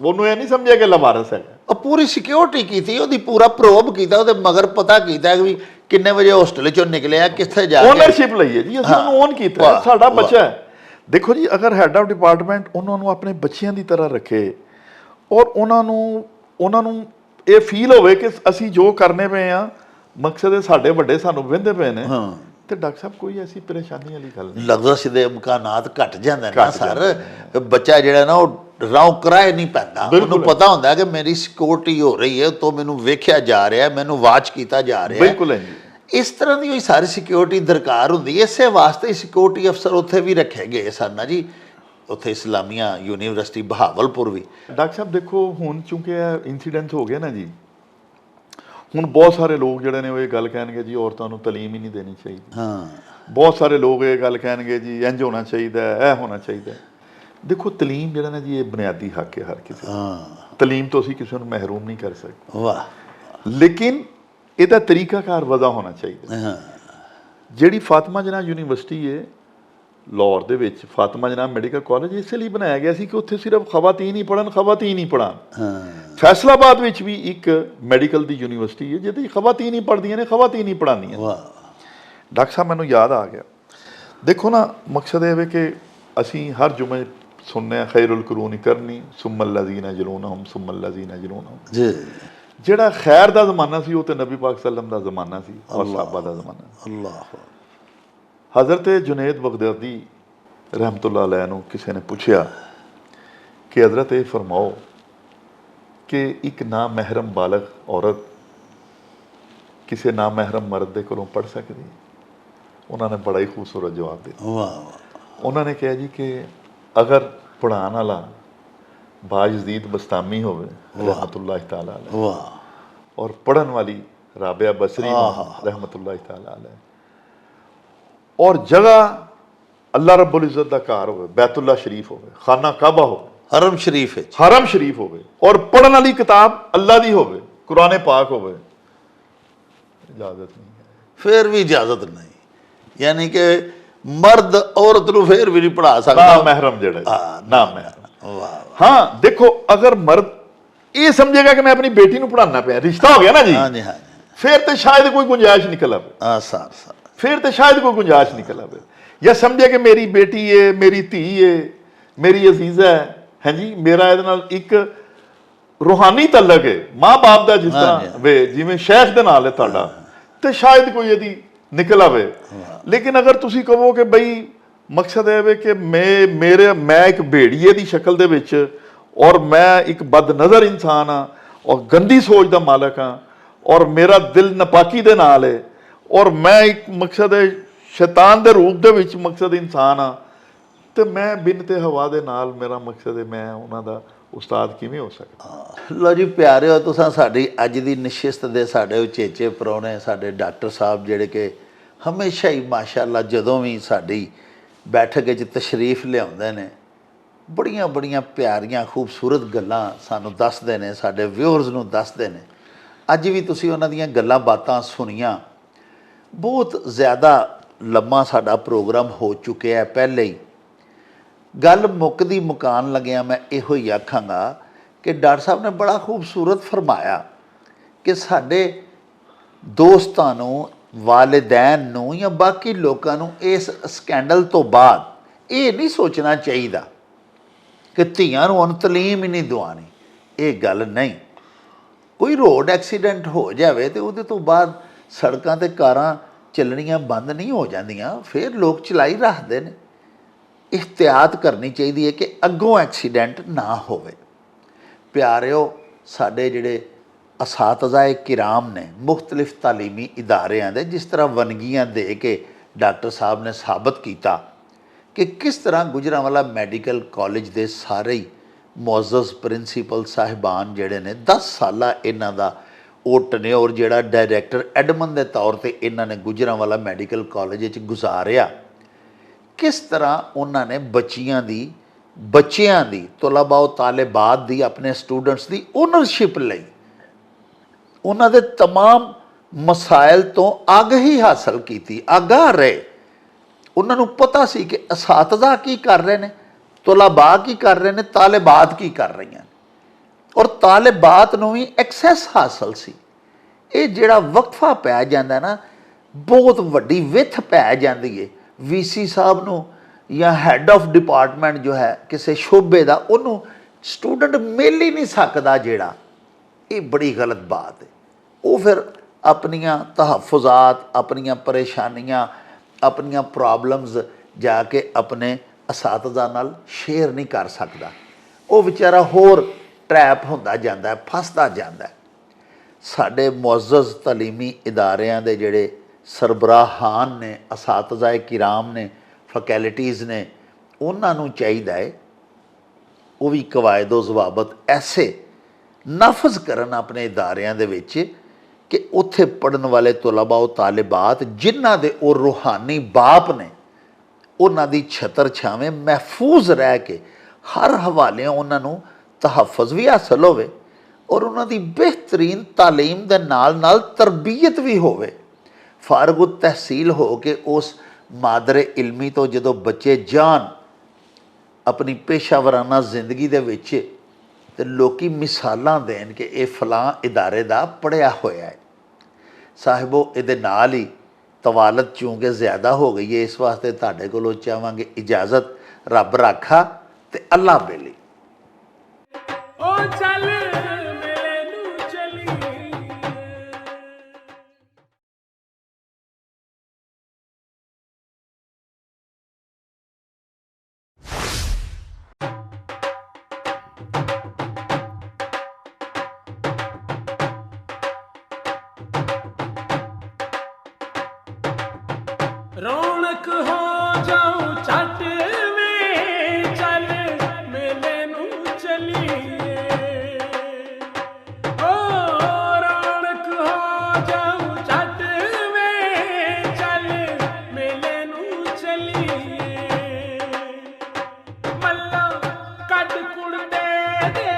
ਉਹਨੂੰ ਇਹ ਨਹੀਂ ਸਮਝਿਆ ਕਿ ਲਵਾਰਸ ਹੈ ਉਹ ਪੂਰੀ ਸਿਕਿਉਰਿਟੀ ਕੀਤੀ ਉਹਦੀ ਪੂਰਾ ਪ੍ਰੋਬ ਕੀਤਾ ਉਹਦੇ ਮਗਰ ਪਤਾ ਕੀਤਾ ਕਿ ਵੀ ਕਿੰਨੇ ਵਜੇ ਹੋਸਟਲ ਚੋਂ ਨਿਕਲਿਆ ਕਿੱਥੇ ਜਾ ਕੇ ਓਨਰਸ਼ਿਪ ਲਈ ਹੈ ਜੀ ਅਸੀਂ ਉਹਨੂੰ ਔਨ ਕੀਤਾ ਸਾਡਾ ਬੱਚਾ ਹੈ। ਦੇਖੋ ਜੀ ਅਗਰ ਹੈਡ ਆਫ ਡਿਪਾਰਟਮੈਂਟ ਉਹਨਾਂ ਨੂੰ ਆਪਣੇ ਬੱਚਿਆਂ ਦੀ ਤਰ੍ਹਾਂ ਰੱਖੇ ਔਰ ਉਹਨਾਂ ਨੂੰ ਇਹ ਫੀਲ ਹੋਵੇ ਕਿ ਅਸੀਂ ਜੋ ਕਰਨੇ ਪਏ ਆ ਮਕਸਦ ਹੈ ਸਾਡੇ ਵੱਡੇ ਸਾਨੂੰ ਵਹਿੰਦੇ ਪਏ ਨੇ ਤੇ ਡਾਕਟਰ ਸਾਹਿਬ ਕੋਈ ਐਸੀ ਪਰੇਸ਼ਾਨੀ ਵਾਲੀ ਗੱਲ ਨਹੀਂ ਲੱਗਦਾ ਸਿੱਧੇ ਇਮਕਾਨਾਤ ਘਟ ਜਾਂਦੇ ਨੇ ਨਾ ਸਰ ਬੱਚਾ ਜਿਹੜਾ ਨਾ ਉਹ ਰਾਉ ਕਰਾਏ ਨਹੀਂ ਪੈਂਦਾ ਉਹਨੂੰ ਪਤਾ ਹੁੰਦਾ ਕਿ ਮੇਰੀ ਸਿਕਿਉਰਿਟੀ ਹੋ ਰਹੀ ਹੈ ਤੋਂ ਮੈਨੂੰ ਵੇਖਿਆ ਜਾ ਰਿਹਾ ਮੈਨੂੰ ਵਾਚ ਕੀਤਾ ਜਾ ਰਿਹਾ ਬਿਲਕੁਲ ਹੈ ਜੀ ਇਸ ਤਰ੍ਹਾਂ ਦੀ ਹੋਈ ਸਾਰੀ ਸਿਕਿਉਰਿਟੀ ਦਰਕਾਰ ਹੁੰਦੀ ਹੈ ਇਸੇ ਵਾਸਤੇ ਸਿਕਿਉਰਿਟੀ ਅਫਸਰ ਉੱਥੇ ਵੀ ਰੱਖੇ ਗਏ ਸਨ ਨਾ ਜੀ ਉੱਥੇ ਇਸਲਾਮੀਆ ਯੂਨੀਵਰਸਿਟੀ ਬਹਾਵਲਪੁਰ ਵੀ। ਡਾਕਟਰ ਸਾਹਿਬ ਦੇਖੋ ਹੁਣ ਚੂੰਕਿ ਇਹ ਇਨਸੀਡੈਂਟ ਹੋ ਗਿਆ ਨਾ ਜੀ ਹੁਣ ਬਹੁਤ ਸਾਰੇ ਲੋਕ ਜਿਹੜੇ ਨੇ ਉਹ ਇਹ ਗੱਲ ਕਹਿਣਗੇ ਜੀ ਔਰਤਾਂ ਨੂੰ ਤਾਲੀਮ ਹੀ ਨਹੀਂ ਦੇਣੀ ਚਾਹੀਦੀ ਬਹੁਤ ਸਾਰੇ ਲੋਕ ਇਹ ਗੱਲ ਕਹਿਣਗੇ ਜੀ ਇੰਝ ਹੋਣਾ ਚਾਹੀਦਾ ਇਹ ਹੋਣਾ ਚਾਹੀਦਾ। ਦੇਖੋ ਤਾਲੀਮ ਜਿਹੜਾ ਨਾ ਜੀ ਇਹ ਬੁਨਿਆਦੀ ਹੱਕ ਹੈ ਹਰ ਕਿਸੇ ਦਾ ਤਾਲੀਮ ਤੋਂ ਅਸੀਂ ਕਿਸੇ ਨੂੰ ਮਹਿਰੂਮ ਨਹੀਂ ਕਰ ਸਕਦੇ ਵਾਹ ਲੇਕਿਨ ਇਹਦਾ ਤਰੀਕਾਕਾਰ ਵਜ਼ਾ ਹੋਣਾ ਚਾਹੀਦਾ। ਜਿਹੜੀ ਫਾਤਿਮਾ ਜਨਾਹ ਯੂਨੀਵਰਸਿਟੀ ਹੈ ਲਾਹੌਰ ਦੇ ਵਿੱਚ ਫਾਤਿਮਾ ਜਨਾਹ ਮੈਡੀਕਲ ਕਾਲਜ ਇਸੇ ਲਈ ਬਣਾਇਆ ਗਿਆ ਸੀ ਕਿ ਉੱਥੇ ਸਿਰਫ ਖਵਾਤੀਨ ਹੀ ਪੜ੍ਹਨ ਫੈਸਲਾਬਾਦ ਵਿੱਚ ਵੀ ਇੱਕ ਮੈਡੀਕਲ ਦੀ ਯੂਨੀਵਰਸਿਟੀ ਹੈ ਜਿਹਦੇ ਖਵਾਤੀਨ ਹੀ ਪੜ੍ਹਦੀਆਂ ਨੇ ਖਵਾਤੀਨ ਹੀ ਪੜ੍ਹਾਉਂਦੀਆਂ ਡਾਕਟਰ ਸਾਹਿਬ ਮੈਨੂੰ ਯਾਦ ਆ ਗਿਆ ਦੇਖੋ ਨਾ ਮਕਸਦ ਇਹ ਹੈ ਕਿ ਅਸੀਂ ਹਰ ਜੁਮੇ ਸੁਣਨੇ ਆ ਖੈਰੁਲ ਕੁਰੂਨ ਕਰਨੀ ਸੁਮਲ ਲਜ਼ੀਨਾ ਜਲੂਨਹੁਮ ਸੁਮਲ ਲਜ਼ੀਨਾ ਜਲੂਨਹੁਮ ਜੀ ਜਿਹੜਾ ਖੈਰ ਦਾ ਜ਼ਮਾਨਾ ਸੀ ਉਹ ਤੇ ਨਬੀ ਪਾਕ ਸੱਲਮ ਦਾ ਜ਼ਮਾਨਾ ਸੀ ਔਰ ਸਾਹਬਾ ਦਾ ਜ਼ਮਾਨਾ ਅੱਲਾਹ हज़रत जुनैद बगदादी रहमतुल्लाह अलैह ਨੂੰ ਕਿਸੇ ਨੇ ਪੁੱਛਿਆ ਕਿ हज़रत ਇਹ फरमाओ ਕਿ ਇੱਕ ਨਾ ਮਹਿਰਮ ਬਾਲਗ ਔਰਤ ਕਿਸੇ ਨਾ ਮਹਿਰਮ ਮਰਦ ਦੇ ਕੋਲੋਂ ਪੜ੍ਹ ਸਕਦੀ? ਉਹਨਾਂ ਨੇ ਬੜਾ ਹੀ ਖੂਬਸੂਰਤ ਜਵਾਬ ਦਿੱਤਾ। ਵਾਹ ਵਾਹ। ਉਹਨਾਂ ਨੇ ਕਿਹਾ ਜੀ ਕਿ ਅਗਰ ਪੜ੍ਹਾਉਣ ਵਾਲਾ ਬਾਇਜ਼ੀਦ ਬਸਤਾਮੀ ਹੋਵੇ ਰਹਿਮਤੁल्लाह ਤਾਲਾ अलैह, वाह। और पढ़न वाली राबिया बसरी रहमतुल्लाह ताला अलैह, और जगह अल्लाह रब्बुल इज़्ज़त दा घर होवे, बैतुल्ला शरीफ होवे, खाना काबा होवे, हरम शरीफ है। हरम शरीफ होवे, और पढ़न वाली किताब अल्लाह दी होवे, कुरान पाक होवे, इजाजत नहीं है। फिर भी इजाजत नहीं, यानी कि मर्द औरत नूं फिर भी नहीं पढ़ा ना सकता। महरम जेड़ा ना महरम। वाह। हाँ देखो, अगर मर्द ये समझेगा कि मैं अपनी बेटी को पढ़ाना पे, रिश्ता हो गया ना जी, हाँ जी हाँ जी। फिर तो शायद कोई गुंजाइश निकल आवे, सार फिर तो शायद कोई गुंजाइश निकल आवे। या समझे कि मेरी बेटी है, मेरी धी है, मेरी अजीजा है जी, मेरा ਇਹਦੇ ਨਾਲ ਇੱਕ रूहानी तल्लक है माँ बाप का, जिस तरह वे जिवें शेख दे नाल है ਤੁਹਾਡਾ, ਤੇ शायद कोई ਇਹਦੀ निकल आवे। लेकिन अगर ਤੁਸੀਂ ਕਹੋ कि बई मकसद है कि मैं एक भेड़िए की शक्ल दे विच, और मैं एक बदनज़र इंसान हाँ, और गंदी सोच का मालक हाँ, और मेरा दिल नपाकी दे नाल है, और मैं एक मकसद है शैतान दे रूप दे विच मकसद इंसान हाँ, तो मैं बिन ते हवा दे नाल मेरा मकसद है मैं उन्हां दा उस्ताद किवें हो सकदा। लो जी प्यारे हो, तुसां साडी अज दी निशिस्त दे साडे उचेचे परौणे साडे डॉक्टर साहब जिहड़े कि हमेशा ही माशाअल्लाह जदों भी साडी बैठक विच तशरीफ लिआउंदे ने, बड़ियां बड़ियां प्यारियां खूबसूरत गल्लां सानूं दसदे ने, साडे व्यूअर्स नूं दसदे ने। अज भी तुसीं उन्हां दीयां गल्लां बातां सुणीਆਂ। बहुत ज़्यादा लम्मा साडा प्रोग्राम हो चुकिया है पहले ही। गल मुकदी मुकान लग्या मैं इहो ही आखांगा कि डॉक्टर साहब ने बड़ा खूबसूरत फरमाया कि साडे दोस्तां नूं, वालिदैन नूं या बाकी लोकां नूं इस स्कैंडल तो बाद ये नहीं सोचना चाहिए कि धीआं नूं हुण तलीम ही नहीं दवानी। ये गल नहीं। कोई रोड एक्सीडेंट हो जाए तो उहदे तो बाद सड़कां ते कारां चलनियां बंद नहीं हो जांदियां, फिर लोग चलाई रखते हैं। एहतियात करनी चाहिए है कि अगों एक्सीडेंट ना होवे। प्यारिओ, साडे जिहड़े असातज़ाए किराम ने मुख्तलिफ तालीमी इदारियां दे, जिस तरह वनगियां दे के डॉक्टर साहब ने साबित किया कि किस तरह गुजरांवाला मैडिकल कॉलेज दे सारे ही मुअज़्ज़ज़ प्रिंसीपल साहिबान जिहड़े ने 10 साल इन्हां दा ओह टन्योर जिहड़ा डायरैक्टर एडमन के तौर पर इन्हां ने गुजरांवाला मैडिकल कॉलेज विच गुजारिया, किस तरह उन्होंने बच्चियां दी तलबा व तालिबात दी अपने स्टूडेंट्स दी ओनरशिप लई उन्होंने तमाम मसाइल तो आगही हासिल की, आगाह रहे। उन्होंने पता सी कि असातज़ा की कर रहे हैं, तलबा की कर रहे हैं, तालिबात की कर रही हैं, और तालिबात नूं भी एक्सैस हासिल सी। ये जिहड़ा वक्फा पै जांदा ना, बहुत वड्डी विथ पै जांदी है। VC साहब नूं या हैड ऑफ डिपार्टमेंट जो है किसी शोबे का, उन्होंने स्टूडेंट मिल ही नहीं सकता जिहड़ा, ये बड़ी गलत बात है। वो फिर अपनियां तहफ़ुज़ात, अपनियां परेशानियां, अपनियां प्रॉब्लम्स जाके अपने असातज़ा नाल शेयर नहीं कर सकता। वो बेचारा होर ट्रैप होंदा जांदा है, फसदा जांदा है। साडे मुअज़्ज़ज़ तलीमी इदारियां दे जिहड़े सरबराहान ने, असातज़ाए किराम ने, फैकल्टीज़ ने, उन्हां नूं चाहीदा है वो भी कवायदो ज़वाबत ऐसे नाफज करन अपने इदारियां दे विच कि उत्थे पढ़न वाले तलबा व तालिबात जिन्हां दे वो रूहानी बाप ने, उन्हां दी छतर छावें महफूज रह के हर हवाले उन्हां नूं तहफ़ुज़ भी हासिल होवे, और उन्हां दी बेहतरीन तालीम दे नाल नाल तरबियत भी होवे। फारगु तहसील हो के उस मादरे इल्मी तो जदों बच्चे जान अपनी पेशावराना जिंदगी दे विच, ते लोकी मिसालां देन कि ये फलां इदारे दा पढ़िया होया है। साहिबो, इहदे नाल ही तवालत चूंकि ज़्यादा हो गई है, इस वास्ते तुहाडे कोलों चाहांगे इजाज़त। रब राखा ते अल्लाह बेली। ओ चल मेरे नू चली ਰੌਣਕ ਹੋ ਜਾਉ ਛੱਟ ਵੇ ਚੱਲ ਮੇਲੇ ਨੂੰ ਚਲੀਏ ਓ ਰੌਣਕ ਹੋ ਜਾਉ ਛੱਟ ਵੇ ਚੱਲ ਮੇਲੇ ਨੂੰ ਚਲੀਏ ਮੱਲਾ ਕੱਢ ਕੁੜਦੇ ਦੇ